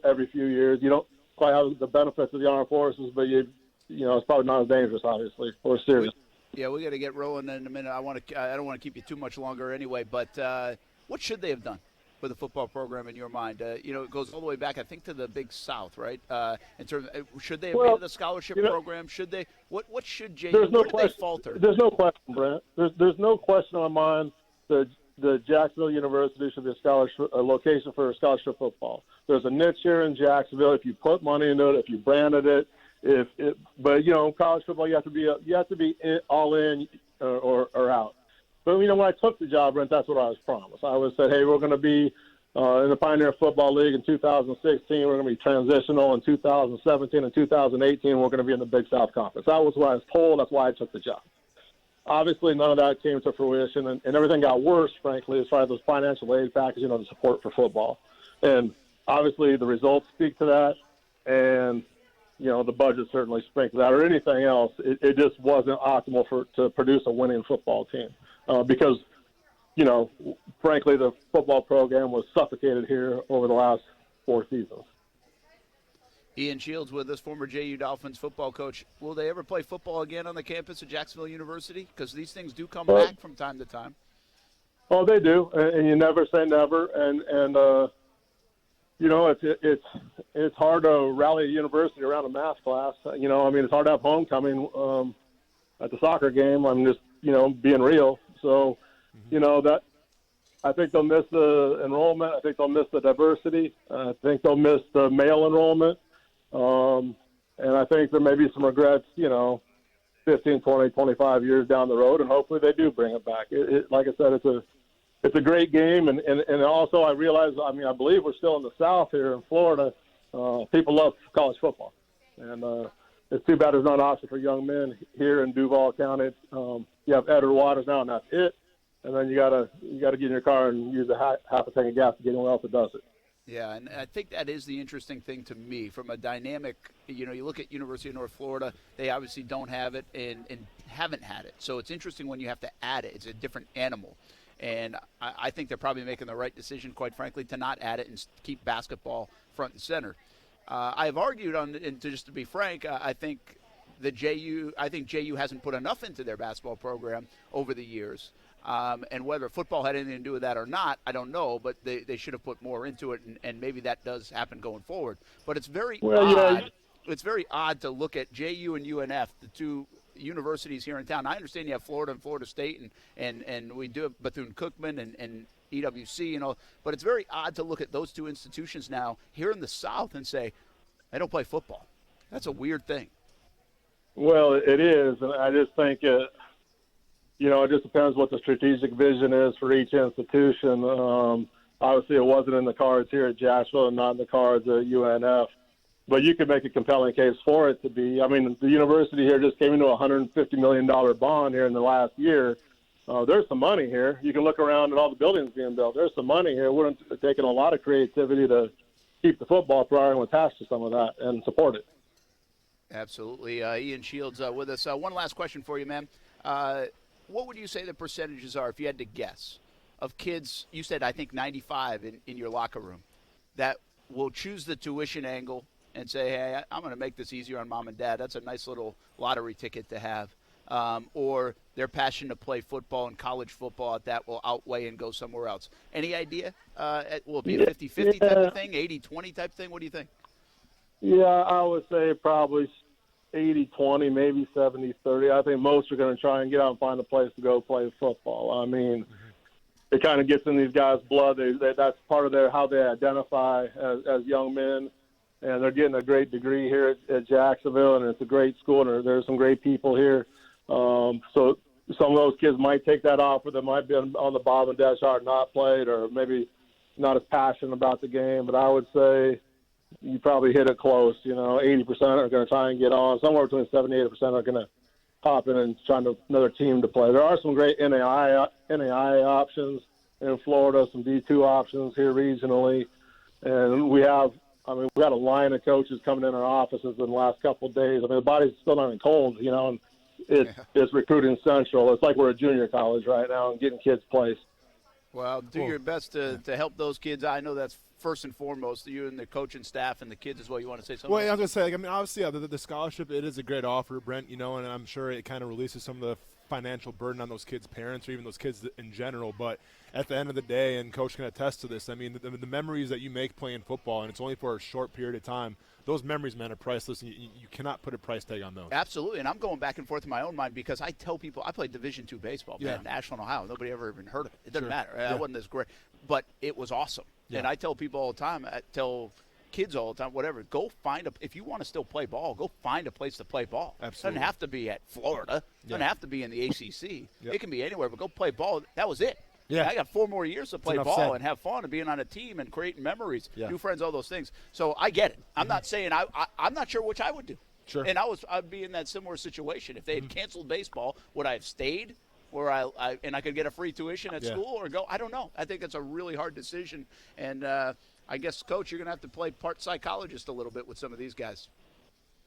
every few years. You don't quite have the benefits of the armed forces, but it's probably not as dangerous, obviously, or serious. Yeah, we got to get rolling in a minute. I don't want to keep you too much longer anyway, but what should they have done? for the football program in your mind? It goes all the way back, I think, to the Big South, right? In terms of, should they have made it a scholarship program? Should they? What should JU? There's no Where did question. they falter? There's no question, Brent. There's no question on my mind that the Jacksonville University should be a location for scholarship football. There's a niche here in Jacksonville. If you put money into it, if you branded it, but college football, you have to be all in or out. But when I took the job, Brent, that's what I was promised. I was said, hey, we're going to be in the Pioneer Football League in 2016. We're going to be transitional in 2017 and 2018. We're going to be in the Big South Conference. That was what I was told. That's why I took the job. Obviously, none of that came to fruition, and everything got worse, frankly, as far as those financial aid packages, the support for football. And obviously, the results speak to that, and the budget certainly speaks to that. Or anything else, it just wasn't optimal to produce a winning football team because, frankly, the football program was suffocated here over the last 4 seasons. Ian Shields with us, former JU Dolphins football coach. Will they ever play football again on the campus of Jacksonville University? Because these things do come back from time to time. Oh, they do, and you never say never. And it's hard to rally a university around a math class. It's hard to have homecoming at the soccer game. I'm just, being real. So, that I think they'll miss the enrollment. I think they'll miss the diversity. I think they'll miss the male enrollment. And I think there may be some regrets, 15, 20, 25 years down the road, and hopefully they do bring it back. Like I said, it's a great game, and also I realize, I believe we're still in the South here in Florida. People love college football, and it's too bad there's not an option for young men here in Duval County. You have Edward Waters now, and that's it. And then you gotta get in your car and use half a tank of gas to get anyone else that does it. Yeah, and I think that is the interesting thing to me from a dynamic. You look at University of North Florida; they obviously don't have it and haven't had it. So it's interesting when you have to add it. It's a different animal, and I think they're probably making the right decision, quite frankly, to not add it and keep basketball front and center. I've argued and just to be frank, I think JU hasn't put enough into their basketball program over the years. And whether football had anything to do with that or not, I don't know, but they should have put more into it, and maybe that does happen going forward. But it's very odd. Yeah. It's very odd to look at JU and UNF, the two universities here in town. I understand you have Florida and Florida State, and we do have Bethune-Cookman and EWC, but it's very odd to look at those two institutions now here in the South and say, they don't play football. That's a weird thing. Well, it is, and I just think it just depends what the strategic vision is for each institution. Obviously, it wasn't in the cards here at Jacksonville and not in the cards at UNF. But you could make a compelling case for it to be. The university here just came into a $150 million bond here in the last year. There's some money here. You can look around at all the buildings being built. There's some money here. It would have taken a lot of creativity to keep the football program attached to some of that and support it. Absolutely. Ian Shields with us. One last question for you, man. What would you say the percentages are, if you had to guess, of kids, you said I think 95 in your locker room, that will choose the tuition angle and say, hey, I'm going to make this easier on mom and dad. That's a nice little lottery ticket to have. Or their passion to play football and college football that will outweigh and go somewhere else. Any idea? Will it be a 50-50 type of thing, 80-20 type thing? What do you think? Yeah, I would say probably 80-20, maybe 70-30. I think most are going to try and get out and find a place to go play football. It kind of gets in these guys' blood. That's part of how they identify as young men. And they're getting a great degree here at Jacksonville, and it's a great school, and there's some great people here. So some of those kids might take that offer that might be on the bottom of the depth chart, not played, or maybe not as passionate about the game. But I would say you probably hit it close. 80% are going to try and get on. Somewhere between 70 and 80% are going to hop in and find another team to play. There are some great NAI options in Florida, some D2 options here regionally. And we had a line of coaches coming in our offices in the last couple of days. The body's still not even cold, and it's recruiting central. It's like we're a junior college right now and getting kids placed. Well, do your best to help those kids. I know that's first and foremost, you and the coaching staff and the kids as well. You want to say something? Well, I was going to say, like, I mean, obviously, yeah, the scholarship, it is a great offer, Brent, you know, and I'm sure it kind of releases some of the financial burden on those kids' parents or even those kids in general. But at the end of the day, and Coach can attest to this, I mean, the memories that you make playing football, and it's only for a short period of time, those memories, man, are priceless, and you cannot put a price tag on those. Absolutely, and I'm going back and forth in my own mind because I tell people I played Division II baseball, man, Yeah. Ashland, Ohio. Nobody ever even heard of it. It doesn't Sure. matter. Yeah. I wasn't as great, but it was awesome. Yeah. And I tell people all the time, I tell kids all the time, whatever, go find if you want to still play ball, go find a place to play ball. Absolutely. It doesn't have to be at Florida. It doesn't Yeah. have to be in the ACC. Yep. It can be anywhere, but go play ball. That was it. Yeah. I got 4 more years to play enough ball said. and have fun and being on a team and creating memories, Yeah. new friends, all those things. So I get it. I'm not saying I'm not sure which I would do. Sure. And I'd be in that similar situation. If they had canceled baseball, would I have stayed? Or I could get a free tuition at Yeah. school or go? I don't know. I think it's a really hard decision. And I guess, Coach, you're going to have to play part psychologist a little bit with some of these guys.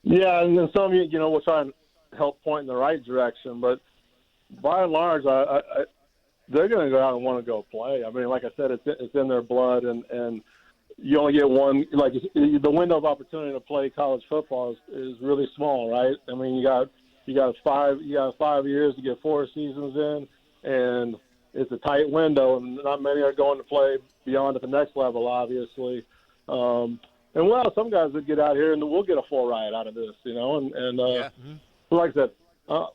Yeah, and then some, you know, we'll try and help point in the right direction. But by and large, they're going to go out and want to go play. I mean, like I said, it's in their blood, and you only get one. Like the window of opportunity to play college football is really small, right? I mean, you got 5 years to get 4 seasons in, and it's a tight window, and not many are going to play beyond at the next level, obviously. Some guys would get out here and we'll get a full ride out of this, you know. Like I said,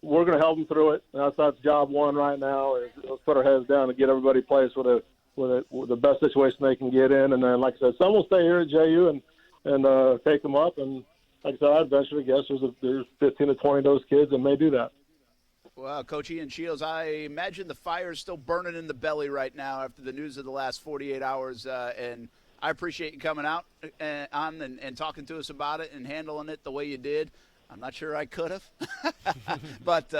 we're going to help them through it. That's job one right now. Is let's put our heads down and get everybody placed with the best situation they can get in. And then, like I said, some will stay here at JU and take them up. And like I said, I'd venture to guess there's 15 to 20 of those kids that may do that. Well, Coach Ian Shields, I imagine the fire's still burning in the belly right now after the news of the last 48 hours. And I appreciate you coming out and talking to us about it and handling it the way you did. I'm not sure I could have, but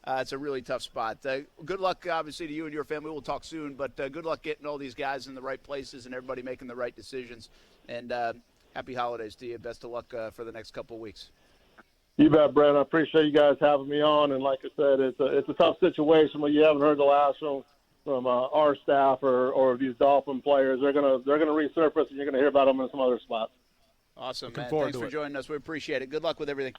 it's a really tough spot. Good luck, obviously, to you and your family. We'll talk soon, but good luck getting all these guys in the right places and everybody making the right decisions. And happy holidays to you. Best of luck for the next couple of weeks. You bet, Brent. I appreciate you guys having me on. And like I said, it's a tough situation, but you haven't heard the last from our staff or these Dolphin players. They're gonna resurface, and you're gonna hear about them in some other spots. Awesome, man. Thanks for joining us. We appreciate it. Good luck with everything.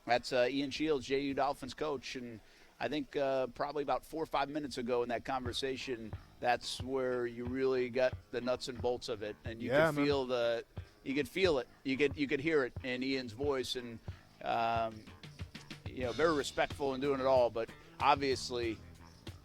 That's Ian Shields, JU Dolphins coach, and I think probably about 4 or 5 minutes ago in that conversation, that's where you really got the nuts and bolts of it, and you could feel you could feel it, you could hear it in Ian's voice, and very respectful in doing it all, but obviously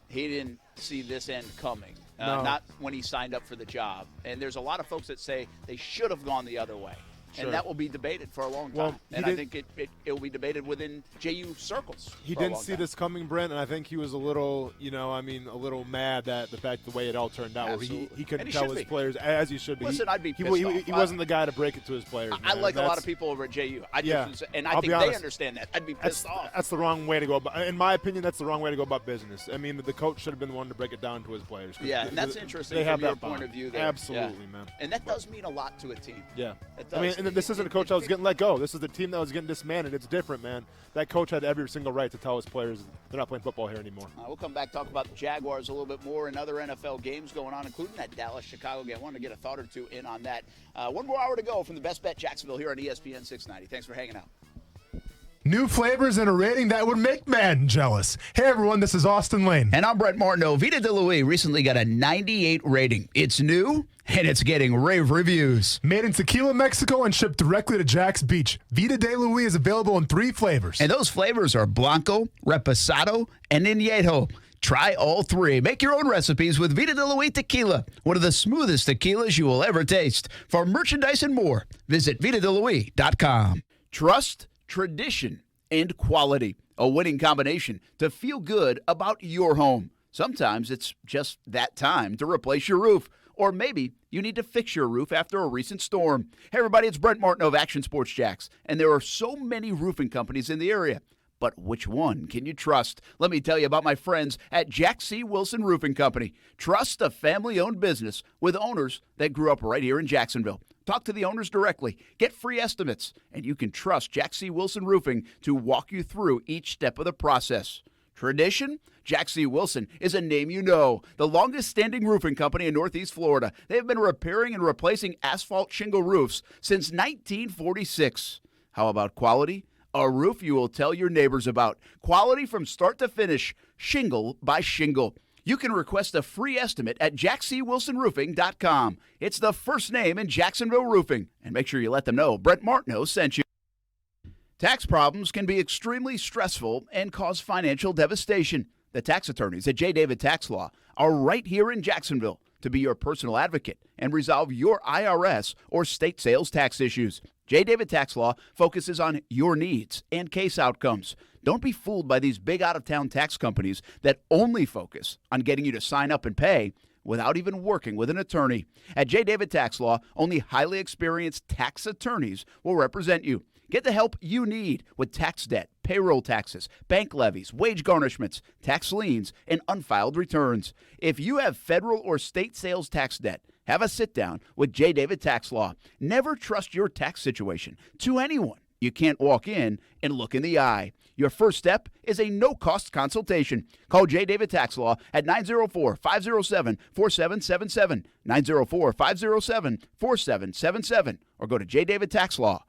he didn't see this end coming. No. Not when he signed up for the job. And there's a lot of folks that say they should have gone the other way. Sure. And that will be debated for a long time. Well, and I think it will be debated within JU circles. He for a didn't long see time. this coming, Brent, and I think he was a little, a little mad that the way it all turned out. Where he Absolutely. couldn't And he tell should his be. players, as he should be. Listen, I'd be he, pissed he, off. he wasn't the guy to break it to his players. I man. like a lot That's- of people over at JU. Yeah. And I I'll think be they honest. understand that. I'd be pissed off. That's the wrong way to go about. In my opinion, that's the wrong way to go about business. I mean, the coach should have been the one to break it down to his players. 'Cause Yeah, and that's interesting they from have your that point bond. of view there. Absolutely, Yeah. man. And that does mean a lot to a team. Yeah. It I mean, does. and this isn't a coach that was getting let go. This is the team that was getting disbanded. It's different, man. That coach had every single right to tell his players they're not playing football here anymore. We'll come back, talk about the Jaguars a little bit more and other NFL games going on, including that Dallas-Chicago game. I wanted to get a thought or two in on that. One more hour to go from the Best Bet Jacksonville here on ESPN 690. Thanks for hanging out. New flavors and a rating that would make men jealous. Hey, everyone, this is Austin Lane. And I'm Brett Martineau. Vita de Louis recently got a 98 rating. It's new, and it's getting rave reviews. Made in Tequila, Mexico, and shipped directly to Jack's Beach. Vita de Louis is available in 3 flavors. And those flavors are Blanco, Reposado, and Añejo. Try all 3. Make your own recipes with Vita de Louis Tequila, one of the smoothest tequilas you will ever taste. For merchandise and more, visit VitaDeLouis.com. Trust, tradition, and quality. A winning combination to feel good about your home. Sometimes it's just that time to replace your roof. Or maybe you need to fix your roof after a recent storm. Hey, everybody, it's Brent Martineau of Action Sports Jacks. And there are so many roofing companies in the area. But which one can you trust? Let me tell you about my friends at Jack C. Wilson Roofing Company. Trust a family-owned business with owners that grew up right here in Jacksonville. Talk to the owners directly. Get free estimates. And you can trust Jack C. Wilson Roofing to walk you through each step of the process. Tradition? Jack C. Wilson is a name you know. The longest-standing roofing company in Northeast Florida. They have been repairing and replacing asphalt shingle roofs since 1946. How about quality? A roof you will tell your neighbors about. Quality from start to finish, shingle by shingle. You can request a free estimate at jackcwilsonroofing.com. It's the first name in Jacksonville roofing. And make sure you let them know Brent Martineau sent you. Tax problems can be extremely stressful and cause financial devastation. The tax attorneys at J. David Tax Law are right here in Jacksonville to be your personal advocate and resolve your IRS or state sales tax issues. J. David Tax Law focuses on your needs and case outcomes. Don't be fooled by these big out-of-town tax companies that only focus on getting you to sign up and pay without even working with an attorney. At J. David Tax Law, only highly experienced tax attorneys will represent you. Get the help you need with tax debt, payroll taxes, bank levies, wage garnishments, tax liens, and unfiled returns. If you have federal or state sales tax debt, have a sit-down with J. David Tax Law. Never trust your tax situation to anyone you can't walk in and look in the eye. Your first step is a no-cost consultation. Call J. David Tax Law at 904-507-4777, 904-507-4777, or go to jdavidtaxlaw.com.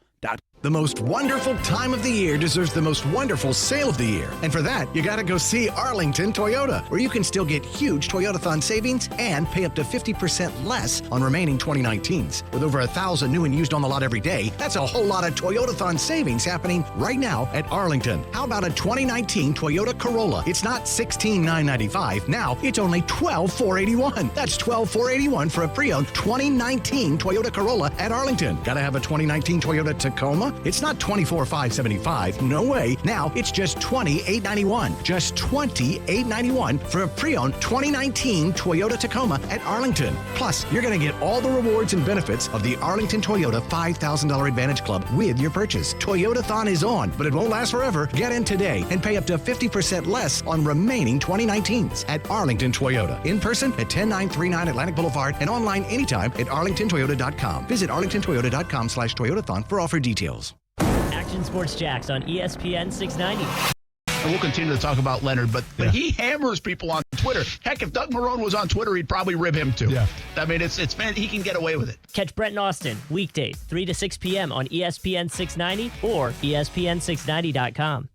The most wonderful time of the year deserves the most wonderful sale of the year. And for that, you got to go see Arlington Toyota, where you can still get huge Toyotathon savings and pay up to 50% less on remaining 2019s. With over 1,000 new and used on the lot every day, that's a whole lot of Toyotathon savings happening right now at Arlington. How about a 2019 Toyota Corolla? It's not $16,995. Now it's only $12,481. That's $12,481 for a pre-owned 2019 Toyota Corolla at Arlington. Got to have a 2019 Toyota Tacoma? It's not $24,575. No way. Now it's just $28,991. Just $28,991 for a pre-owned 2019 Toyota Tacoma at Arlington. Plus, you're going to get all the rewards and benefits of the Arlington Toyota $5,000 Advantage Club with your purchase. Toyotathon is on, but it won't last forever. Get in today and pay up to 50% less on remaining 2019s at Arlington Toyota. In person at 10939 Atlantic Boulevard and online anytime at arlingtontoyota.com. Visit arlingtontoyota.com/Toyotathon for offer details. Action Sports Jax on ESPN 690. And we'll continue to talk about Leonard, but he hammers people on Twitter. Heck, if Doug Marrone was on Twitter, he'd probably rib him too. Yeah. I mean, it's he can get away with it. Catch Brent and Austin weekdays 3 to 6 p.m. on ESPN 690 or ESPN690.com.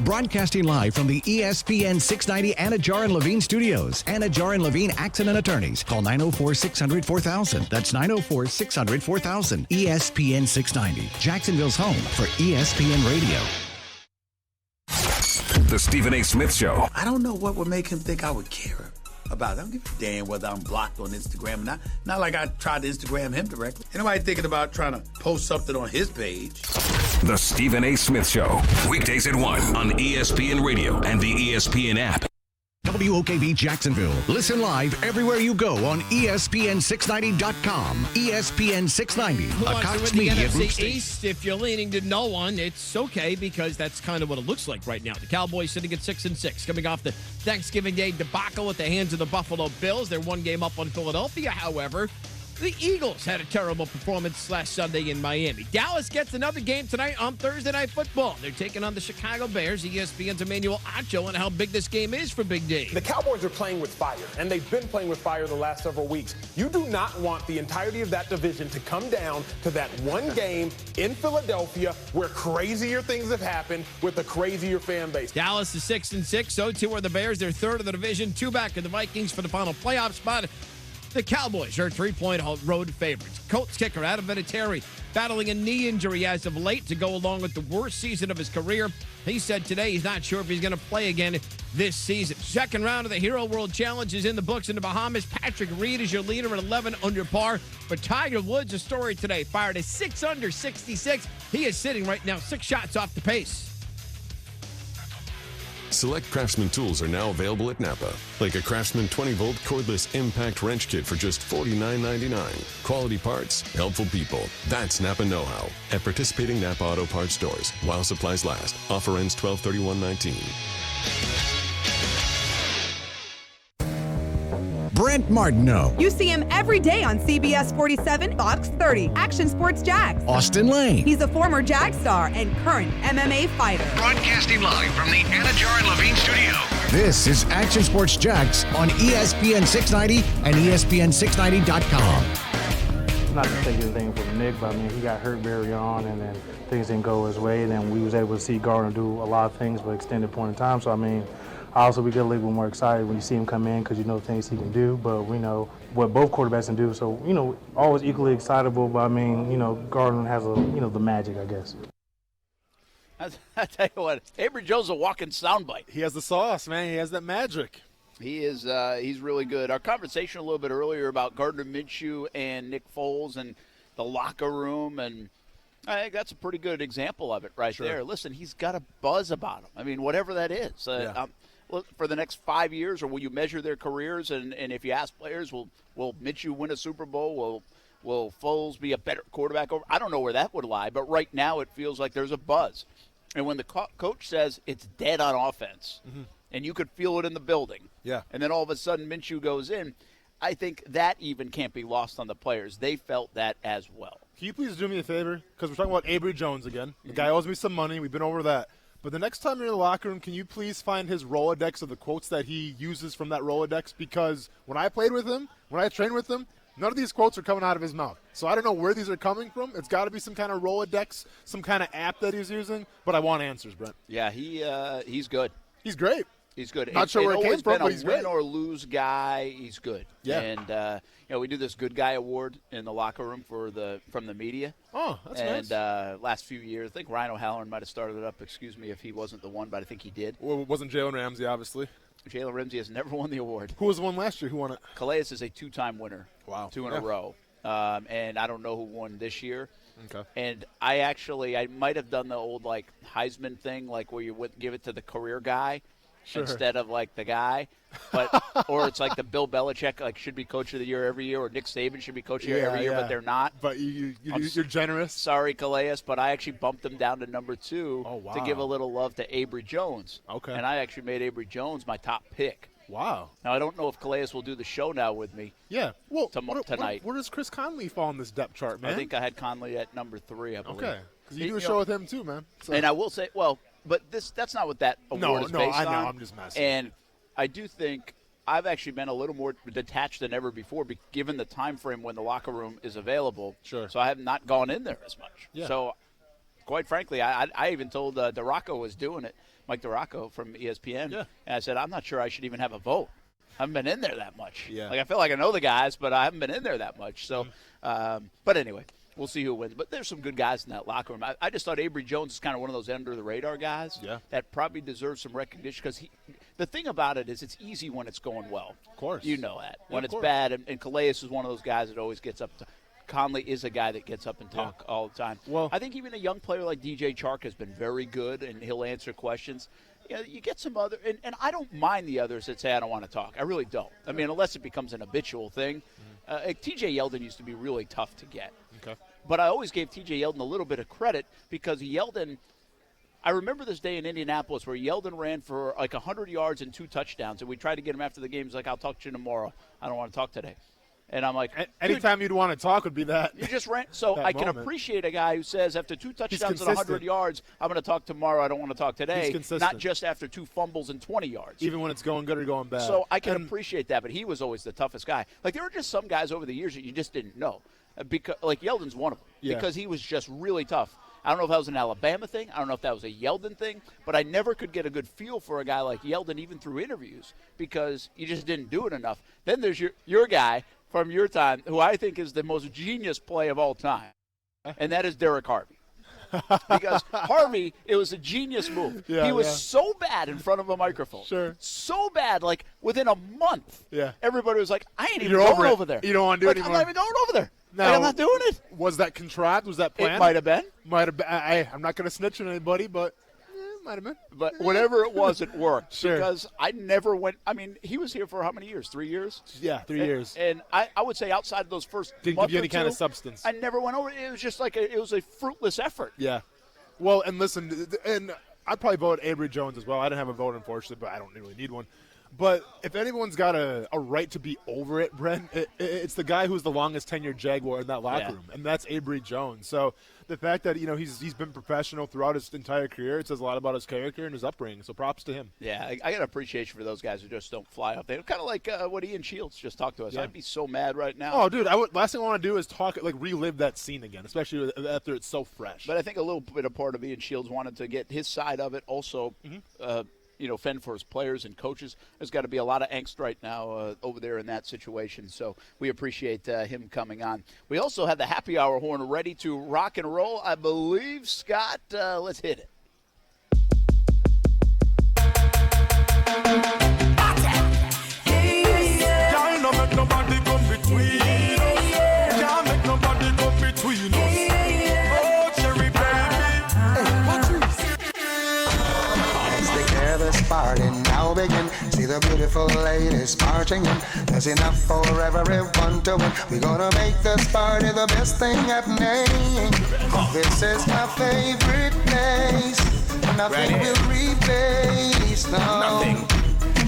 Broadcasting live from the ESPN 690 Anajar and Levine studios. Anajar and Levine Accident Attorneys. Call 904-600-4000. That's 904-600-4000. ESPN 690. Jacksonville's home for ESPN Radio. The Stephen A. Smith Show. I don't know what would make him think I would care about it. I don't give a damn whether I'm blocked on Instagram or not. Not like I tried to Instagram him directly. Anybody thinking about trying to post something on his page? The Stephen A. Smith Show. Weekdays at 1 on ESPN Radio and the ESPN app. WOKV Jacksonville. Listen live everywhere you go on ESPN690.com. ESPN 690, a Cox Media Group station. East, if you're leaning to no one, it's okay because that's kind of what it looks like right now. The Cowboys sitting at 6-6, coming off the Thanksgiving Day debacle at the hands of the Buffalo Bills. They're one game up on Philadelphia, however. The Eagles had a terrible performance last Sunday in Miami. Dallas gets another game tonight on Thursday Night Football. They're taking on the Chicago Bears. ESPN's Emmanuel Acho on how big this game is for Big Dave. The Cowboys are playing with fire, and they've been playing with fire the last several weeks. You do not want the entirety of that division to come down to that one game in Philadelphia where crazier things have happened with a crazier fan base. Dallas is 6-6, so too are the Bears. They're third of the division, 2 back of the Vikings for the final playoff spot. The Cowboys are 3-point road favorites. Colts kicker Adam Vinatieri battling a knee injury as of late to go along with the worst season of his career. He said today he's not sure if he's going to play again this season. Second round of the Hero World Challenge is in the books in the Bahamas. Patrick Reed is your leader at 11 under par. But Tiger Woods, a story today, fired a 6 under 66. He is sitting right now 6 shots off the pace. Select Craftsman tools are now available at Napa, like a Craftsman 20-volt cordless impact wrench kit for just $49.99. Quality parts, helpful people. That's Napa know-how at participating Napa Auto Parts stores while supplies last. Offer ends 12/31/19. Brent Martineau. You see him every day on CBS 47, Fox 30, Action Sports Jags. Austin Lane. He's a former Jag star and current MMA fighter. Broadcasting live from the Anna Jar and Levine studio. This is Action Sports Jags on ESPN 690 and ESPN690.com. Not to take anything from Nick, but I mean, he got hurt very on, and then things didn't go his way. And then we was able to see Gardner do a lot of things for an extended point in time. So, I mean, also we get a little bit more excited when you see him come in because you know things he can do, but we know what both quarterbacks can do. So, always equally excitable, but I mean, Gardner has the magic, I guess. I tell you what, Avery Jones is a walking soundbite. He has the sauce, man. He has that magic. He is. He's really good. Our conversation a little bit earlier about Gardner Minshew and Nick Foles and the locker room, and I think that's a pretty good example of it right there. Listen, he's got a buzz about him. I mean, whatever that is. For the next 5 years, or will you measure their careers? And if you ask players, will Minshew win a Super Bowl? Will Foles be a better quarterback? I don't know where that would lie, but right now it feels like there's a buzz. And when the coach says it's dead on offense, and you could feel it in the building, and then all of a sudden Minshew goes in, I think that even can't be lost on the players. They felt that as well. Can you please do me a favor? Because we're talking about Avery Jones again. The guy owes me some money. We've been over that. But the next time you're in the locker room, can you please find his Rolodex of the quotes that he uses from that Rolodex? Because when I played with him, when I trained with him, none of these quotes are coming out of his mouth. So I don't know where these are coming from. It's got to be some kind of Rolodex, some kind of app that he's using. But I want answers, Brent. Yeah, he's good. He's great. He's good. Not sure where it came from, but he's been a win great. or lose guy. He's good. Yeah. And we do this good guy award in the locker room from the media. Oh, that's nice. And last few years, I think Ryan O'Halloran might have started it up. Excuse me if he wasn't the one, but I think he did. Well, it wasn't Jalen Ramsey, obviously. Jalen Ramsey has never won the award. Who was the one last year? Who won it? Calais is a two-time winner. Wow. 2 in a row. And I don't know who won this year. Okay. And I might have done the old Heisman thing, where you would give it to the career guy. Sure. Instead of the guy, or it's like the Bill Belichick should be coach of the year every year, or Nick Saban should be coach of the year every year, but they're not. But you're generous. Sorry, Calais, but I actually bumped them down to number 2 wow. to give a little love to Avery Jones. Okay. And I actually made Avery Jones my top pick. Wow. Now I don't know if Calais will do the show now with me. Yeah. Well, tonight. Where does Chris Conley fall on this depth chart, man? I think I had Conley at number 3. I believe. Okay. Because you do a show with him too, man. So. And I will say, but that's not what that award is based on. No, I know. I'm just messing. And I do think I've actually been a little more detached than ever before, given the time frame when the locker room is available. Sure. So I have not gone in there as much. Yeah. So, quite frankly, I even told DeRocco was doing it, Mike DeRocco from ESPN. Yeah. And I said, I'm not sure I should even have a vote. I haven't been in there that much. Yeah. I feel like I know the guys, but I haven't been in there that much. So, but anyway. We'll see who wins. But there's some good guys in that locker room. I just thought Avery Jones is kind of one of those under-the-radar guys that probably deserves some recognition because the thing about it is it's easy when it's going well. Of course. You know that. When it's course. bad, and Calais is one of those guys that always gets up to – Conley is a guy that gets up and talk all the time. Well, I think even a young player like DJ Chark has been very good, and he'll answer questions. You get some other – and I don't mind the others that say I don't want to talk. I really don't. I mean, unless it becomes an habitual thing. TJ Yeldon used to be really tough to get. Okay. But I always gave TJ Yeldon a little bit of credit because Yeldon – I remember this day in Indianapolis where Yeldon ran for 100 yards and 2 touchdowns, and we tried to get him after the game. He's like, I'll talk to you tomorrow. I don't want to talk today. And I'm like – anytime you'd want to talk would be that. You just ran – so I can appreciate a guy who says after 2 touchdowns and 100 yards, I'm going to talk tomorrow. I don't want to talk today. He's consistent. Not just after 2 fumbles and 20 yards. Even when it's going good or going bad. So I can appreciate that, but he was always the toughest guy. There were just some guys over the years that you just didn't know. Because Yeldon's one of them. Yeah. Because he was just really tough. I don't know if that was an Alabama thing. I don't know if that was a Yeldon thing. But I never could get a good feel for a guy like Yeldon, even through interviews, because you just didn't do it enough. Then there's your guy from your time, who I think is the most genius play of all time, and that is Derek Harvey. Because Harvey, it was a genius move. Yeah, he was so bad in front of a microphone. Sure. So bad, within a month. Yeah. Everybody was like, I ain't even You're going over there. You don't want to do it anymore. I'm not even going over there. Now, I'm not doing it. Was that contrived? Was that planned? It might have been. Might have been. I'm not going to snitch on anybody, but it might have been. But whatever it was, it worked. Sure. Because I never went – I mean, he was here for how many years? 3 years? Yeah, 3 years. And I would say outside of those first Didn't month give you any or kind of two, substance. I never went over. It was just it was a fruitless effort. Yeah. Well, and listen, and I'd probably vote Avery Jones as well. I didn't have a vote, unfortunately, but I don't really need one. But if anyone's got a right to be over it, Brent, it's the guy who's the longest tenured Jaguar in that locker room, and that's Avery Jones. So the fact that he's been professional throughout his entire career, it says a lot about his character and his upbringing. So props to him. Yeah, I got appreciation for those guys who just don't fly up. They're kind of like what Ian Shields just talked to us. Yeah. I'd be so mad right now. Oh, dude, last thing I want to do is relive that scene again, especially after it's so fresh. But I think a little bit of part of Ian Shields wanted to get his side of it also. Fend for his players and coaches. There's got to be a lot of angst right now over there in that situation. So we appreciate him coming on. We also have the happy hour horn ready to rock and roll. I believe, Scott, let's hit it. Can't make nobody come between us. Can't make nobody come between us. Oh, cherry baby. As the careless party now begin, see the beautiful ladies marching in. There's enough for everyone to win. We're gonna make this party the best thing happening. This is my favorite place. Nothing will replace, no. Nothing.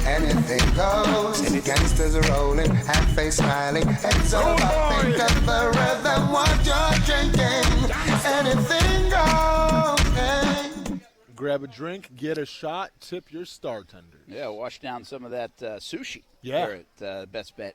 Anything goes. Gangsters rolling, half face smiling. It's all about think of the rhythm what you're drinking. Anything goes. Hey. Grab a drink, get a shot, tip your star tender. Yeah, wash down some of that sushi. Yeah. There at Bestbet.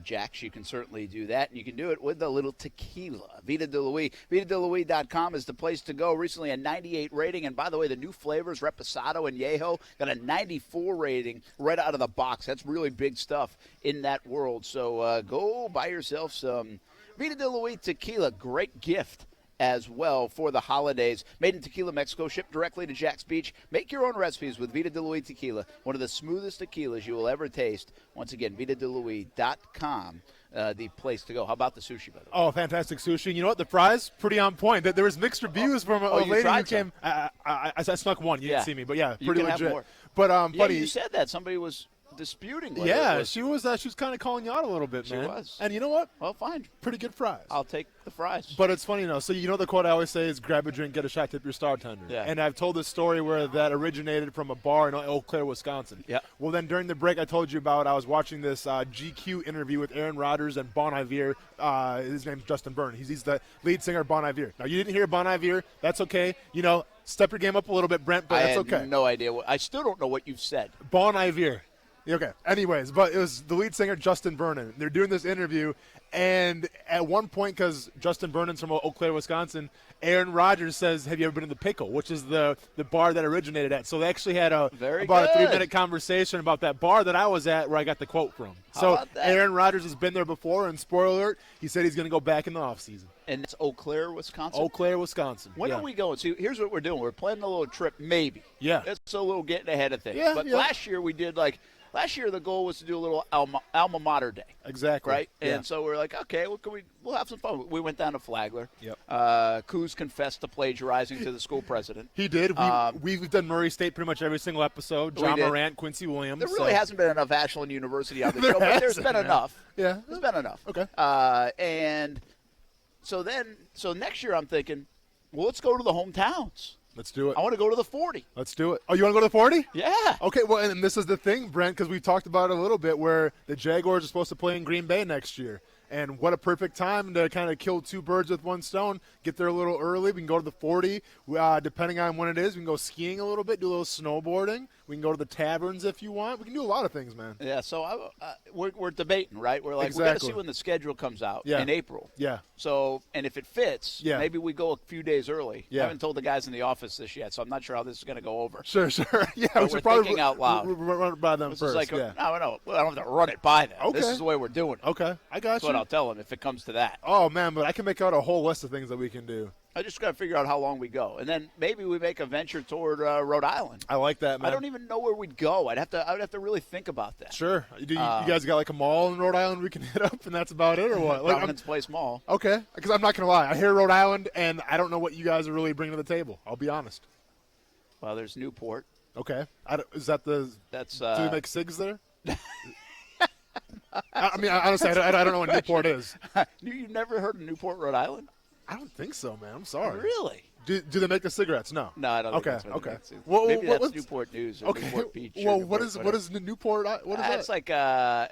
Jax, you can certainly do that, and you can do it with a little tequila. Vita de Luis. VitaDeLuis.com is the place to go. Recently a 98 rating, and by the way, the new flavors, Reposado and Yeho, got a 94 rating right out of the box. That's really big stuff in that world. So go buy yourself some Vita de Luis tequila. Great gift as well for the holidays. Made in Tequila, Mexico, shipped directly to Jax Beach. Make your own recipes with Vita de Luis tequila, one of the smoothest tequilas you will ever taste. Once again, VitaDeLuis.com, the place to go. How about the sushi, by the way? Oh, fantastic sushi. You know what? The fries, pretty on point. There was mixed reviews from a lady who came. I snuck one. You didn't see me, but yeah, pretty legit. Have more. But buddy, you said that somebody was disputing. She was kind of calling you out a little bit, man. She was. And you know what? Well, fine. Pretty good fries. I'll take the fries. But it's funny, so you know the quote I always say is grab a drink, get a shot, tip your star tender. Yeah. And I've told this story where that originated from a bar in Eau Claire, Wisconsin. Yeah. Well, then during the break I told you about, I was watching this GQ interview with Aaron Rodgers and Bon Iver. His name's Justin Byrne. He's the lead singer of Bon Iver. Now, you didn't hear Bon Iver. That's okay. Step your game up a little bit, Brent, but that's okay. I had no idea. I still don't know what you've said. Bon Iver. Okay. Anyways, but it was the lead singer, Justin Vernon. They're doing this interview, and at one point, because Justin Vernon's from Eau Claire, Wisconsin, Aaron Rodgers says, have you ever been to the Pickle, which is the bar that originated at. So they actually had about a 3-minute conversation about that bar that I was at where I got the quote from. So Aaron Rodgers has been there before, and spoiler alert, he said he's going to go back in the offseason. And it's Eau Claire, Wisconsin? Eau Claire, Wisconsin. When are we going? See, here's what we're doing. We're planning a little trip, maybe. Yeah. It's a little getting ahead of things. Yeah, but last year we did last year the goal was to do a little alma mater day. Exactly. Right? Yeah. And so we're like, okay, we'll have some fun. We went down to Flagler. Yep. Coos confessed to plagiarizing to the school president. He did. We've done Murray State pretty much every single episode. John Morant, Quincy Williams. There really hasn't been enough Ashland University on the show, but there's been enough. Yeah. There's been enough. Okay. And so next year I'm thinking, well, let's go to the hometowns. Let's do it. I want to go to the 40. Let's do it. Oh, you want to go to the 40? Yeah. Okay, well, and this is the thing, Brent, because we talked about it a little bit, where the Jaguars are supposed to play in Green Bay next year. And what a perfect time to kind of kill two birds with one stone. Get there a little early. We can go to the 40. Depending on when it is, we can go skiing a little bit, do a little snowboarding. We can go to the taverns if you want. We can do a lot of things, man. Yeah, so we're debating, right? We're like, exactly. We got to see when the schedule comes out in April. Yeah. So, and if it fits, maybe we go a few days early. Yeah. I haven't told the guys in the office this yet, so I'm not sure how this is going to go over. Sure. Yeah, but we're probably thinking out loud. Run it by them first. Is like, yeah. No, I don't have to run it by them. Okay. This is the way we're doing it. Okay, I got That's what I'll tell them if it comes to that. Oh, man, but I can make out a whole list of things that we can do. I just got to figure out how long we go, and then maybe we make a venture toward Rhode Island. I like that, man. I don't even know where we'd go. I would have to really think about that. Sure. You guys got like a mall in Rhode Island we can hit up, and that's about it, or what? Providence Place Mall. Okay, because I'm not gonna lie, I hear Rhode Island, and I don't know what you guys are really bringing to the table. I'll be honest. Well, there's Newport. Okay, is that the? That's. Do we make cigs there? I mean, honestly, I don't know what Newport is. You've never heard of Newport, Rhode Island? I don't think so, man. I'm sorry. Really? Do they make the cigarettes? No. No, I don't think that's what Okay. it makes. Well, Maybe that's what's- Newport News or Okay. Newport Beach. or Well, Newport, what is the Newport? What is that?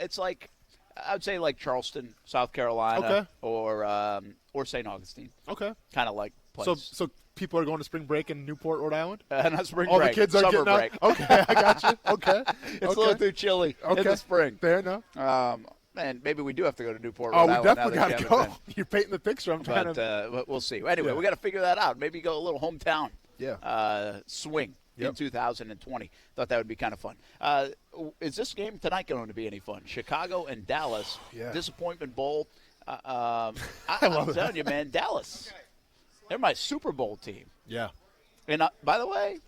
It's like I would say like Charleston, South Carolina, Okay. or St. Augustine. Okay. Kind of like place. So people are going to spring break in Newport, Rhode Island? Not spring All break. the kids are summer getting break. out? Okay, I got you. Okay. It's a little too chilly in the spring. Fair enough. And maybe we do have to go to Newport, Oh, Rhode we Island. definitely got got to to go. You're painting the picture. I'm trying But we'll see. Anyway, Yeah. we got to figure that out. Maybe go a little hometown swing in Yep. 2020. Thought that would be kind of fun. Is this game tonight going to be any fun? Chicago and Dallas. Yeah. Disappointment Bowl. I'm love telling you, man, Dallas. They're my Super Bowl team. Yeah. And by the way,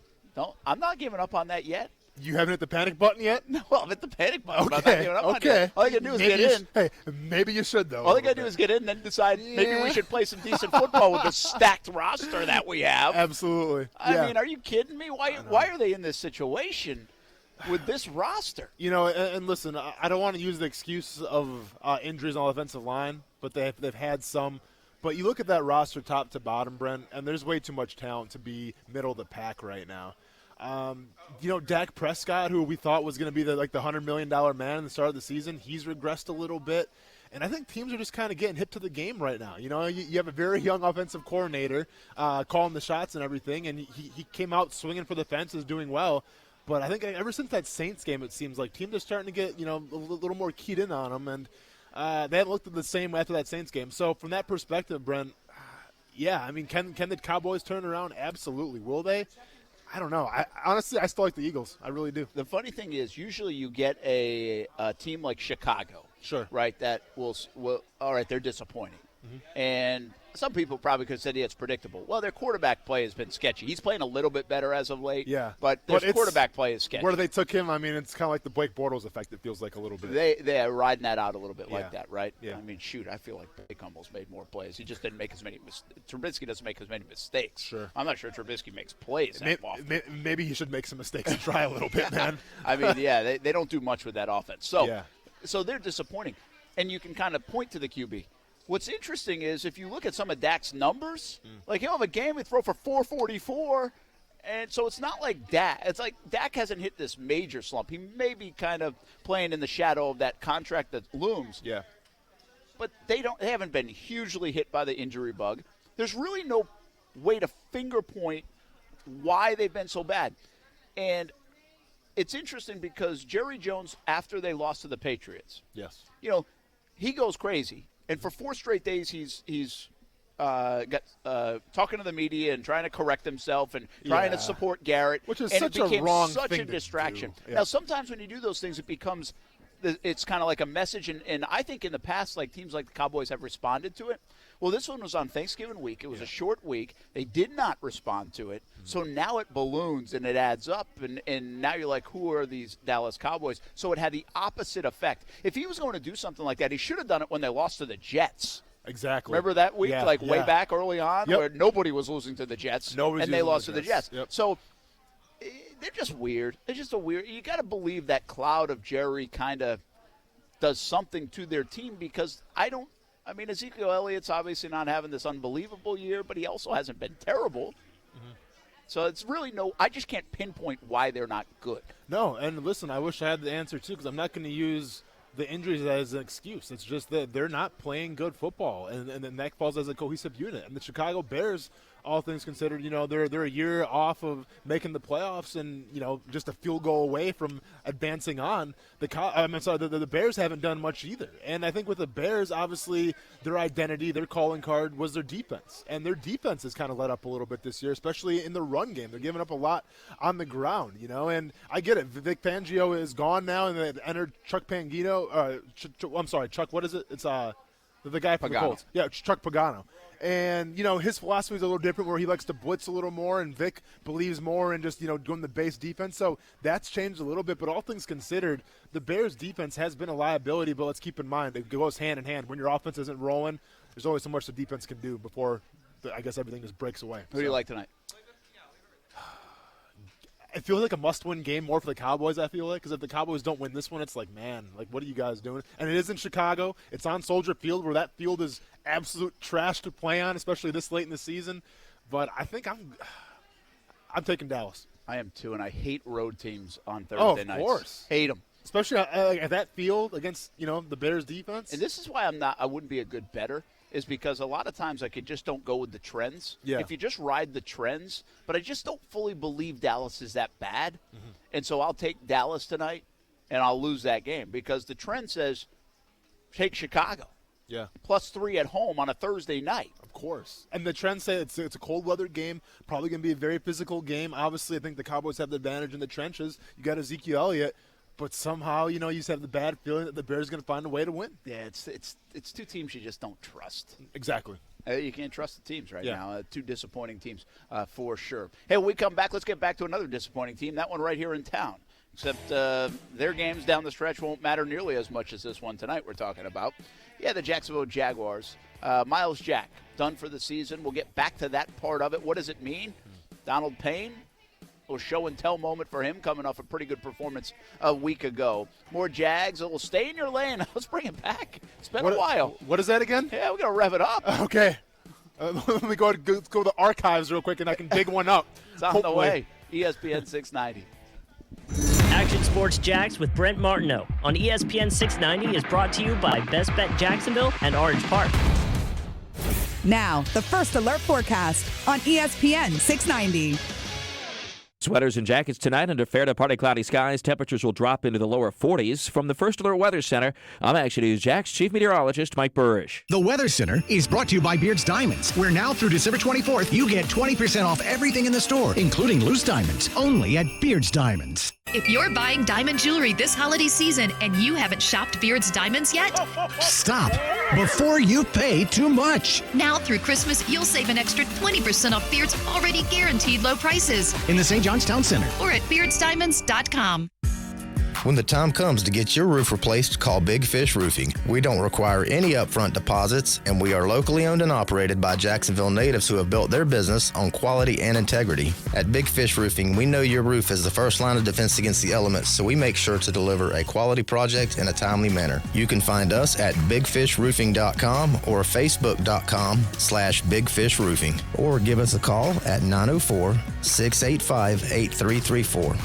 I'm not giving up on that yet. You haven't hit the panic button yet? No, I'm at the panic button. but I'm not Okay. giving up on Okay. it. All you got to do is Maybe get you in. Hey, maybe you should though. All they got to do is get in and then decide maybe we should play some decent football with the stacked roster that we have. Absolutely. I mean, are you kidding me? Why are they in this situation with this roster? You know, and listen, I don't want to use the excuse of injuries on the offensive line, but they've had some. But you look at that roster top to bottom, Brent, and there's way too much talent to be middle of the pack right now. You know, Dak Prescott, who we thought was going to be the $100 million man in the start of the season, he's regressed a little bit. And I think teams are just kind of getting hip to the game right now. You know, you have a very young offensive coordinator calling the shots and everything, and he came out swinging for the fences, doing well. But I think ever since that Saints game, it seems like teams are starting to get, a little more keyed in on them, and they haven't looked the same after that Saints game. So from that perspective, Brent, yeah, I mean, can the Cowboys turn around? Absolutely. Will they? I don't know. Honestly, I still like the Eagles. I really do. The funny thing is, usually you get a team like Chicago, sure, right? That will all right. They're disappointing, and some people probably could say it's predictable. Well, their quarterback play has been sketchy. He's playing a little bit better as of late. Yeah, but their quarterback play is sketchy. Where they took him, I mean, it's kind of like the Blake Bortles effect. It feels like a little bit. They are riding that out a little bit like that, right? Yeah. I mean, shoot, I feel like Blake almost made more plays. He just didn't make as many. Trubisky doesn't make as many mistakes. Sure. I'm not sure Trubisky makes plays that often. Maybe he should make some mistakes and try a little bit, man. I mean, yeah, they don't do much with that offense. So they're disappointing, and you can kind of point to the QB. What's interesting is if you look at some of Dak's numbers, like he'll have a game and throw for 444, and so it's not like Dak. It's like Dak hasn't hit this major slump. He may be kind of playing in the shadow of that contract that looms. Yeah. But they haven't been hugely hit by the injury bug. There's really no way to finger point why they've been so bad. And it's interesting because Jerry Jones, after they lost to the Patriots, yes, he goes crazy. And for 4 straight days, he's got talking to the media and trying to correct himself and trying to support Garrett, which is and such it became a wrong such thing a to distraction. do. Yeah. Now, sometimes when you do those things, it's kind of like a message, and I think in the past, like teams like the Cowboys have responded to it. Well, this one was on Thanksgiving week. It was a short week. They did not respond to it. So now it balloons and it adds up, and now you're like, who are these Dallas Cowboys? So it had the opposite effect. If he was going to do something like that, he should have done it when they lost to the Jets. Exactly. Remember that week, way back early on, where nobody was losing to the Jets, and they lost to the Jets. Yep. So they're just weird. It's just you got to believe that cloud of Jerry kind of does something to their team because I mean, Ezekiel Elliott's obviously not having this unbelievable year, but he also hasn't been terrible. So it's really I just can't pinpoint why they're not good. No, and listen, I wish I had the answer too because I'm not going to use the injuries as an excuse. It's just that they're not playing good football, and then that falls as a cohesive unit. And the Chicago Bears, all things considered, they're a year off of making the playoffs and, just a field goal away from advancing on. The Bears haven't done much either. And I think with the Bears, obviously, their identity, their calling card was their defense. And their defense has kind of let up a little bit this year, especially in the run game. They're giving up a lot on the ground, and I get it. Vic Fangio is gone now, and they entered Chuck Pagano. I'm sorry, Chuck, what is it? It's the guy from the Colts. Yeah, Chuck Pagano. And, his philosophy is a little different where he likes to blitz a little more, and Vic believes more in just, doing the base defense. So that's changed a little bit. But all things considered, the Bears' defense has been a liability, but let's keep in mind it goes hand in hand. When your offense isn't rolling, there's only so much the defense can do before, I guess, everything just breaks away. Who do you like tonight? It feels like a must-win game more for the Cowboys, I feel like, because if the Cowboys don't win this one, it's like, man, what are you guys doing? And it is in Chicago. It's on Soldier Field, where that field is absolute trash to play on, especially this late in the season. But I think I'm taking Dallas. I am too, and I hate road teams on Thursday nights. Of course. Hate them. Especially at that field against, the Bears defense. And this is why I wouldn't be a good bettor, is because a lot of times I just don't go with the trends. Yeah. If you just ride the trends, but I just don't fully believe Dallas is that bad. Mm-hmm. And so I'll take Dallas tonight, and I'll lose that game because the trend says take Chicago. Yeah. +3 at home on a Thursday night. Of course. And the trends say it's a cold weather game, probably going to be a very physical game. Obviously, I think the Cowboys have the advantage in the trenches. You got Ezekiel Elliott, but somehow, you just have the bad feeling that the Bears are going to find a way to win. Yeah, it's two teams you just don't trust. Exactly. You can't trust the teams right now. Two disappointing teams for sure. Hey, when we come back, let's get back to another disappointing team, that one right here in town. Except their games down the stretch won't matter nearly as much as this one tonight we're talking about. Yeah, the Jacksonville Jaguars. Miles Jack, done for the season. We'll get back to that part of it. What does it mean? Donald Payne, a little show and tell moment for him coming off a pretty good performance a week ago. More Jags. It will stay in your lane. Let's bring it back. It's been a while. What is that again? Yeah, we're going to rev it up. Okay. Let me go to the archives real quick, and I can dig one up. It's on the way. ESPN 690. Action Sports Jax with Brent Martineau on ESPN 690 is brought to you by Bestbet Jacksonville and Orange Park. Now, the First Alert forecast on ESPN 690. Sweaters and jackets tonight under fair to partly cloudy skies. Temperatures will drop into the lower 40s. From the First Alert Weather Center, I'm Action News Jax Chief Meteorologist Mike Burrish. The Weather Center is brought to you by Beard's Diamonds, where now through December 24th, you get 20% off everything in the store, including loose diamonds, only at Beard's Diamonds. If you're buying diamond jewelry this holiday season and you haven't shopped Beard's Diamonds yet, stop before you pay too much. Now through Christmas, you'll save an extra 20% off Beard's already guaranteed low prices. In the St. John's Town Center. Or at beardsdiamonds.com. When the time comes to get your roof replaced, call Big Fish Roofing. We don't require any upfront deposits, and we are locally owned and operated by Jacksonville natives who have built their business on quality and integrity. At Big Fish Roofing, we know your roof is the first line of defense against the elements, so we make sure to deliver a quality project in a timely manner. You can find us at bigfishroofing.com or facebook.com/bigfishroofing, or give us a call at 904-685-8334.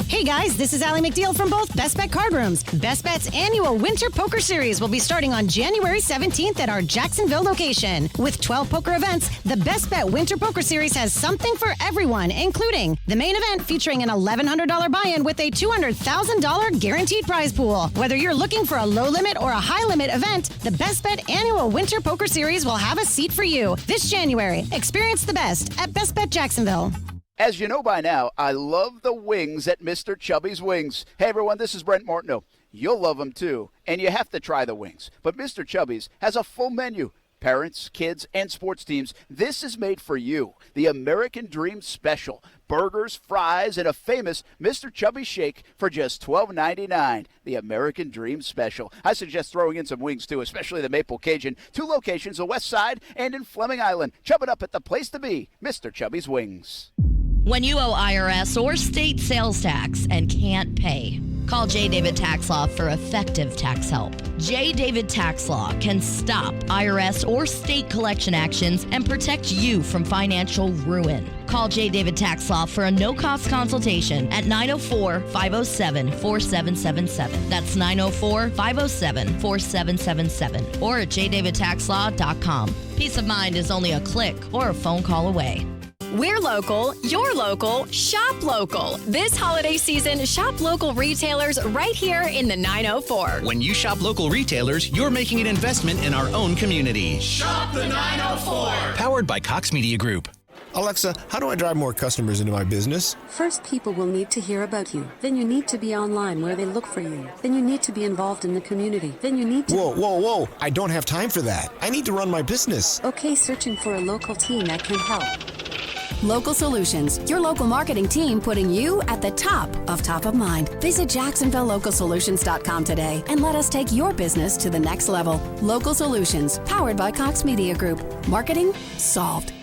Hey guys, this is Allie McDeal from both Bestbet Card Rooms. Bestbet's annual Winter Poker Series will be starting on January 17th at our Jacksonville location. With 12 poker events, the Bestbet Winter Poker Series has something for everyone, including the main event featuring an $1,100 buy-in with a $200,000 guaranteed prize pool. Whether you're looking for a low-limit or a high-limit event, the Bestbet annual Winter Poker Series will have a seat for you this January. Experience the best at Bestbet Jacksonville. As you know by now, I love the wings at Mr. Chubby's Wings. Hey, everyone, this is Brent Martineau. You'll love them, too, and you have to try the wings. But Mr. Chubby's has a full menu. Parents, kids, and sports teams, this is made for you. The American Dream Special. Burgers, fries, and a famous Mr. Chubby shake for just $12.99. The American Dream Special. I suggest throwing in some wings, too, especially the Maple Cajun. 2 locations, the West Side and in Fleming Island. Chub it up at the place to be, Mr. Chubby's Wings. When you owe IRS or state sales tax and can't pay, call J. David Tax Law for effective tax help. J. David Tax Law can stop IRS or state collection actions and protect you from financial ruin. Call J. David Tax Law for a no-cost consultation at 904-507-4777. That's 904-507-4777 or at jdavidtaxlaw.com. Peace of mind is only a click or a phone call away. We're local, you're local, shop local. This holiday season, shop local retailers right here in the 904. When you shop local retailers, you're making an investment in our own community. Shop the 904. Powered by Cox Media Group. Alexa, how do I drive more customers into my business? First, people will need to hear about you. Then you need to be online where they look for you. Then you need to be involved in the community. Then you need to... Whoa. I don't have time for that. I need to run my business. Okay, searching for a local team that can help. Local Solutions, your local marketing team putting you at the top of mind. Visit JacksonvilleLocalSolutions.com today and let us take your business to the next level. Local Solutions, powered by Cox Media Group. Marketing solved.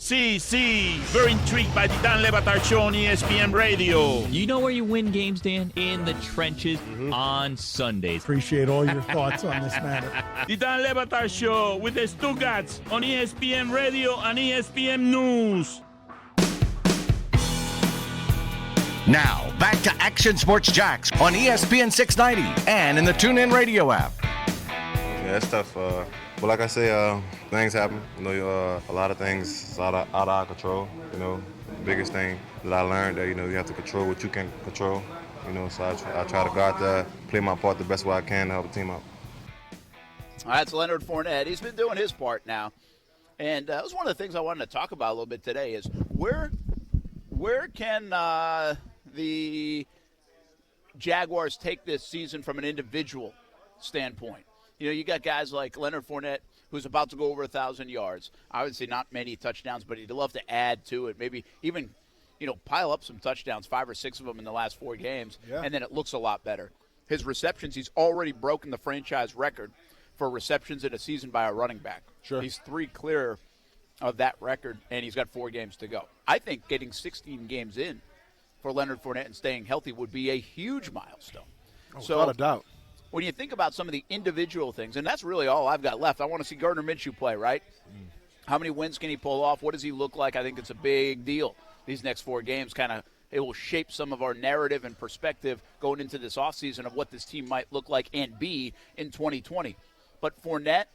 Sí, very intrigued by the Dan Le Batard Show on ESPN Radio. You know where you win games, Dan? In the trenches on Sundays. Appreciate all your thoughts on this matter. The Dan Le Batard Show with the Stuttgarts on ESPN Radio and ESPN News. Now, back to Action Sports Jax on ESPN 690 and in the TuneIn Radio app. Yeah, it's tough. But like I say, things happen. You know, a lot of things is out of our control. You know, the biggest thing that I learned that, you know, you have to control what you can control. You know, so I try to go out there, play my part the best way I can to help the team out. That's Leonard Fournette. He's been doing his part now. And that was one of the things I wanted to talk about a little bit today is where can the Jaguars take this season from an individual standpoint? You know, you got guys like Leonard Fournette, who's about to go over 1,000 yards. Obviously not many touchdowns, but he'd love to add to it. Maybe even, you know, pile up some touchdowns, 5 or 6 of them in the last 4 games, and then it looks a lot better. His receptions, he's already broken the franchise record for receptions in a season by a running back. Sure. He's 3 clear of that record, and he's got 4 games to go. I think getting 16 games in for Leonard Fournette and staying healthy would be a huge milestone. Without a doubt. When you think about some of the individual things, and that's really all I've got left, I want to see Gardner Minshew play, right? How many wins can he pull off? What does he look like? I think it's a big deal. These next 4 games it will shape some of our narrative and perspective going into this offseason of what this team might look like and be in 2020. But Fournette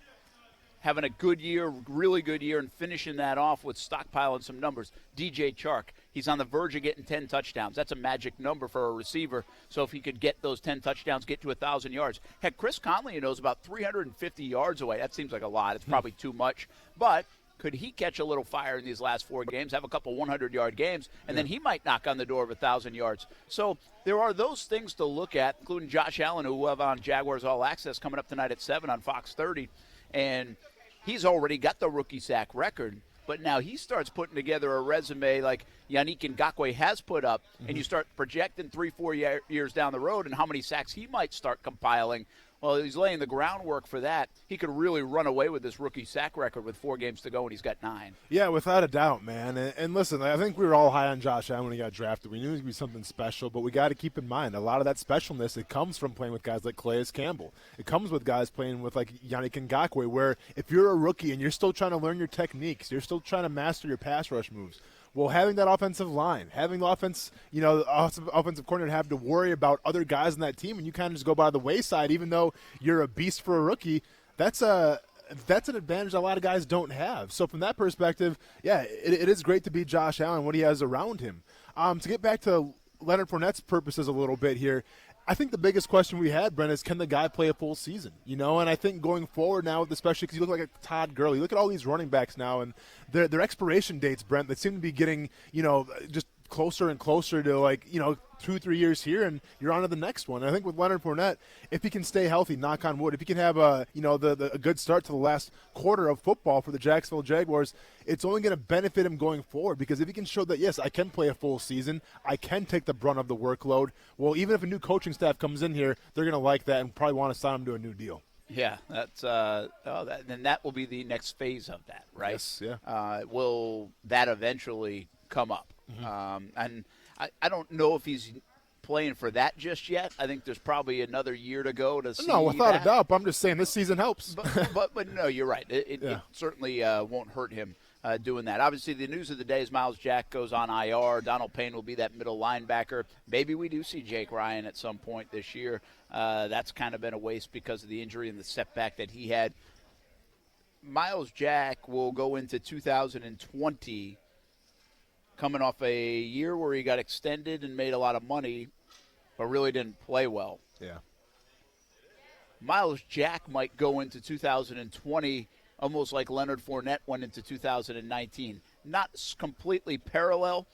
having a good year, really good year, and finishing that off with stockpiling some numbers. DJ Chark, he's on the verge of getting 10 touchdowns. That's a magic number for a receiver. So if he could get those 10 touchdowns, get to 1,000 yards. Heck, Chris Conley, is about 350 yards away. That seems like a lot. It's probably too much. But could he catch a little fire in these last 4 games, have a couple 100-yard games, and then he might knock on the door of 1,000 yards. So there are those things to look at, including Josh Allen, who we'll have on Jaguars All Access coming up tonight at 7 on Fox 30. And he's already got the rookie sack record, but now he starts putting together a resume like Yannick Ngakoue has put up, and you start projecting 3-4 years down the road and how many sacks he might start compiling. Well, he's laying the groundwork for that. He could really run away with this rookie sack record with 4 games to go, and he's got 9. Yeah, without a doubt, man. And listen, I think we were all high on Josh Allen when he got drafted. We knew he would be something special, but we got to keep in mind a lot of that specialness, it comes from playing with guys like Calais Campbell. It comes with guys playing with like Yannick Ngakoue, where if you're a rookie and you're still trying to learn your techniques, you're still trying to master your pass rush moves. Well, having that offensive line, having the offensive coordinator have to worry about other guys on that team, and you kind of just go by the wayside, even though you're a beast for a rookie, that's an advantage a lot of guys don't have. So from that perspective, yeah, it is great to be Josh Allen, what he has around him. To get back to Leonard Fournette's purposes a little bit here, I think the biggest question we had, Brent, is can the guy play a full season? And I think going forward now, especially because you look like a Todd Gurley, you look at all these running backs now, and their expiration dates, Brent, they seem to be getting, just closer and closer to 2-3 years here, and you're on to the next one. And I think with Leonard Fournette, if he can stay healthy, knock on wood, if he can have a good start to the last quarter of football for the Jacksonville Jaguars, it's only going to benefit him going forward, because if he can show that, yes, I can play a full season, I can take the brunt of the workload, well, even if a new coaching staff comes in here, they're going to like that and probably want to sign him to a new deal. Yeah, that's then that will be the next phase of that, right? Yes, yeah. Will that eventually come up? And I don't know if he's playing for that just yet. I think there's probably another year to go to see. No, without a doubt. But I'm just saying this season helps. But no, you're right. It certainly won't hurt him doing that. Obviously, the news of the day is Miles Jack goes on IR. Donald Payne will be that middle linebacker. Maybe we do see Jake Ryan at some point this year. That's kind of been a waste because of the injury and the setback that he had. Miles Jack will go into 2020 coming off a year where he got extended and made a lot of money, but really didn't play well. Yeah. Miles Jack might go into 2020 almost like Leonard Fournette went into 2019. Not completely parallel,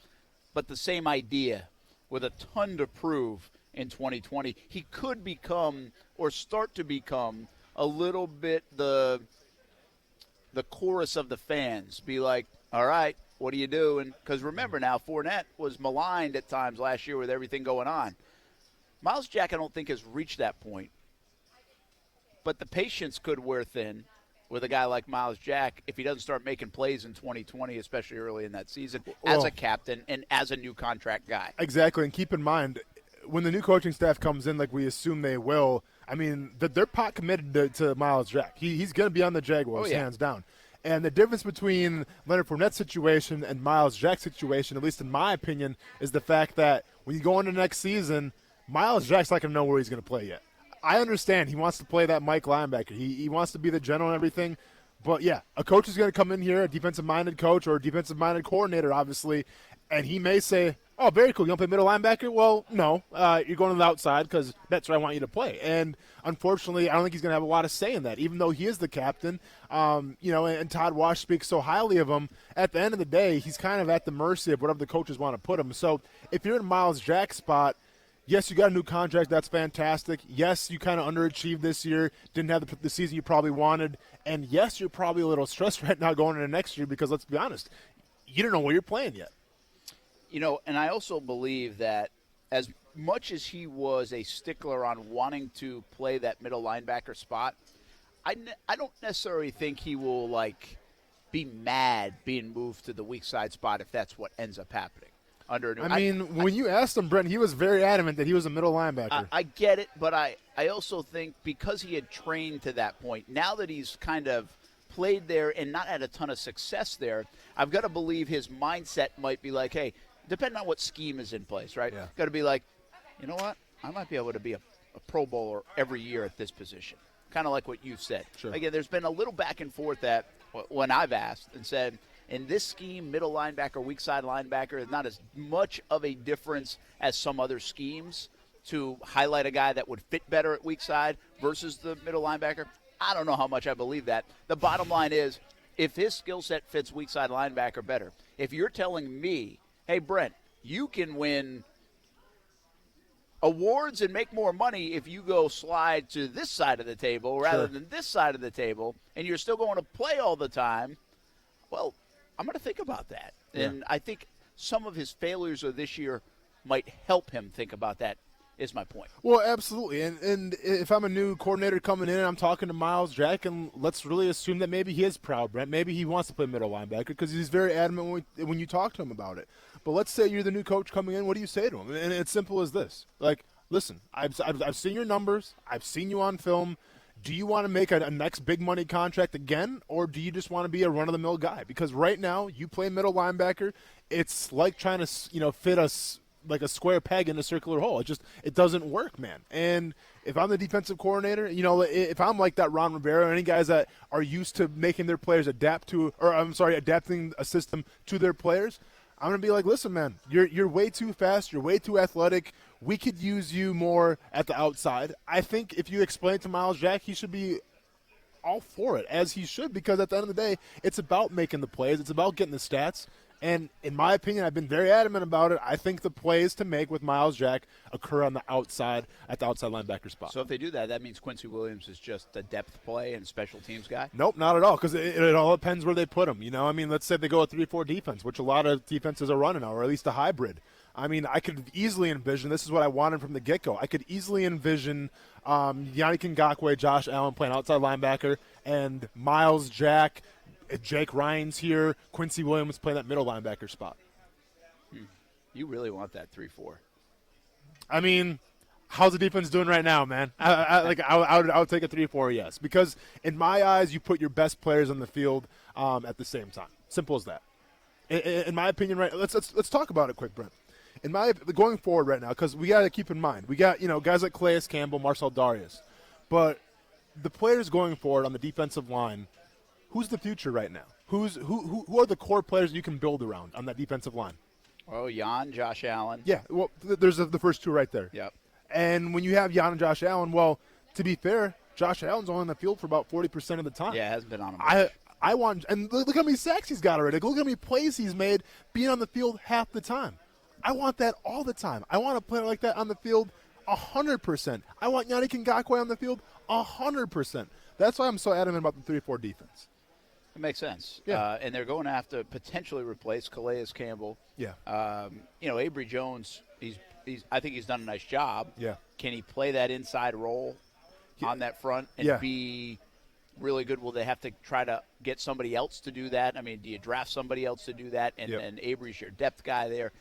but the same idea with a ton to prove in 2020. He could become or start to become a little bit the chorus of the fans. Be like, all right, what are you doing? Because remember now, Fournette was maligned at times last year with everything going on. Miles Jack, I don't think, has reached that point. But the patience could wear thin. with a guy like Miles Jack if he doesn't start making plays in 2020, especially early in that season, as a captain and as a new contract guy. Exactly, and keep in mind, when the new coaching staff comes in, like we assume they will, I mean, they're pot committed to Miles Jack. He's going to be on the Jaguars, hands down. And the difference between Leonard Fournette's situation and Miles Jack's situation, at least in my opinion, is the fact that when you go into next season, Miles Jack's not going to know where he's going to play yet. I understand he wants to play that Mike linebacker. He wants to be the general and everything. But, yeah, a coach is going to come in here, a defensive-minded coach or a defensive-minded coordinator, obviously, and he may say, oh, very cool, you want to play middle linebacker? Well, no, you're going to the outside because that's where I want you to play. And unfortunately, I don't think he's going to have a lot of say in that, even though he is the captain. And Todd Wash speaks so highly of him. At the end of the day, he's kind of at the mercy of whatever the coaches want to put him. So if you're in Miles Jack's spot, yes, you got a new contract. That's fantastic. Yes, you kind of underachieved this year, didn't have the season you probably wanted. And, yes, you're probably a little stressed right now going into next year because, let's be honest, you don't know where you're playing yet. And I also believe that as much as he was a stickler on wanting to play that middle linebacker spot, I don't necessarily think he will, be mad being moved to the weak side spot if that's what ends up happening. When you asked him, Brent, he was very adamant that he was a middle linebacker. I get it, but I also think because he had trained to that point, now that he's kind of played there and not had a ton of success there, I've got to believe his mindset might be like, hey, depending on what scheme is in place, right? Yeah. Got to be like, you know what? I might be able to be a Pro Bowler every year at this position. Kind of like what you said. Sure. Again, there's been a little back and forth that when I've asked and said, in this scheme, middle linebacker, weak side linebacker is not as much of a difference as some other schemes to highlight a guy that would fit better at weak side versus the middle linebacker. I don't know how much I believe that. The bottom line is, if his skill set fits weak side linebacker better, if you're telling me, hey, Brent, you can win awards and make more money if you go slide to this side of the table rather than this side of the table, and you're still going to play all the time, well, I'm going to think about that. Yeah. And I think some of his failures of this year might help him think about that, is my point. Well, absolutely. And if I'm a new coordinator coming in and I'm talking to Miles Jack, and let's really assume that maybe he is proud, Brent. Maybe he wants to play middle linebacker because he's very adamant when you talk to him about it. But let's say you're the new coach coming in. What do you say to him? And it's simple as this. Listen, I've seen your numbers. I've seen you on film. Do you want to make a next big money contract again, or do you just want to be a run-of-the-mill guy? Because right now you play middle linebacker. It's like trying to fit us like a square peg in a circular hole. It doesn't work, man. And if I'm the defensive coordinator, if I'm like that Ron Rivera, any guys that are used to making their players adapting a system to their players, I'm going to be like, listen, man, you're way too fast. You're way too athletic. We could use you more at the outside. I think if you explain to Miles Jack, he should be all for it, as he should, because at the end of the day, it's about making the plays. It's about getting the stats. And in my opinion, I've been very adamant about it. I think the plays to make with Miles Jack occur on the outside, at the outside linebacker spot. So if they do that, that means Quincy Williams is just a depth play and special teams guy? Nope, not at all, because it all depends where they put him. Let's say they go a 3-4 defense, which a lot of defenses are running now, or at least a hybrid. I could easily envision, this is what I wanted from the get-go, I could easily envision Yannick Ngakoue, Josh Allen playing outside linebacker, and Miles Jack, Jake Ryan's here, Quincy Williams playing that middle linebacker spot. You really want that 3-4. How's the defense doing right now, man? I would take a 3-4, yes. Because in my eyes, you put your best players on the field at the same time. Simple as that. In my opinion, right? Let's talk about it quick, Brent. Going forward right now, because we got to keep in mind, we got guys like Calais Campbell, Marcel Darius, but the players going forward on the defensive line, who's the future right now? Who are the core players you can build around on that defensive line? Oh, Jan, Josh Allen. Yeah, well, there's the first two right there. Yep. And when you have Jan and Josh Allen, well, to be fair, Josh Allen's only on the field for about 40% of the time. Yeah, hasn't been on him. I want, and look how many sacks he's got already. Look how many plays he's made being on the field half the time. I want that all the time. I want a player like that on the field 100%. I want Yannick Ngakoue on the field 100%. That's why I'm so adamant about the 3-4 defense. It makes sense. Yeah. And they're going to have to potentially replace Calais Campbell. Yeah. Avery Jones, I think he's done a nice job. Yeah. Can he play that inside role on that front and be really good? Will they have to try to get somebody else to do that? I mean, do you draft somebody else to do that? And Avery's your depth guy there.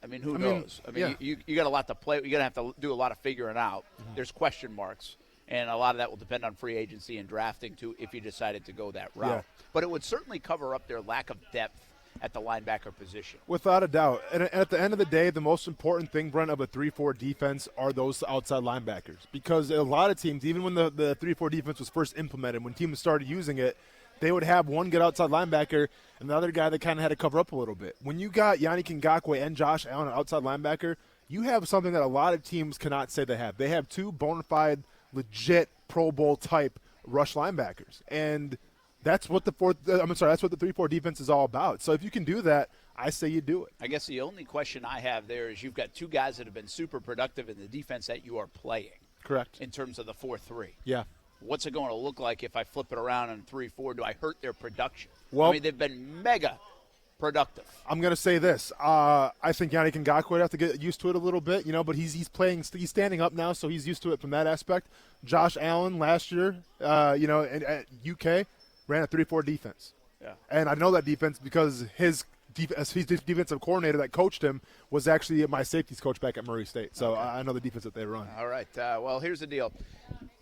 I mean, who knows? I mean, you got a lot to play. You're going to have to do a lot of figuring out. There's question marks, and a lot of that will depend on free agency and drafting, too, if you decided to go that route. Yeah. But it would certainly cover up their lack of depth at the linebacker position. Without a doubt. And at the end of the day, the most important thing, Brent, of a 3-4 defense are those outside linebackers. Because a lot of teams, even when the 3-4 defense was first implemented, when teams started using it, they would have one good outside linebacker and the other guy that kind of had to cover up a little bit. When you got Yannick Ngakoue and Josh Allen, an outside linebacker, you have something that a lot of teams cannot say they have. They have two bona fide, legit Pro Bowl type rush linebackers. And that's what the 3-4 defense is all about. So if you can do that, I say you do it. I guess the only question I have there is you've got two guys that have been super productive in the defense that you are playing. Correct. In terms of the 4-3. Yeah. What's it going to look like if I flip it around in 3-4? Do I hurt their production? Well, I mean, they've been mega productive. I'm going to say this. I think Yannick Ngakoue would have to get used to it a little bit, but he's standing up now, so he's used to it from that aspect. Josh Allen last year, at UK, ran a 3-4 defense. Yeah. And I know that defense because his defensive coordinator that coached him was actually my safeties coach back at Murray State. So I know the defense that they run. All right. Well, here's the deal.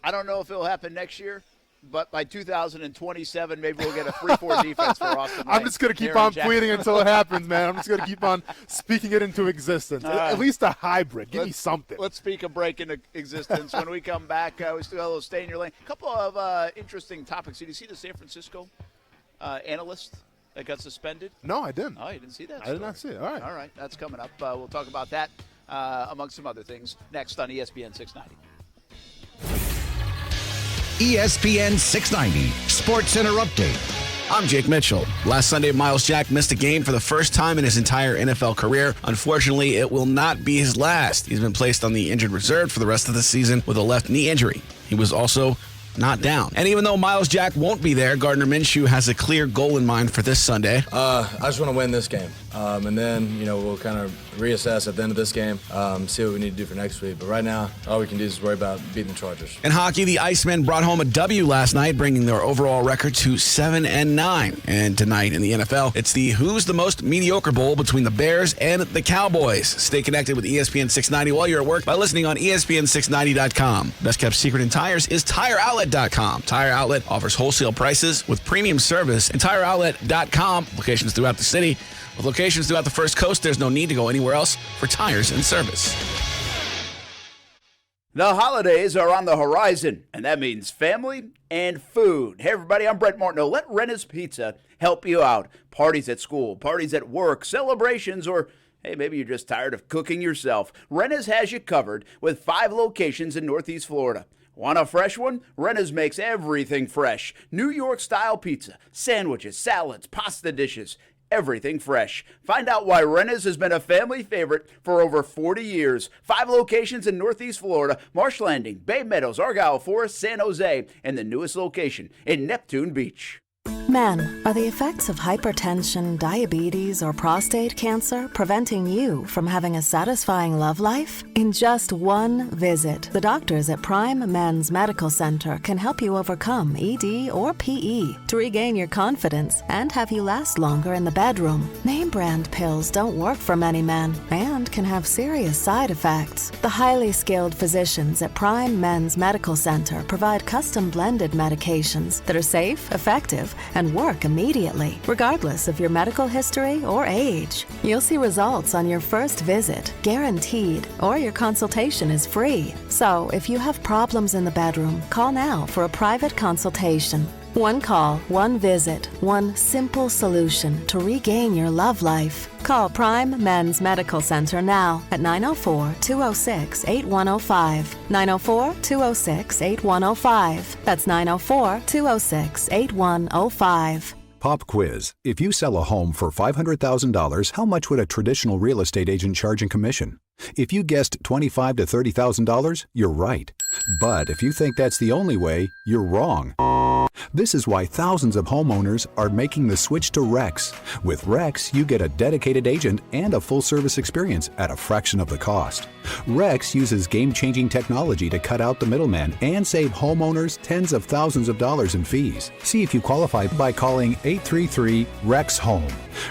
I don't know if it'll happen next year, but by 2027, maybe we'll get a 3-4 defense for Austin. I'm just going to keep on tweeting until it happens, man. I'm just going to keep on speaking it into existence. At least a hybrid. Give me something. Let's speak a break into existence. When we come back, we still got a little stay in your lane. A couple of interesting topics. Did you see the San Francisco analyst that got suspended? No, I didn't. Oh, you didn't see that? I did not see it. All right. All right. That's coming up. We'll talk about that among some other things next on ESPN 690. ESPN 690 Sports Center Update. I'm Jake Mitchell. Last Sunday, Miles Jack missed a game for the first time in his entire NFL career. Unfortunately, it will not be his last. He's been placed on the injured reserve for the rest of the season with a left knee injury. He was also not down. And even though Miles Jack won't be there, Gardner Minshew has a clear goal in mind for this Sunday. I just want to win this game. And then, we'll kind of reassess at the end of this game, see what we need to do for next week. But right now, all we can do is worry about beating the Chargers. In hockey, the Icemen brought home a W last night, bringing their overall record to 7-9. And tonight in the NFL, it's the Who's the Most Mediocre Bowl between the Bears and the Cowboys. Stay connected with ESPN 690 while you're at work by listening on ESPN690.com. Best kept secret in tires is TireOutlet.com. Tire Outlet offers wholesale prices with premium service, and TireOutlet.com, locations throughout the city. With locations throughout the First Coast, there's no need to go anywhere else for tires and service. The holidays are on the horizon, and that means family and food. Hey, everybody, I'm Brett Martineau. Let Renna's Pizza help you out. Parties at school, parties at work, celebrations, or hey, maybe you're just tired of cooking yourself. Renna's has you covered with 5 locations in Northeast Florida. Want a fresh one? Renna's makes everything fresh. New York-style pizza, sandwiches, salads, pasta dishes. Everything fresh. Find out why Renna's has been a family favorite for over 40 years. 5 locations in Northeast Florida, Marsh Landing, Bay Meadows, Argyle Forest, San Jose, and the newest location in Neptune Beach. Men, are the effects of hypertension, diabetes, or prostate cancer preventing you from having a satisfying love life? In just one visit, the doctors at Prime Men's Medical Center can help you overcome ED or PE to regain your confidence and have you last longer in the bedroom. Name brand pills don't work for many men and can have serious side effects. The highly skilled physicians at Prime Men's Medical Center provide custom blended medications that are safe, effective, and work immediately, regardless of your medical history or age. You'll see results on your first visit, guaranteed, or your consultation is free. So, if you have problems in the bedroom, call now for a private consultation. One call, one visit, one simple solution to regain your love life. Call Prime Men's Medical Center now at 904-206-8105. 904-206-8105. That's 904-206-8105. Pop quiz. If you sell a home for $500,000, how much would a traditional real estate agent charge in commission? If you guessed $25,000 to $30,000, you're right. But if you think that's the only way, you're wrong. This is why thousands of homeowners are making the switch to Rex. With Rex, you get a dedicated agent and a full-service experience at a fraction of the cost. Rex uses game-changing technology to cut out the middleman and save homeowners tens of thousands of dollars in fees. See if you qualify by calling 833-REX-HOME.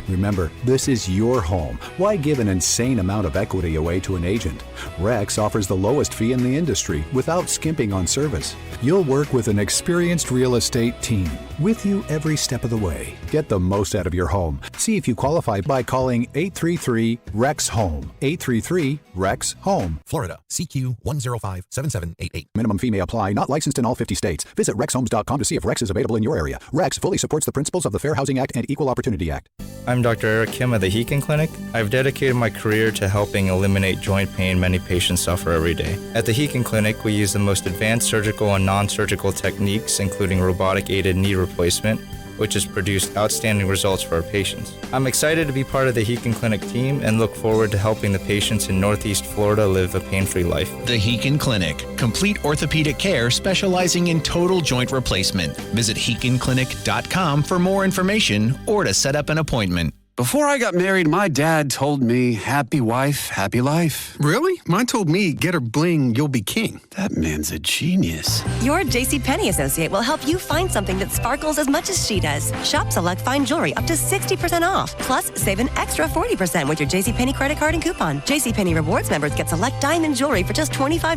Remember, this is your home. Why give an insane amount of equity away to an agent? Rex offers the lowest fee in the industry without skimping on service. You'll work with an experienced real estate team with you every step of the way. Get the most out of your home. See if you qualify by calling 833-REX-HOME. 833-REX-HOME. Florida, CQ 1057788. Minimum fee may apply. Not licensed in all 50 states. Visit rexhomes.com to see if Rex is available in your area. Rex fully supports the principles of the Fair Housing Act and Equal Opportunity Act. I'm Dr. Eric Kim at the Heekin Clinic. I've dedicated my career to helping eliminate joint pain many patients suffer every day. At the Heekin Clinic, we use the most advanced surgical and non-surgical techniques, including robotic-aided knee replacement, which has produced outstanding results for our patients. I'm excited to be part of the Heekin Clinic team and look forward to helping the patients in Northeast Florida live a pain-free life. The Heekin Clinic, complete orthopedic care specializing in total joint replacement. Visit HeekinClinic.com for more information or to set up an appointment. Before I got married, my dad told me, happy wife, happy life. Really? Mine told me, get her bling, you'll be king. That man's a genius. Your JCPenney associate will help you find something that sparkles as much as she does. Shop select fine jewelry up to 60% off. Plus, save an extra 40% with your JCPenney credit card and coupon. JCPenney Rewards members get select diamond jewelry for just $25.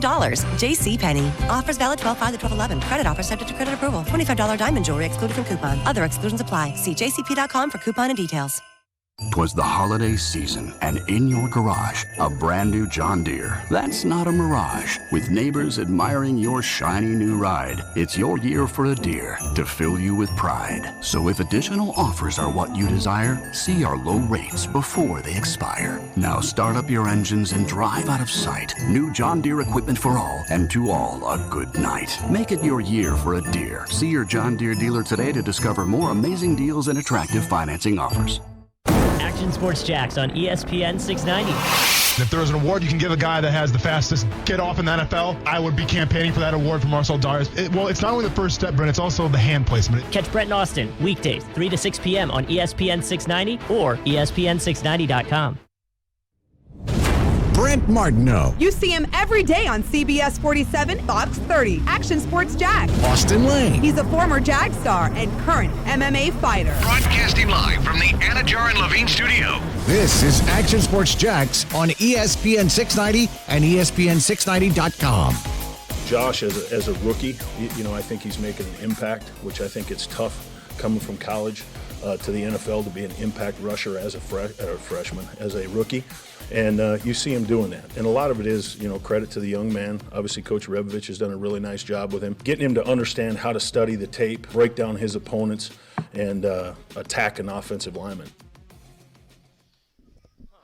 JCPenney. Offers valid 12/5 to 12/11. Credit offer subject to credit approval. $25 diamond jewelry excluded from coupon. Other exclusions apply. See jcp.com for coupon and details. 'Twas the holiday season, and in your garage, a brand new John Deere. That's not a mirage. With neighbors admiring your shiny new ride, it's your year for a Deere to fill you with pride. So if additional offers are what you desire, see our low rates before they expire. Now start up your engines and drive out of sight. New John Deere equipment for all, and to all a good night. Make it your year for a Deere. See your John Deere dealer today to discover more amazing deals and attractive financing offers. Action Sports Jax on ESPN 690. If there was an award you can give a guy that has the fastest get off in the NFL, I would be campaigning for that award for Marcel Darius. It's not only the first step, Brent, it's also the hand placement. Catch Brent and Austin weekdays 3 to 6 p.m. on ESPN 690 or ESPN690.com. Brent Martineau. You see him every day on CBS 47, Fox 30, Action Sports Jax. Austin Lane. He's a former Jag star and current MMA fighter. Broadcasting live from the Anajar and Levine studio. This is Action Sports Jax on ESPN 690 and ESPN690.com. Josh, as a rookie, I think he's making an impact, which I think it's tough coming from college to the NFL to be an impact rusher as a freshman, as a rookie. And you see him doing that. And a lot of it is, credit to the young man. Obviously, Coach Rebovich has done a really nice job with him, getting him to understand how to study the tape, break down his opponents, and attack an offensive lineman.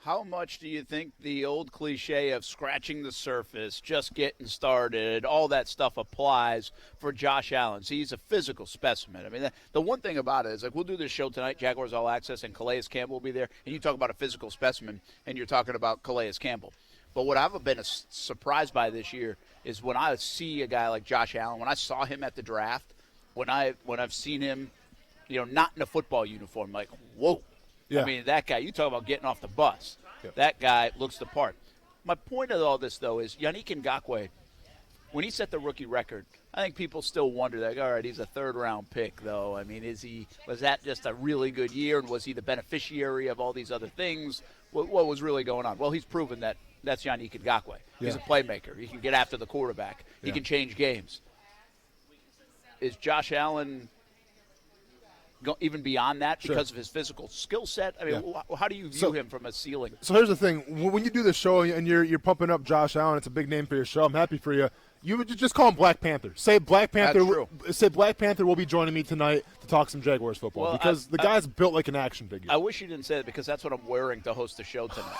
How much do you think the old cliche of scratching the surface, just getting started, all that stuff applies for Josh Allen? See, he's a physical specimen. I mean, the one thing about it is, we'll do this show tonight, Jaguars All Access, and Calais Campbell will be there, and you talk about a physical specimen, and you're talking about Calais Campbell. But what I've been surprised by this year is when I see a guy like Josh Allen, when I saw him at the draft, when I've seen him, not in a football uniform, like, whoa. Yeah. I mean, that guy, you talk about getting off the bus. Yep. That guy looks the part. My point of all this, though, is Yannick Ngakoue, when he set the rookie record, I think people still wonder, all right, he's a third-round pick, though. I mean, was that just a really good year, and was he the beneficiary of all these other things? What was really going on? Well, he's proven that that's Yannick Ngakoue. He's a playmaker. He can get after the quarterback. He can change games. Is Josh Allen go even beyond that because of his physical skill set? I mean, how do you view him from a ceiling? So here's the thing. When you do the show and you're pumping up Josh Allen, it's a big name for your show. I'm happy for you. You would just call him Black Panther. Say Black Panther. That's true. Say Black Panther will be joining me tonight to talk some Jaguars football because the guy's built like an action figure. I wish you didn't say that because that's what I'm wearing to host the show tonight.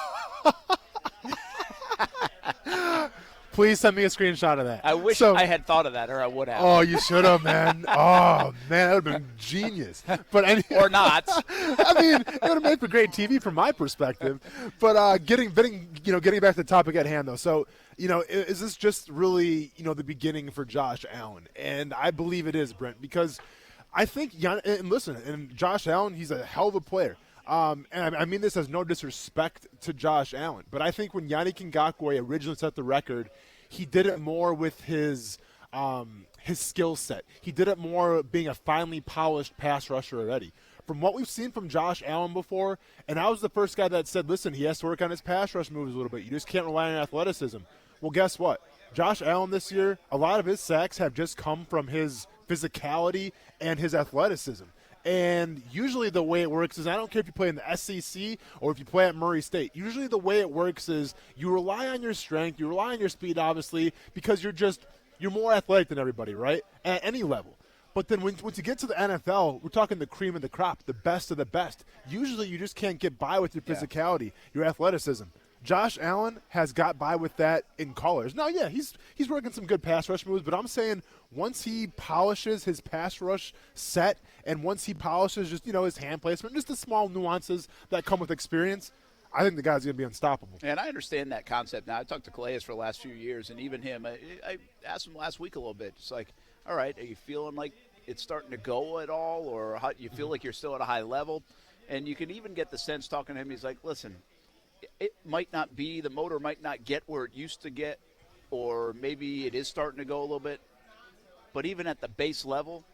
Please send me a screenshot of that. I wish I had thought of that, or I would have. Oh, you should have, man. Oh, man, that would have been genius. But or not. I mean, it would have made for great TV from my perspective. But getting back to the topic at hand, though. So, is this just really, the beginning for Josh Allen? And I believe it is, Brent, because I think, and listen, and Josh Allen, he's a hell of a player. And I mean this as no disrespect to Josh Allen, but I think when Yannick Ngakoue originally set the record, he did it more with his skill set. He did it more being a finely polished pass rusher already. From what we've seen from Josh Allen before, and I was the first guy that said, listen, he has to work on his pass rush moves a little bit. You just can't rely on athleticism. Well, guess what? Josh Allen this year, a lot of his sacks have just come from his physicality and his athleticism. And usually the way it works is, I don't care if you play in the SEC or if you play at Murray State, usually the way it works is you rely on your strength, you rely on your speed, obviously, because you're more athletic than everybody, right? At any level. But then once you get to the NFL, we're talking the cream of the crop, the best of the best. Usually you just can't get by with your physicality, your athleticism. Josh Allen has got by with that in college. Now, yeah, he's working some good pass rush moves, but I'm saying once he polishes his pass rush set and once he polishes just, his hand placement, just the small nuances that come with experience, I think the guy's going to be unstoppable. And I understand that concept now. I talked to Calais for the last few years, and even him, I asked him last week a little bit. Just like, all right, are you feeling like it's starting to go at all, or how you feel like you're still at a high level? And you can even get the sense talking to him, he's like, listen, it might not be, the motor might not get where it used to get, or maybe it is starting to go a little bit. But even at the base level,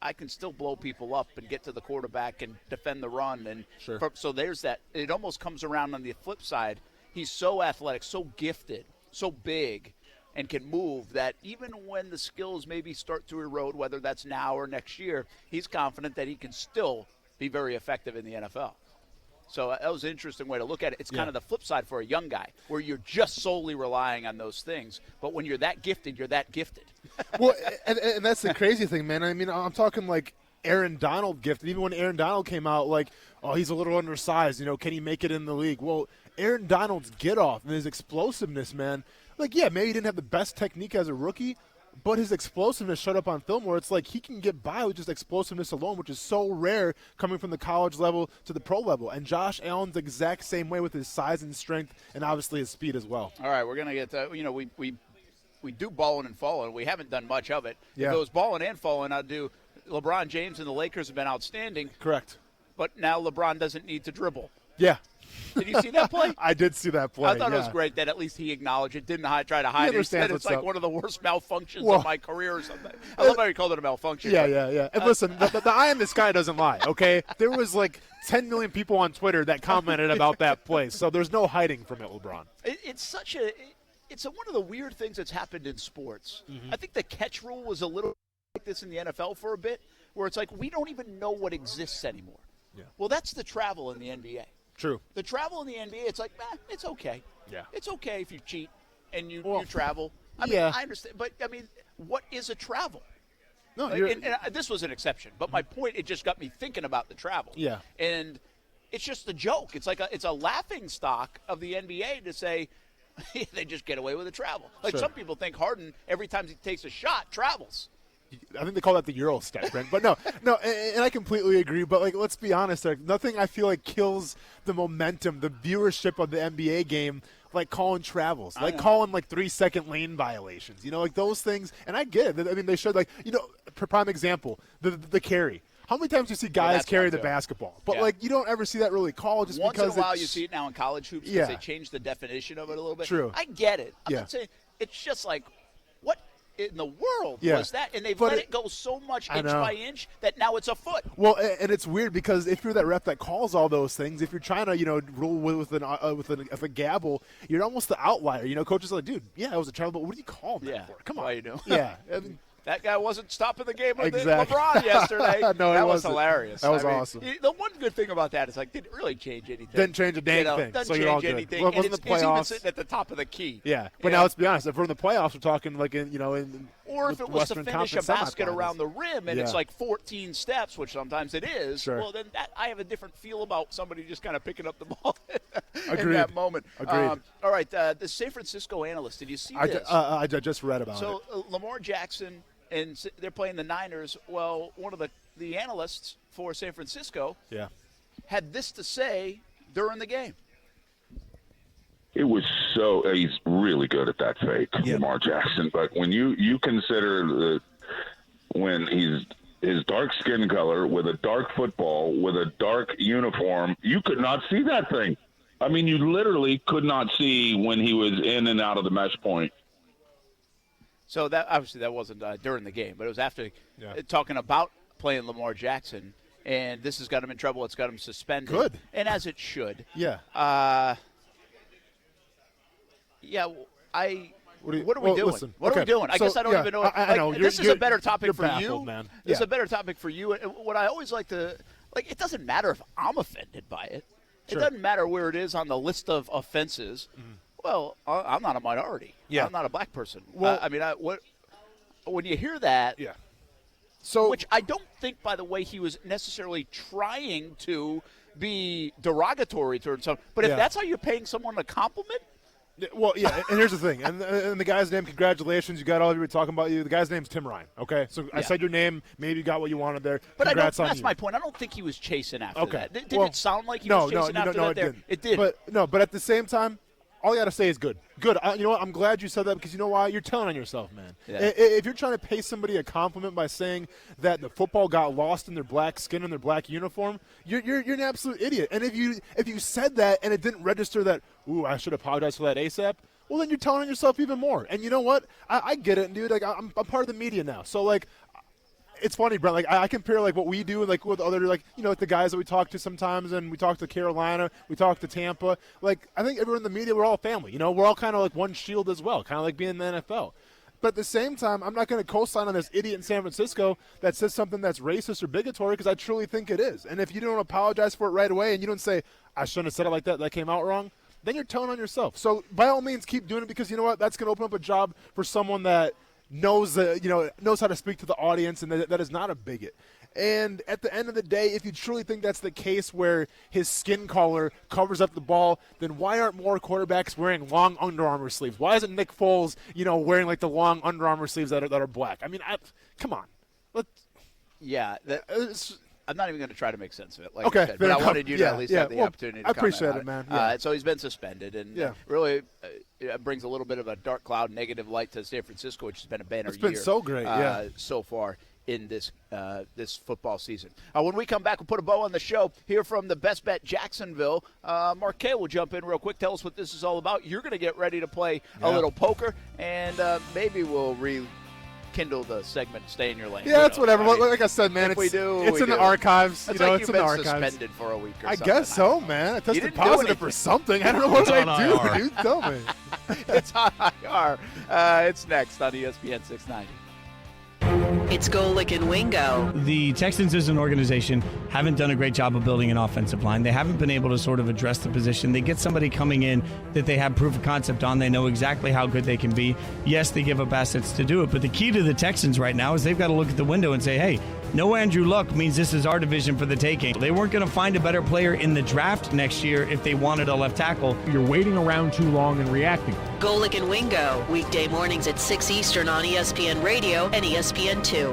I can still blow people up and get to the quarterback and defend the run. And so there's that. It almost comes around on the flip side. He's so athletic, so gifted, so big, and can move that even when the skills maybe start to erode, whether that's now or next year, he's confident that he can still be very effective in the NFL. So that was an interesting way to look at it. It's kind of the flip side for a young guy, where you're just solely relying on those things. But when you're that gifted, you're that gifted. Well, and that's the crazy thing, man. I mean, I'm talking like Aaron Donald gifted. Even when Aaron Donald came out, like, oh, he's a little undersized. Can he make it in the league? Well, Aaron Donald's get-off and his explosiveness, man. Like, yeah, maybe he didn't have the best technique as a rookie, but his explosiveness showed up on film where it's like he can get by with just explosiveness alone, which is so rare coming from the college level to the pro level. And Josh Allen's the exact same way with his size and strength and obviously his speed as well. All right, we're going to get to, we do balling and falling. We haven't done much of it. Yeah. If it was balling and falling, I'd do LeBron James and the Lakers have been outstanding. Correct. But now LeBron doesn't need to dribble. Yeah. Did you see that play? I did see that play. I thought it was great that at least he acknowledged it, didn't try to hide it. He said it's like one of the worst malfunctions of my career or something. I love how he called it a malfunction. Yeah. And listen, the eye in the sky doesn't lie, okay? There was like 10 million people on Twitter that commented about that play, so there's no hiding from it, LeBron. It's one of the weird things that's happened in sports. I think the catch rule was a little like this in the NFL for a bit, where it's like we don't even know what exists anymore. Yeah. Well, that's the travel in the NBA. True. The travel in the NBA, it's like, it's okay. Yeah. It's okay if you cheat and you travel. I mean, yeah. I understand. But, I mean, what is a travel? No, and this was an exception. But my point, it just got me thinking about the travel. Yeah. And it's just a joke. It's like it's a laughing stock of the NBA to say they just get away with the travel. Like some people think Harden, every time he takes a shot, travels. I think they call that the Eurostep, Brent. But no, and I completely agree. But, like, let's be honest, nothing I feel like kills the momentum, the viewership of the NBA game, like calling travels, like calling, like, 3-second lane violations. Like those things. And I get it. I mean, they should, like, prime example, the carry. How many times do you see guys carry the basketball? But, like, you don't ever see that really called just Once because in a while you see it now in college hoops because they changed the definition of it a little bit. True. I get it. I'm not saying it's just like, what in the world was that? And they've let it go so much inch by inch that now it's a foot. Well, and it's weird because if you're that ref that calls all those things, if you're trying to, rule with a gavel, you're almost the outlier. Coaches are like, dude, yeah, it was a travel, but what do you call that for? Come on. Why you do? Yeah. I mean, that guy wasn't stopping the game with LeBron yesterday. No, that was hilarious. That was awesome. The one good thing about that is, like, didn't really change anything. Didn't change a dang thing. Doesn't so change you're all good. anything. Well, and it's even sitting at the top of the key. Yeah. But now let's be honest. If we're in the playoffs, we're talking like in or if it was to finish a basket around the rim and it's like 14 steps, which sometimes it is, well, then I have a different feel about somebody just kind of picking up the ball in that moment. Agreed. All right, the San Francisco analyst, did you see this? I just read about it. So Lamar Jackson, and they're playing the Niners. Well, one of the analysts for San Francisco had this to say during the game. It was he's really good at that fake, Lamar Jackson. But when you consider when he's his dark skin color, with a dark football, with a dark uniform, you could not see that thing. I mean, you literally could not see when he was in and out of the mesh point. So that obviously that wasn't during the game, but it was after talking about playing Lamar Jackson, and this has got him in trouble. It's got him suspended. Good. And as it should. Yeah. What are we doing? Listen, what are we doing? I guess I don't even know. I know. This is a better topic for baffled, you. Man. This is a better topic for you. And what I always like to it doesn't matter if I'm offended by it. Sure. It doesn't matter where it is on the list of offenses. Mm-hmm. Well, I'm not a minority. Yeah. I'm not a black person. Well, when you hear that, so which I don't think, by the way, he was necessarily trying to be derogatory towards someone. But if that's how you're paying someone a compliment. Well, yeah, and here's the thing. And the guy's name, congratulations. You got all of you talking about you. The guy's name's Tim Ryan, okay? So I said your name. Maybe you got what you wanted there. But Congrats on that's you. my point. I don't think he was chasing after that. Did well, it sound like he was chasing after that there? Didn't. It did. But at the same time, all you got to say is good. Good. You know what? I'm glad you said that because you know why? You're telling on yourself, man. Yeah. If you're trying to pay somebody a compliment by saying that the football got lost in their black skin and their black uniform, you're an absolute idiot. And if you said that and it didn't register that, ooh, I should apologize for that ASAP, well, then you're telling on yourself even more. And you know what? I get it, dude. Like I'm part of the media now, so like. It's funny, Brent. Like I compare like what we do like with other like the guys that we talk to sometimes, and we talk to Carolina, we talk to Tampa. Like I think everyone in the media, we're all family. We're all kind of like one shield as well, kind of like being in the NFL. But at the same time, I'm not going to co-sign on this idiot in San Francisco that says something that's racist or bigotry because I truly think it is. And if you don't apologize for it right away and you don't say I shouldn't have said it like that, that came out wrong, then you're telling on yourself. So by all means, keep doing it because you know what? That's going to open up a job for someone that knows how to speak to the audience and that is not a bigot. And at the end of the day, if you truly think that's the case where his skin color covers up the ball, then why aren't more quarterbacks wearing long Under Armour sleeves? Why isn't Nick Foles, wearing like the long Under Armour sleeves that are black? I mean, come on. I'm not even going to try to make sense of it. Like okay, you said, but I wanted you to at least have the opportunity to I appreciate comment it, on man. So he's been suspended, and really it brings a little bit of a dark cloud, negative light to San Francisco, which has been a banner year. It's been so great, so far in this football season. When we come back, we'll put a bow on the show. Hear from the Bestbet Jacksonville. Marquet will jump in real quick. Tell us what this is all about. You're going to get ready to play a little poker, and maybe we'll rekindle the segment, Stay in Your Lane. Yeah, it's whatever. Like I said, man, it's in the archives. It's it's in the archives. Suspended for a week or I something. guess so, man. I tested positive for something. I don't know what I do, dude. Tell me. It's on IR. It's next on ESPN 690. It's Golick and Wingo. The Texans as an organization haven't done a great job of building an offensive line. They haven't been able to sort of address the position. They get somebody coming in that they have proof of concept on. They know exactly how good they can be. Yes, they give up assets to do it, but the key to the Texans right now is they've got to look at the window and say, hey, no Andrew Luck means this is our division for the taking. They weren't going to find a better player in the draft next year if they wanted a left tackle. You're waiting around too long and reacting. Golick and Wingo, weekday mornings at 6 Eastern on ESPN Radio and ESPN2.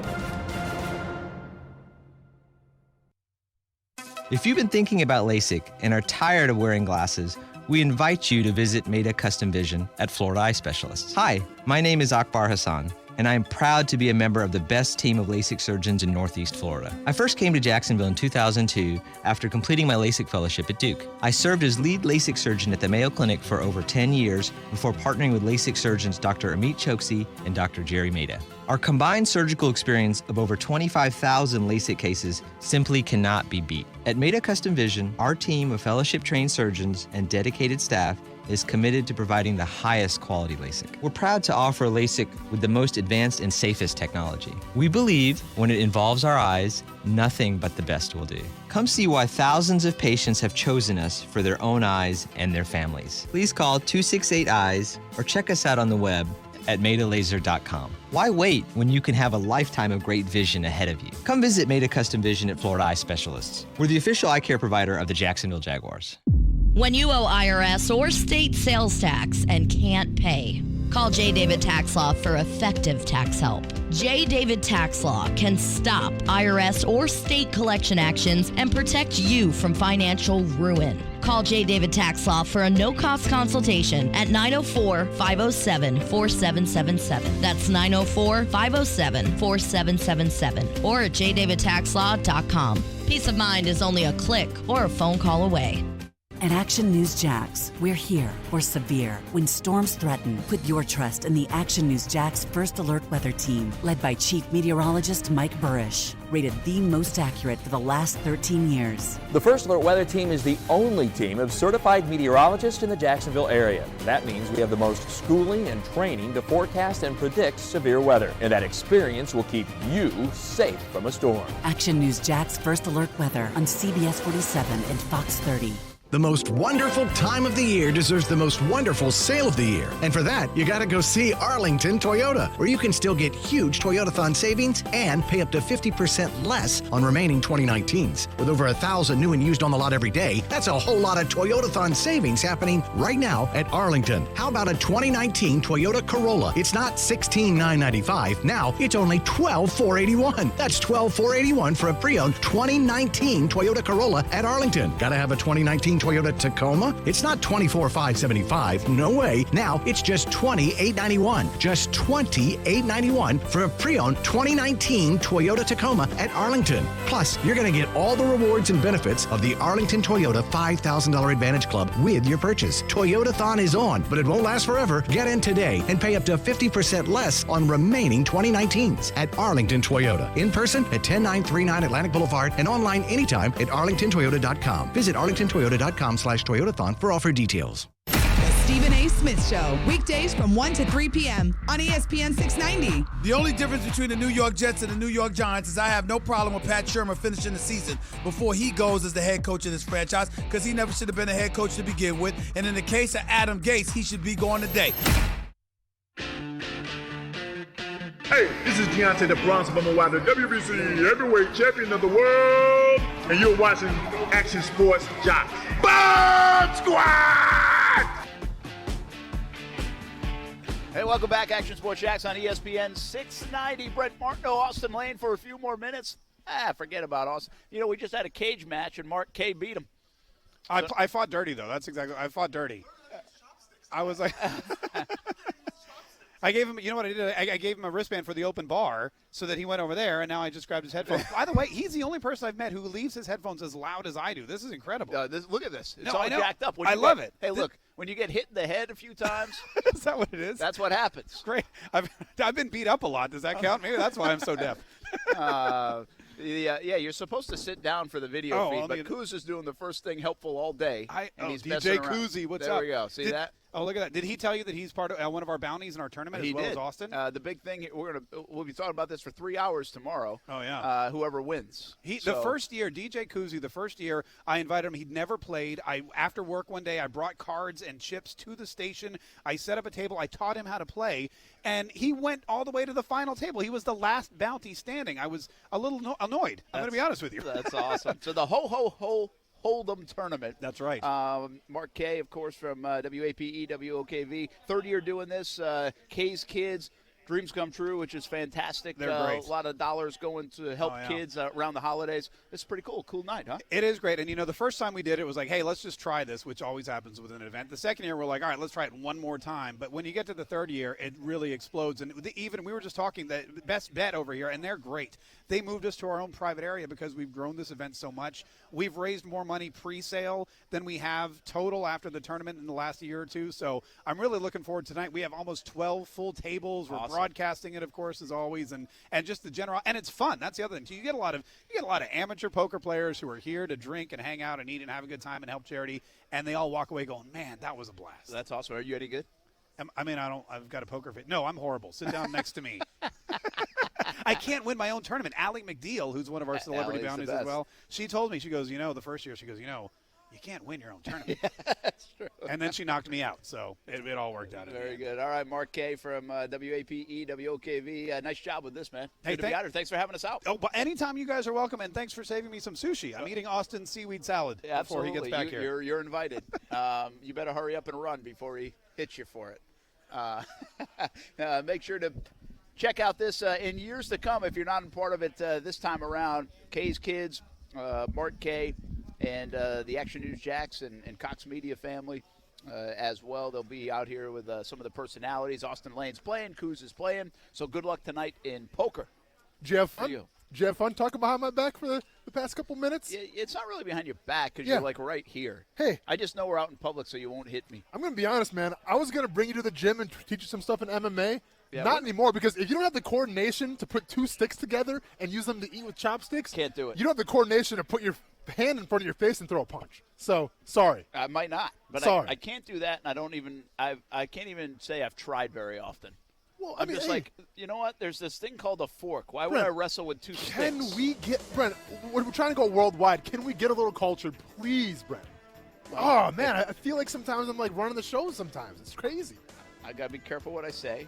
If you've been thinking about LASIK and are tired of wearing glasses, we invite you to visit Meta Custom Vision at Florida Eye Specialists. Hi, my name is Akbar Hassan, and I am proud to be a member of the best team of LASIK surgeons in Northeast Florida. I first came to Jacksonville in 2002 after completing my LASIK fellowship at Duke. I served as lead LASIK surgeon at the Mayo Clinic for over 10 years before partnering with LASIK surgeons Dr. Amit Choksi and Dr. Jerry Mehta. Our combined surgical experience of over 25,000 LASIK cases simply cannot be beat. At Meta Custom Vision, our team of fellowship-trained surgeons and dedicated staff is committed to providing the highest quality LASIK. We're proud to offer LASIK with the most advanced and safest technology. We believe when it involves our eyes, nothing but the best will do. Come see why thousands of patients have chosen us for their own eyes and their families. Please call 268-EYES or check us out on the web at metalaser.com. Why wait when you can have a lifetime of great vision ahead of you? Come visit Meta Custom Vision at Florida Eye Specialists. We're the official eye care provider of the Jacksonville Jaguars. When you owe IRS or state sales tax and can't pay, call J. David Tax Law for effective tax help. J. David Tax Law can stop IRS or state collection actions and protect you from financial ruin. Call J. David Tax Law for a no-cost consultation at 904-507-4777. That's 904-507-4777 or at jdavidtaxlaw.com. Peace of mind is only a click or a phone call away. At Action News Jax, we're here for severe. When storms threaten, put your trust in the Action News Jax First Alert Weather Team, led by Chief Meteorologist Mike Burrish, rated the most accurate for the last 13 years. The First Alert Weather Team is the only team of certified meteorologists in the Jacksonville area. That means we have the most schooling and training to forecast and predict severe weather, and that experience will keep you safe from a storm. Action News Jax First Alert Weather on CBS 47 and Fox 30. The most wonderful time of the year deserves the most wonderful sale of the year. And for that, you gotta go see Arlington Toyota, where you can still get huge Toyotathon savings and pay up to 50% less on remaining 2019s. With over 1,000 new and used on the lot every day, that's a whole lot of Toyotathon savings happening right now at Arlington. How about a 2019 Toyota Corolla? It's not $16,995. Now it's only $12,481. That's $12,481 for a pre-owned 2019 Toyota Corolla at Arlington. Gotta have a 2019 Toyota Tacoma? It's not $24,575. No way. Now it's just $28,991. Just $28,991 for a pre-owned 2019 Toyota Tacoma at Arlington. Plus, you're going to get all the rewards and benefits of the Arlington Toyota $5,000 Advantage Club with your purchase. Toyotathon is on, but it won't last forever. Get in today and pay up to 50% less on remaining 2019s at Arlington Toyota. In person at 10939 Atlantic Boulevard and online anytime at arlingtontoyota.com. Visit arlingtontoyota.com/Toyotathon for offer details. The Stephen A. Smith Show, weekdays from 1 to 3 p.m. on ESPN 690. The only difference between the New York Jets and the New York Giants is I have no problem with Pat Shurmur finishing the season before he goes as the head coach of this franchise, because he never should have been a head coach to begin with. And in the case of Adam Gase, he should be going today. Hey, this is Deontay the Bronx from Milwaukee, WBC heavyweight champion of the world, and you're watching Action Sports Jocks. Bomb Squad! Hey, welcome back, Action Sports Jacks on ESPN 690. Brett Martineau, Austin Lane for a few more minutes. Forget about Austin. You know, we just had a cage match, and Mark K beat him. I fought dirty, though. That's exactly. I fought dirty. I was like, I gave him. You know what I did? I gave him a wristband for the open bar, so that he went over there, and now I just grabbed his headphones. By the way, he's the only person I've met who leaves his headphones as loud as I do. This is incrable. Look at this. It's No, all I know. jacked up. I love it. Hey, look, when you get hit in the head a few times, Is that what it is? that's what happens. Great. I've been beat up a lot. Does that count? Maybe that's why I'm so deaf. Yeah, you're supposed to sit down for the video Oh, feed, well, but Kuz is doing the first thing helpful all day. And he's DJ messing around. Kuzi, what's there up? we go. See Did- that? Oh, look at that. Did he tell you that he's part of one of our bounties in our tournament He as well did. as Austin? The big thing, we'll be talking about this for 3 hours tomorrow. Oh, yeah. Whoever wins. The first year, DJ Kuzi, the first year I invited him, he'd never played. After work one day, I brought cards and chips to the station. I set up a table. I taught him how to play, and he went all the way to the final table. He was the last bounty standing. I was a little annoyed. I'm going to be honest with you. That's awesome. So the Hold'em tournament. That's right. Mark K, of course, from WAPE, WOKV. Third year doing this. K's Kids, dreams come true, which is fantastic. They're great. A lot of dollars going to help kids around the holidays. It's pretty cool. Cool night, huh? It is great. And, the first time we did it was like, hey, let's just try this, which always happens with an event. The second year, we're like, all right, let's try it one more time. But when you get to the third year, it really explodes. And even we were just talking, the Bestbet over here, and they're great. They moved us to our own private area because we've grown this event so much. We've raised more money pre-sale than we have total after the tournament in the last year or two. So I'm really looking forward to tonight. We have almost 12 full tables. We're broadcasting it, of course, as always, and just the general. And it's fun. That's the other thing. So you get a lot of amateur poker players who are here to drink and hang out and eat and have a good time and help charity, and they all walk away going, man, that was a blast. That's awesome. Are you any good? I've got a poker face. No, I'm horrible. Sit down next to me. I can't win my own tournament. Allie McDeal, who's one of our celebrity bounties as well, she told me, she goes, the first year, she goes, you can't win your own tournament. That's true. And then she knocked me out, so it all worked out. Very good. All right, Mark K from WAPE, WOKV. Nice job with this, man. Hey, good to be out here. Thanks for having us out. Oh, but anytime you guys are welcome, and thanks for saving me some sushi. I'm eating Austin's seague salad before he gets back here. You're invited. You better hurry up and run before he hits you for it. Make sure to check out this in years to come if you're not a part of it this time around. K's Kids, Mark K, and the Action News Jacks and Cox Media family as well. They'll be out here with some of the personalities. Austin Lane's playing, Kuz is playing. So good luck tonight in poker. Did you have fun? Did you have fun talking behind my back for the past couple minutes? Yeah, it's not really behind your back because you're like right here. Hey. I just know we're out in public so you won't hit me. I'm going to be honest, man. I was going to bring you to the gym and teach you some stuff in MMA. Yeah, Not anymore, because if you don't have the coordination to put two sticks together and use them to eat with chopsticks, can't do it. You don't have the coordination to put your hand in front of your face and throw a punch. So, sorry. I might not, but sorry. I can't do that, and I can't even say I've tried very often. Well, I'm just like, you know what? There's this thing called a fork. Why would Brent, I wrestle with two sticks? Can we get, Brent, we're trying to go worldwide. Can we get a little culture, please, Brent? Oh, man, I feel like sometimes I'm like running the show sometimes. It's crazy. I got to be careful what I say,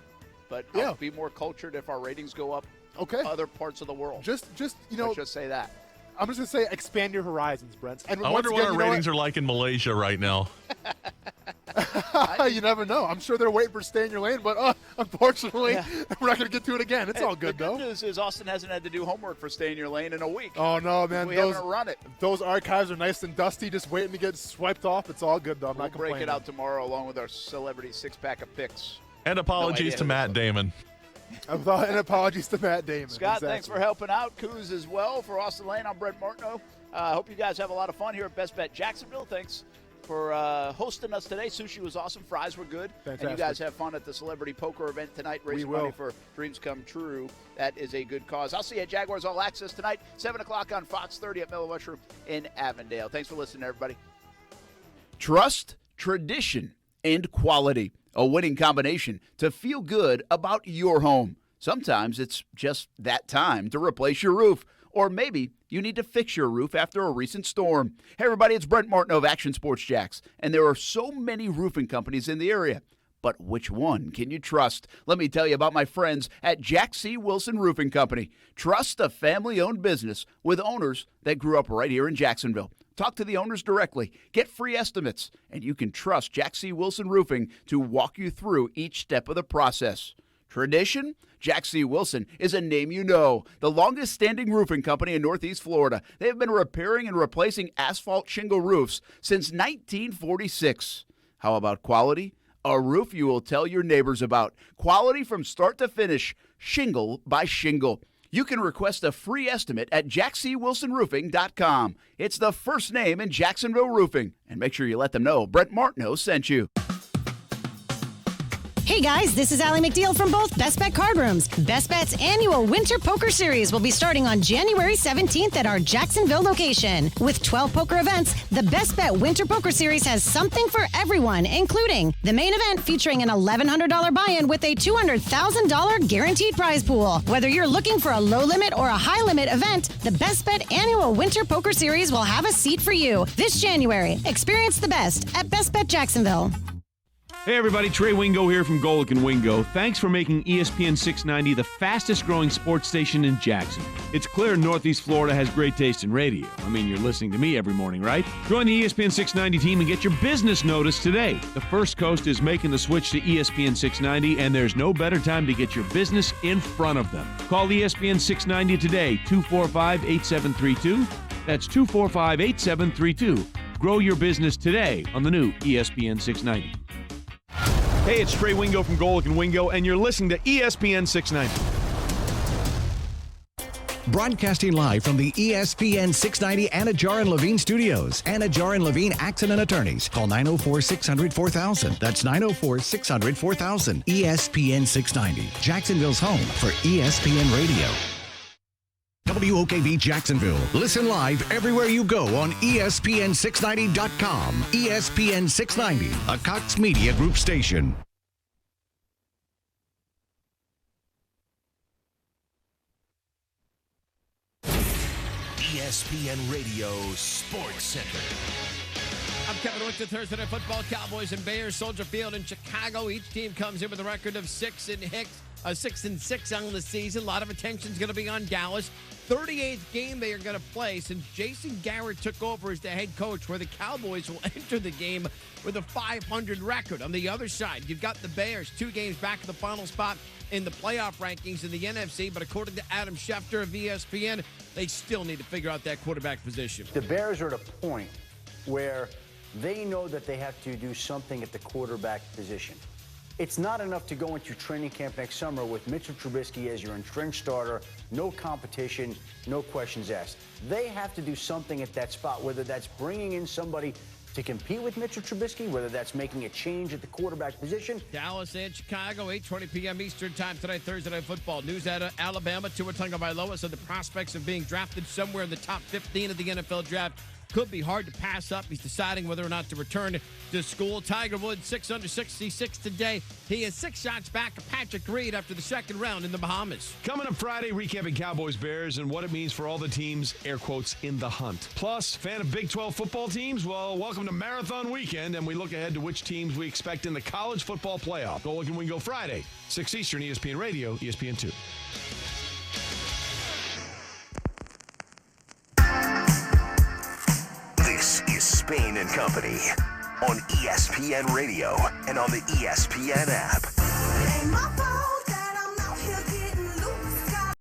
but I'll be more cultured if our ratings go up other parts of the world. Just you know. Let's just say that. I'm just going to say expand your horizons, Brent. And I wonder what our ratings are like in Malaysia right now. You never know. I'm sure they're waiting for Stay in Your Lane, but unfortunately, we're not going to get to it again. It's all good, though. The good news is Austin hasn't had to do homework for Stay in Your Lane in a week. Oh, no, man. We haven't run it. Those archives are nice and dusty, just waiting to get swiped off. It's all good, though. I'm not complaining. We'll break it out tomorrow along with our celebrity six-pack of picks. And apologies to Matt Damon. And apologies to Matt Damon. Scott, thanks for helping out. Kuz as well. For Austin Lane, I'm Brent Martineau. I hope you guys have a lot of fun here at Best Bet Jacksonville. Thanks for hosting us today. Sushi was awesome. Fries were good. Fantastic. And you guys have fun at the Celebrity Poker event tonight, raising money for Dreams Come True. That is a good cause. I'll see you at Jaguars All Access tonight, 7 o'clock on Fox 30 at Mellow Mushroom in Avondale. Thanks for listening, everybody. Trust, tradition, and quality. A winning combination to feel good about your home. Sometimes it's just that time to replace your roof. Or maybe you need to fix your roof after a recent storm. Hey, everybody, it's Brent Martineau of Action Sports Jacks. And there are so many roofing companies in the area. But which one can you trust? Let me tell you about my friends at Jack C. Wilson Roofing Company. Trust a family-owned business with owners that grew up right here in Jacksonville. Talk to the owners directly. Get free estimates. And you can trust Jack C. Wilson Roofing to walk you through each step of the process. Tradition? Jack C. Wilson is a name you know. The longest-standing roofing company in Northeast Florida. They have been repairing and replacing asphalt shingle roofs since 1946. How about quality? A roof you will tell your neighbors about. Quality from start to finish, shingle by shingle. You can request a free estimate at jackcwilsonroofing.com. It's the first name in Jacksonville roofing. And make sure you let them know Brent Martineau sent you. Hey guys, this is Allie McDeal from both Best Bet Card Rooms. Best Bet's annual Winter Poker Series will be starting on January 17th at our Jacksonville location. With 12 poker events, the Best Bet Winter Poker Series has something for everyone, including the main event featuring an $1,100 buy-in with a $200,000 guaranteed prize pool. Whether you're looking for a low-limit or a high-limit event, the Best Bet annual Winter Poker Series will have a seat for you this January. Experience the best at Best Bet Jacksonville. Hey everybody, Trey Wingo here from Golic and Wingo. Thanks for making ESPN 690 the fastest growing sports station in Jackson. It's clear Northeast Florida has great taste in radio. I mean, you're listening to me every morning, right? Join the ESPN 690 team and get your business notice today. The First Coast is making the switch to ESPN 690, and there's no better time to get your business in front of them. Call ESPN 690 today, 245-8732. That's 245-8732. Grow your business today on the new ESPN 690. Hey, it's Trey Wingo from Golic and Wingo, and you're listening to ESPN 690. Broadcasting live from the ESPN 690 Anajar and Levine studios. Anajar and Levine Accident Attorneys. Call 904-600-4000. That's 904-600-4000. ESPN 690, Jacksonville's home for ESPN Radio. WOKV Jacksonville. Listen live everywhere you go on ESPN690.com. ESPN 690, a Cox Media Group station. ESPN Radio Sports Center. I'm Kevin with the Thursday Night Football. Cowboys and Bears, Soldier Field in Chicago. Each team comes in with a record of 6-6 on the season. A lot of attention's going to be on Dallas. 38th game they are going to play since Jason Garrett took over as the head coach, where the Cowboys will enter the game with a 500 record. On the other side, you've got the Bears, 2 games back in the final spot in the playoff rankings in the NFC, but according to Adam Schefter of ESPN, they still need to figure out that quarterback position. The Bears are at a point where they know that they have to do something at the quarterback position. It's not enough to go into training camp next summer with Mitchell Trubisky as your entrenched starter, no competition, no questions asked. They have to do something at that spot, whether that's bringing in somebody to compete with Mitchell Trubisky, whether that's making a change at the quarterback position. Dallas and Chicago, 8:20 p.m. Eastern Time tonight, Thursday Night Football. News out of Alabama, Tua Tagovailoa said the prospects of being drafted somewhere in the top 15 of the NFL draft could be hard to pass up. He's deciding whether or not to return to school. Tiger Woods, 6 under 66 today. He is 6 shots back of Patrick Reed after the second round in the Bahamas. Coming up Friday, recapping Cowboys-Bears and what it means for all the teams, air quotes, in the hunt. Plus, fan of Big 12 football teams? Well, welcome to Marathon Weekend, and we look ahead to which teams we expect in the college football playoff. Go Look and Wingo Friday, 6 Eastern, ESPN Radio, ESPN2. This is Spain and Company on ESPN Radio and on the ESPN app.